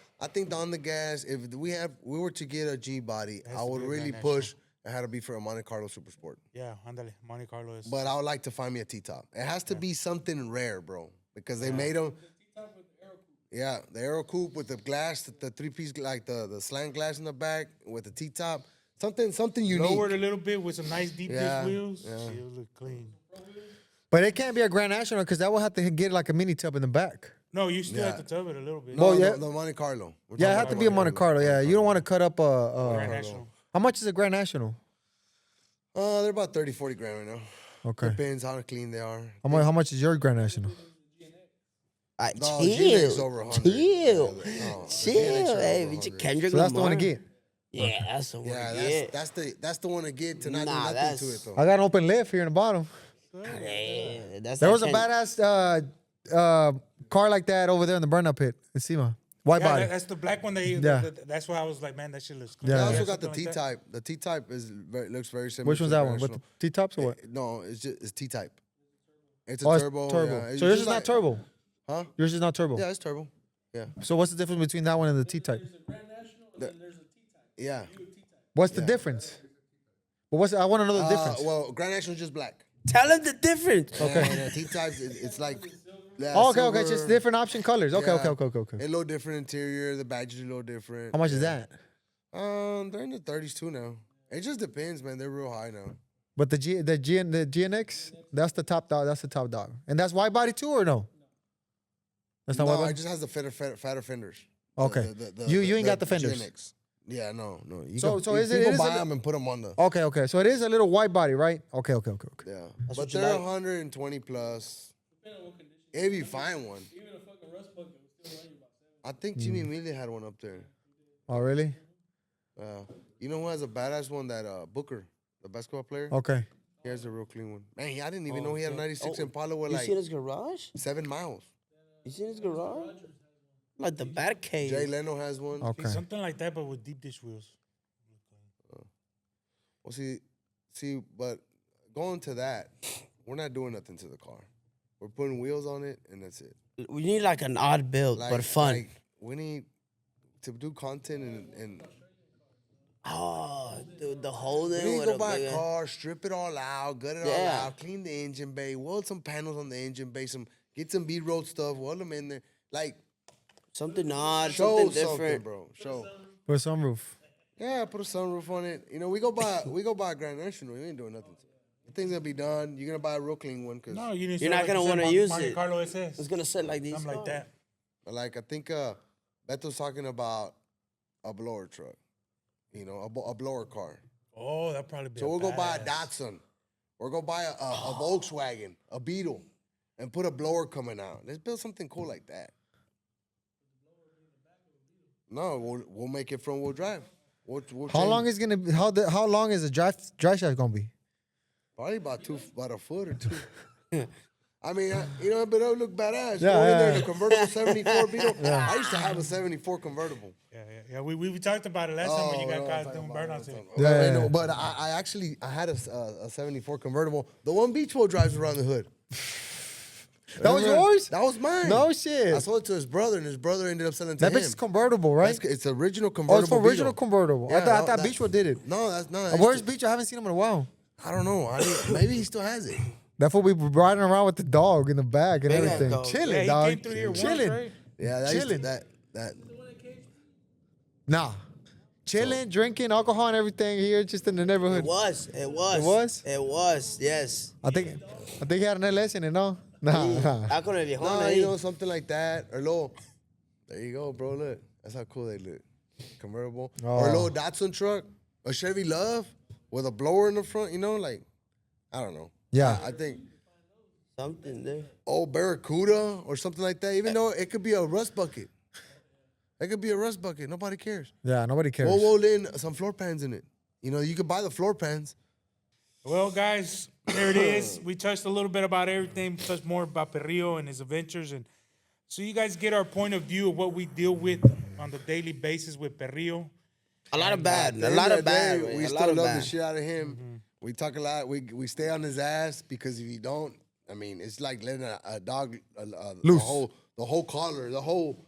Speaker 4: On the Gas, if we were to get a G body,
Speaker 1: has
Speaker 4: I
Speaker 1: to
Speaker 4: would
Speaker 1: be a
Speaker 4: really
Speaker 1: Grand
Speaker 4: push. It had to be for a Monte Carlo Super Sport.
Speaker 1: Yeah, ándale, Monte Carlo is.
Speaker 4: But I would like to find me a T-top. It has to be something rare, bro, because they made them. Yeah, the Aero Coupe with the glass, the 3-piece, like the slant glass in the back with the T-top. Something unique.
Speaker 1: lowered a little bit with some nice deep disc
Speaker 4: Yeah,
Speaker 1: wheels.
Speaker 4: yeah.
Speaker 1: She'll look clean.
Speaker 2: But it can't be a Grand National because that will have to get like a mini tub in the back.
Speaker 1: No, you still
Speaker 4: Yeah.
Speaker 1: have to tub it a little bit.
Speaker 4: No,
Speaker 2: Well, yeah.
Speaker 4: the Monte Carlo. We're
Speaker 2: Yeah, it
Speaker 4: talking
Speaker 2: have to
Speaker 4: about
Speaker 2: be a Monte Carlo. Yeah, you don't want to cut up
Speaker 1: Grand
Speaker 2: a.
Speaker 1: National.
Speaker 2: How much is a Grand National?
Speaker 4: They're about 30, 40 grand right now.
Speaker 2: Okay.
Speaker 4: Depends how clean they are.
Speaker 2: How much is your Grand National?
Speaker 4: No, GNX
Speaker 3: Chill.
Speaker 4: over 100.
Speaker 3: Chill.
Speaker 4: No, the GNX
Speaker 3: Chill.
Speaker 4: are
Speaker 3: Hey,
Speaker 4: over
Speaker 3: bitch,
Speaker 4: 100.
Speaker 3: Kendrick
Speaker 2: So that's the one to
Speaker 3: Lamar.
Speaker 2: get.
Speaker 3: Yeah, that's the one.
Speaker 4: Yeah,
Speaker 3: Yeah,
Speaker 4: that's the one to get to not
Speaker 3: Nah,
Speaker 4: do nothing to
Speaker 3: that's-
Speaker 4: it though.
Speaker 2: I got an open lift here in the bottom.
Speaker 3: that's
Speaker 2: There
Speaker 3: that
Speaker 2: was a
Speaker 3: Ken-
Speaker 2: badass car like that over there in the burnout pit in SEMA. White
Speaker 1: Yeah,
Speaker 2: body.
Speaker 1: that's the black one.
Speaker 2: Yeah.
Speaker 1: That's why I was like, man, that shit looks clean.
Speaker 2: Yeah.
Speaker 4: They
Speaker 2: Yeah,
Speaker 4: also got the
Speaker 1: something like that.
Speaker 4: T-type. The T-type looks very similar.
Speaker 2: Which
Speaker 4: to
Speaker 2: one's
Speaker 4: the
Speaker 2: that one? With
Speaker 4: National.
Speaker 2: the T-tops or what?
Speaker 4: No, it's T-type. It's a
Speaker 2: Oh,
Speaker 4: turbo.
Speaker 2: it's turbo.
Speaker 4: Yeah. It's
Speaker 2: So yours
Speaker 4: just
Speaker 2: is not
Speaker 4: like-
Speaker 2: turbo.
Speaker 4: Huh?
Speaker 2: Yours is not turbo.
Speaker 4: Yeah, it's turbo. Yeah.
Speaker 2: So what's the difference between that one and the T-type?
Speaker 4: Yeah.
Speaker 2: What's the difference? Well, I want to know the difference.
Speaker 4: Well, Grand National is just black.
Speaker 3: Tell him the difference.
Speaker 4: Okay. And the T-type, it's like. Yeah,
Speaker 2: Oh, okay. It's
Speaker 4: silver.
Speaker 2: just different option colors. Okay.
Speaker 4: Yeah.
Speaker 2: Okay.
Speaker 4: A little different interior. The badges are a little different.
Speaker 2: How much is that?
Speaker 4: They're in the 30s too now. It just depends, man. They're real high now.
Speaker 2: But the GNX, that's the top dog. That's the top dog, and that's wide body too, or no? That's not wide
Speaker 4: No,
Speaker 2: body.
Speaker 4: it just has the fatter fenders.
Speaker 2: Okay. You ain't got the fenders.
Speaker 4: GNX. Yeah, no. You
Speaker 2: So-
Speaker 4: can,
Speaker 2: so
Speaker 4: you
Speaker 2: is it-
Speaker 4: can
Speaker 2: it is
Speaker 4: buy
Speaker 2: a li-
Speaker 4: them and put them on the.
Speaker 2: Okay. So it is a little wide body, right? Okay.
Speaker 4: Yeah,
Speaker 3: That's
Speaker 4: but
Speaker 3: what you
Speaker 4: they're
Speaker 3: like.
Speaker 4: 120 plus. If you find one. I think Jimmy Amelia had one up there.
Speaker 2: Oh, really?
Speaker 4: You know who has a badass one? That Booker, the basketball player.
Speaker 2: Okay.
Speaker 4: He has a real clean one. Man, I didn't even know he had a 96 Impala with
Speaker 3: You
Speaker 4: like
Speaker 3: seen his garage?
Speaker 4: 7 miles.
Speaker 3: You seen his garage? Like the Batcave.
Speaker 4: Jay Leno has one.
Speaker 2: Okay.
Speaker 1: Something like that, but with deep dish wheels.
Speaker 4: Well, see, but going to that, we're not doing nothing to the car. We're putting wheels on it, and that's it.
Speaker 3: We need like an odd build, but fun.
Speaker 4: Like, we need to do content and
Speaker 3: Oh, dude, the
Speaker 4: we
Speaker 3: holding.
Speaker 4: need to
Speaker 3: with
Speaker 4: go
Speaker 3: a
Speaker 4: buy
Speaker 3: big-
Speaker 4: a car, strip it all out, gut it all
Speaker 3: Yeah.
Speaker 4: out, clean the engine bay, weld some panels on the engine bay, get some B-road stuff, weld them in there. Like,
Speaker 3: Something odd,
Speaker 4: show
Speaker 3: something
Speaker 4: something,
Speaker 3: different.
Speaker 4: bro. Show.
Speaker 2: Put a sunroof.
Speaker 4: Yeah, put a sunroof on it. You know, we go buy a Grand National. We ain't doing nothing to it. The thing's gonna be done. You're gonna buy a real clean one, cause
Speaker 1: No, you need
Speaker 3: You're not gonna
Speaker 1: want
Speaker 3: wanna
Speaker 1: to
Speaker 3: use
Speaker 1: Monte
Speaker 3: it.
Speaker 1: Carlo SS.
Speaker 3: It's gonna sit like these.
Speaker 1: Something like that.
Speaker 4: like I think Beto's talking about a blower truck. You know, a blower car.
Speaker 1: Oh, that'd probably be.
Speaker 4: So we'll go buy a
Speaker 1: badass.
Speaker 4: Datsun, or go buy a Volkswagen, a Beetle, and put a blower coming out. Let's build something cool like that. No, we'll make it front wheel drive. We'll
Speaker 2: How
Speaker 4: change-
Speaker 2: long is gonna be, how long is the drive shaft gonna be?
Speaker 4: Probably about a foot or two. I mean, but it'll look badass.
Speaker 2: Yeah,
Speaker 4: Go in there
Speaker 2: yeah.
Speaker 4: in a convertible 74 Beetle. I used to have a 74 convertible.
Speaker 1: Yeah. We talked about it last time when you got
Speaker 4: no,
Speaker 1: caught
Speaker 4: I'm
Speaker 1: doing
Speaker 4: talking
Speaker 1: burnouts.
Speaker 4: about-
Speaker 2: Yeah,
Speaker 4: no,
Speaker 2: yeah.
Speaker 4: but I had a 74 convertible. The one Beach Boy drives around the hood.
Speaker 2: That was
Speaker 4: Remember?
Speaker 2: yours?
Speaker 4: That was mine.
Speaker 2: No shit.
Speaker 4: I sold it to his brother, and his brother ended up selling it to
Speaker 2: That
Speaker 4: him.
Speaker 2: bitch is convertible, right?
Speaker 4: It's original
Speaker 2: Oh,
Speaker 4: convertible.
Speaker 2: it's for original
Speaker 4: Beetle.
Speaker 2: convertible. I
Speaker 4: Yeah,
Speaker 2: thought
Speaker 4: that-
Speaker 2: Beachwood did it.
Speaker 4: No, that's not.
Speaker 2: Where's Beach? I haven't seen him in a while.
Speaker 4: I don't know. Maybe he still has it.
Speaker 2: That fool be riding around with the dog in the back and
Speaker 3: Big ass
Speaker 2: everything.
Speaker 3: dog.
Speaker 2: Chilling,
Speaker 1: Yeah, he
Speaker 2: dog.
Speaker 1: came through here once,
Speaker 2: Chilling.
Speaker 1: right?
Speaker 4: Yeah, that
Speaker 2: Chilling.
Speaker 4: that.
Speaker 2: Nah. Chilling, drinking, alcohol and everything here just in the
Speaker 3: It
Speaker 2: neighborhood.
Speaker 3: was.
Speaker 2: It was?
Speaker 3: It was. Yes.
Speaker 2: I think he had an LS in it, no? Nah.
Speaker 3: I couldn't be
Speaker 4: No,
Speaker 3: home.
Speaker 4: you know, something like that. Or little. There you go, bro. Look. That's how cool they look. Convertible. Or a
Speaker 2: Oh.
Speaker 4: little Datsun truck. A Chevy Love with a blower in the front, you know, like, I don't know.
Speaker 2: Yeah.
Speaker 4: I think
Speaker 3: Something there.
Speaker 4: old Barracuda or something like that, even though it could be a rust bucket. It could be a rust bucket. Nobody cares.
Speaker 2: Yeah, nobody cares.
Speaker 4: We'll roll in some floor pans in it. You know, you could buy the floor pans.
Speaker 1: Well, guys, there it is. We touched a little bit about everything, touched more about Perrillo and his adventures. And so you guys get our point of view of what we deal with on the daily basis with Perrillo.
Speaker 3: A lot of bad.
Speaker 4: At
Speaker 3: A
Speaker 4: the
Speaker 3: lot
Speaker 4: end
Speaker 3: of bad.
Speaker 4: day,
Speaker 3: man.
Speaker 4: we
Speaker 3: A lot
Speaker 4: still
Speaker 3: of
Speaker 4: love
Speaker 3: bad.
Speaker 4: the shit out of him. We talk a lot. We stay on his ass because if you don't, I mean, it's like letting a dog
Speaker 2: Loose.
Speaker 4: the whole collar, the whole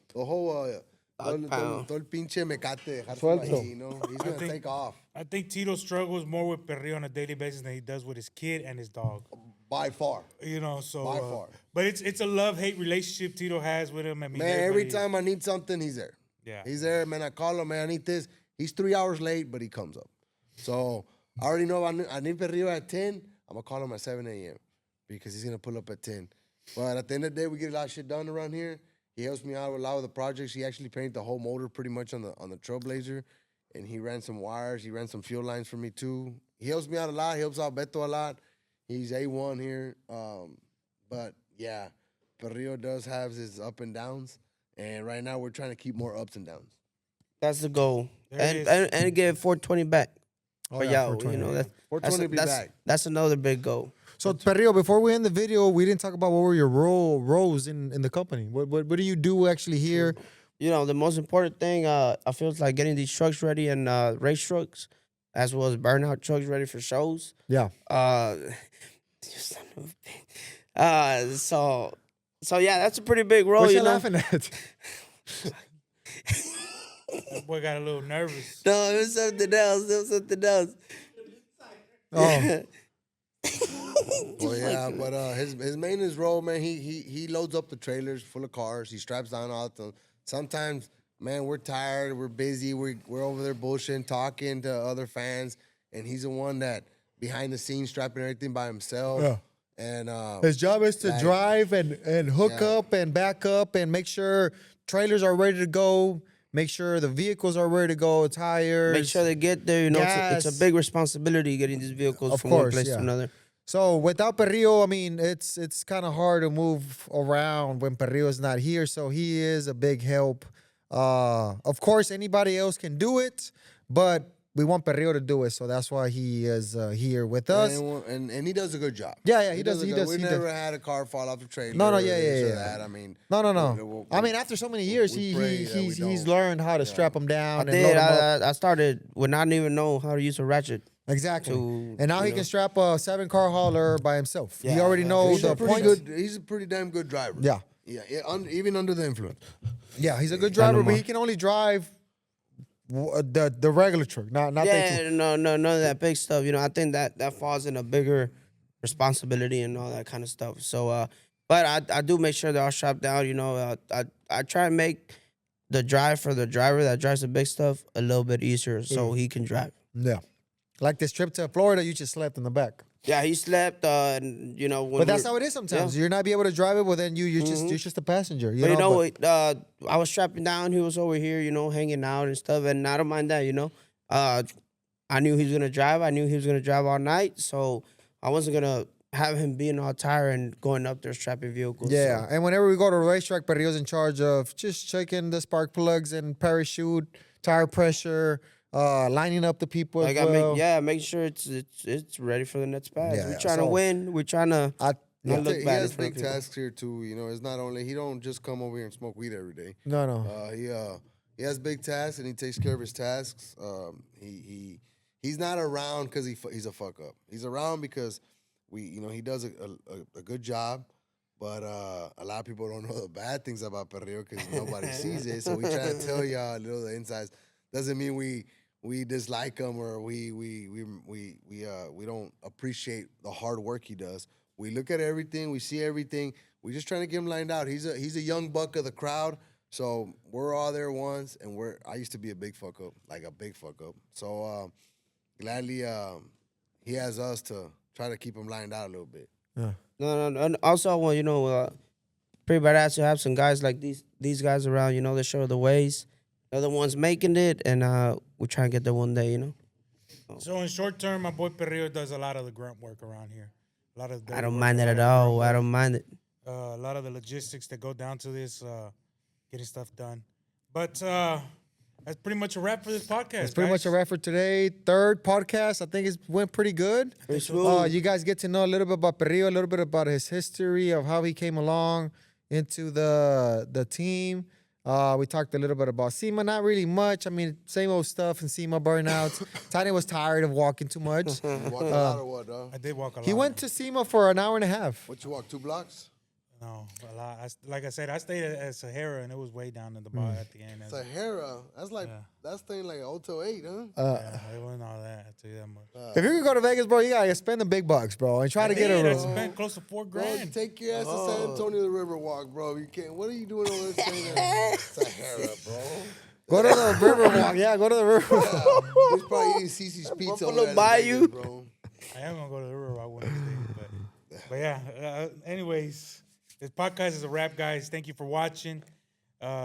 Speaker 3: Dog pound.
Speaker 4: todo el pinche mecate, dejárselo
Speaker 2: Suelto.
Speaker 4: ahí, you know, he's gonna
Speaker 1: think-
Speaker 4: take off
Speaker 1: I think Tito struggles more with Perrillo on a daily basis than he does with his kid and his dog.
Speaker 4: by far.
Speaker 1: You know, so
Speaker 4: By far.
Speaker 1: but it's a love-hate relationship Tito has with him. I mean,
Speaker 4: Man, every
Speaker 1: everybody-
Speaker 4: time I need something, he's there.
Speaker 1: Yeah.
Speaker 4: He's there, man. I call him, man. I need this. He's 3 hours late, but he comes up. So I already know I need Perrillo at 10. I'm gonna call him at 7 a.m. because he's gonna pull up at 10. But at the end of the day, we get a lot of shit done around here. He helps me out with a lot of the projects. He actually painted the whole motor pretty much on the Trailblazer, and he ran some wires. He ran some fuel lines for me too. He helps me out a lot. He helps out Beto a lot. He's A1 here. But yeah, Perrillo does have his up and downs, and right now we're trying to keep more ups and downs.
Speaker 3: That's the goal.
Speaker 1: There
Speaker 3: And,
Speaker 1: it
Speaker 3: and and get 420 back.
Speaker 2: Oh,
Speaker 3: For
Speaker 2: yeah,
Speaker 3: y'all,
Speaker 2: 420.
Speaker 3: you know that's
Speaker 4: 420 be
Speaker 3: that's,
Speaker 4: back.
Speaker 3: That's another big goal.
Speaker 2: So Perrillo, before we end the video, we didn't talk about what were your roles in the company. What do you do actually here?
Speaker 3: You know, the most important thing I feel is like getting these trucks ready and race trucks, as well as burnout trucks ready for shows.
Speaker 2: Yeah.
Speaker 3: You son of a bitch. So yeah, that's a pretty big role.
Speaker 2: What
Speaker 3: you
Speaker 2: you
Speaker 3: know?
Speaker 2: laughing at?
Speaker 1: That boy got a little nervous.
Speaker 3: No, it was something else. It was something else.
Speaker 2: Oh,
Speaker 4: Well, yeah, but his maintenance role, man, he loads up the trailers full of cars. He straps down all the. Sometimes, man, we're tired, we're busy, we're over there bullshitting, talking to other fans, and he's the one that behind the scenes strapping everything by himself.
Speaker 2: Yeah.
Speaker 4: And
Speaker 2: his job is to
Speaker 4: Like-
Speaker 2: drive and hook
Speaker 4: Yeah.
Speaker 2: up and back up and make sure trailers are ready to go. Make sure the vehicles are ready to go. Tires.
Speaker 3: Make sure they get there. You know, it's
Speaker 2: gas.
Speaker 3: a big responsibility getting these vehicles
Speaker 2: Of
Speaker 3: from one
Speaker 2: course,
Speaker 3: place
Speaker 2: yeah.
Speaker 3: to another.
Speaker 2: So without Perrillo, I mean, it's kind of hard to move around when Perrillo's not here. So he is a big help. Of course, anybody else can do it, but we want Perrillo to do it, so that's why he is here with us.
Speaker 4: And he does a good job.
Speaker 2: Yeah, he does.
Speaker 4: We never had a car fall off the trailer.
Speaker 2: No,
Speaker 4: or
Speaker 2: yeah.
Speaker 4: that. I mean,
Speaker 2: No. I mean, after so many years,
Speaker 4: we pray that we
Speaker 2: he's
Speaker 4: don't-
Speaker 2: learned how to strap him down.
Speaker 3: I
Speaker 2: and
Speaker 3: did.
Speaker 2: load him up.
Speaker 3: I started with not even know how to use a ratchet.
Speaker 2: Exactly.
Speaker 3: to,
Speaker 2: And now he
Speaker 3: you know.
Speaker 2: can strap a 7-car hauler by himself. He
Speaker 3: Yeah,
Speaker 2: already
Speaker 3: yeah.
Speaker 2: knows
Speaker 4: he's
Speaker 2: the
Speaker 4: a pretty
Speaker 2: points.
Speaker 4: good. He's a pretty damn good driver.
Speaker 2: Yeah.
Speaker 4: Even under the influence.
Speaker 2: Yeah, he's a good driver, but
Speaker 3: more.
Speaker 2: he can only drive the regular truck, not the 18.
Speaker 3: No, none of that big stuff. You know, I think that falls in a bigger responsibility and all that kind of stuff. So, but I do make sure they're all strapped down. You know, I try and make the drive for the driver that drives the big stuff a little bit easier so he can drive.
Speaker 2: Yeah. Like this trip to Florida, you just slept in the back.
Speaker 3: Yeah, he slept. And, you know, when
Speaker 2: But that's
Speaker 3: we're-
Speaker 2: how it is sometimes. You're not be able to drive it, well then you're just a passenger.
Speaker 3: But you know,
Speaker 2: but-
Speaker 3: I was strapping down. He was over here, you know, hanging out and stuff. And I don't mind that, you know. I knew he was gonna drive. I knew he was gonna drive all night, so I wasn't gonna have him being all tired and going up there strapping vehicles.
Speaker 2: Yeah,
Speaker 3: so.
Speaker 2: and whenever we go to a racetrack, Perrillo's in charge of just checking the spark plugs and parachute, tire pressure, lining up the people as well.
Speaker 3: Make sure it's ready for the next pass.
Speaker 2: Yeah,
Speaker 3: We're trying to
Speaker 2: so-
Speaker 3: win. We're trying to
Speaker 2: I, yeah.
Speaker 3: not look
Speaker 4: He
Speaker 3: bad in
Speaker 4: has
Speaker 3: front of
Speaker 4: big
Speaker 3: people.
Speaker 4: tasks here too. You know, it's not only he don't just come over here and smoke weed every day.
Speaker 2: No.
Speaker 4: He has big tasks and he takes care of his tasks. He's not around because he's a fuck up. He's around because he does a good job. But a lot of people don't know the bad things about Perrillo because nobody sees it. So we try to tell y'all the insides. Doesn't mean we dislike him or we don't appreciate the hard work he does. We look at everything, we see everything. We're just trying to get him lined out. He's a young buck of the crowd. So we're all there once, and I used to be a big fuck up, like a big fuck up. So gladly he has us to try to keep him lined out a little bit.
Speaker 2: Yeah.
Speaker 3: No. And also, well, pretty badass to have some guys like these guys around. You know, they show the ways. They're the ones making it, and we try and get there one day. You know.
Speaker 1: So in short term, my boy Perrillo does a lot of the grunt work around here. A lot of
Speaker 3: I don't mind that at all. I don't mind it.
Speaker 1: A lot of the logistics that go down to this, getting stuff done. But that's pretty much a wrap for this podcast.
Speaker 2: That's pretty much a wrap for today. Third podcast. I think it went pretty good.
Speaker 3: Pretty smooth.
Speaker 2: You guys get to know a little bit about Perrillo, a little bit about his history of how he came along into the team. We talked a little bit about SEMA, not really much. I mean, same old stuff and SEMA burnouts. Tiny was tired of walking too much.
Speaker 4: You walk a lot or what, dog?
Speaker 1: I did walk a lot.
Speaker 2: He went to SEMA for an hour and a half.
Speaker 4: What you walk 2 blocks?
Speaker 1: No, a lot. Like I said, I stayed at Sahara, and it was way down at the bottom at the end.
Speaker 4: Sahara. That's like that's thing like Auto 8, huh?
Speaker 1: Yeah, it wasn't all that. I'll tell you that much.
Speaker 2: If you could go to Vegas, bro, you gotta spend the big bucks, bro, and try to get
Speaker 1: I
Speaker 2: a.
Speaker 1: spent close to $4
Speaker 4: Bro,
Speaker 1: grand.
Speaker 4: take your ass to San Antonio the River walk, bro. You can't. What are you doing over there? Sahara, bro.
Speaker 2: Go to the river walk. Yeah, go to the river.
Speaker 4: He's probably eating Cece's pizza over there in
Speaker 3: Bayou.
Speaker 4: Vegas, bro.
Speaker 1: I am gonna go to the river walk one of these days, but yeah. Anyways, this podcast is a wrap, guys. Thank you for watching.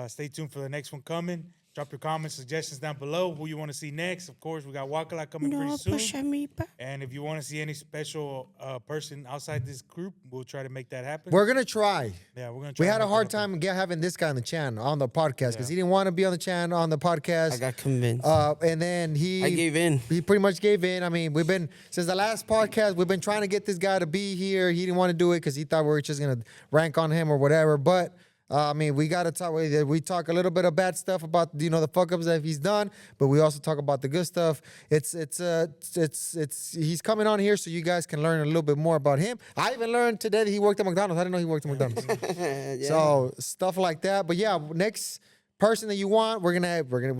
Speaker 1: Stay tuned for the next one coming. Drop your comments, suggestions down below. Who you want to see next? Of course, we got Wakala coming pretty soon. And if you want to see any special person outside this group, we'll try to make that happen.
Speaker 2: We're gonna try.
Speaker 1: Yeah, we're gonna try.
Speaker 2: We
Speaker 1: to
Speaker 2: had a
Speaker 1: make
Speaker 2: hard
Speaker 1: that happen.
Speaker 2: time having this guy on the channel, on the podcast, because he didn't want to be on the channel, on the podcast.
Speaker 3: I got convinced.
Speaker 2: And then
Speaker 3: I gave in.
Speaker 2: He pretty much gave in. I mean, since the last podcast, we've been trying to get this guy to be here. He didn't want to do it because he thought we were just gonna rank on him or whatever. But I mean, we gotta talk. We talk a little bit of bad stuff about the fuck ups that he's done, but we also talk about the good stuff. He's coming on here so you guys can learn a little bit more about him. I even learned today that he worked at McDonald's. I didn't know he worked at McDonald's. So stuff like that. But yeah, next person that you want, we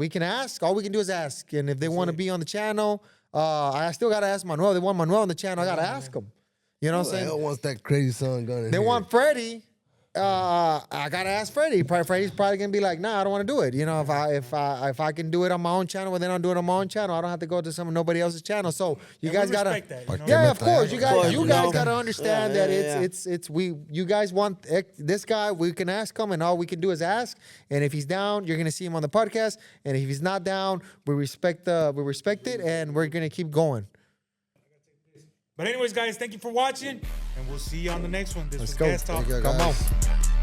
Speaker 2: can ask. All we can do is ask, and if they want to be on the channel, I still gotta ask Manuel. They want Manuel on the channel. I gotta ask him. You know what I'm
Speaker 4: Who the
Speaker 2: saying?
Speaker 4: hell wants that crazy son gun in
Speaker 2: They
Speaker 4: here?
Speaker 2: want Freddie. I gotta ask Freddie. Freddie's probably gonna be like, "Nah, I don't want to do it." If I can do it on my own channel, well, then I'll do it on my own channel. I don't have to go to nobody else's channel. So you
Speaker 1: And
Speaker 2: guys
Speaker 1: we
Speaker 2: gotta,
Speaker 1: respect that, you know?
Speaker 2: yeah, of course. You guys
Speaker 3: you know.
Speaker 2: gotta understand
Speaker 3: Yeah,
Speaker 2: that you guys want this guy. We can ask him, and all we can do is ask. And if he's down, you're gonna see him on the podcast. And if he's not down, we respect it, and we're gonna keep going.
Speaker 1: But anyways, guys, thank you for watching, and we'll see you on the next one. This
Speaker 2: Let's
Speaker 1: was
Speaker 2: go.
Speaker 1: Gas Talk.
Speaker 4: Thank you,
Speaker 2: Come
Speaker 4: guys.
Speaker 2: on.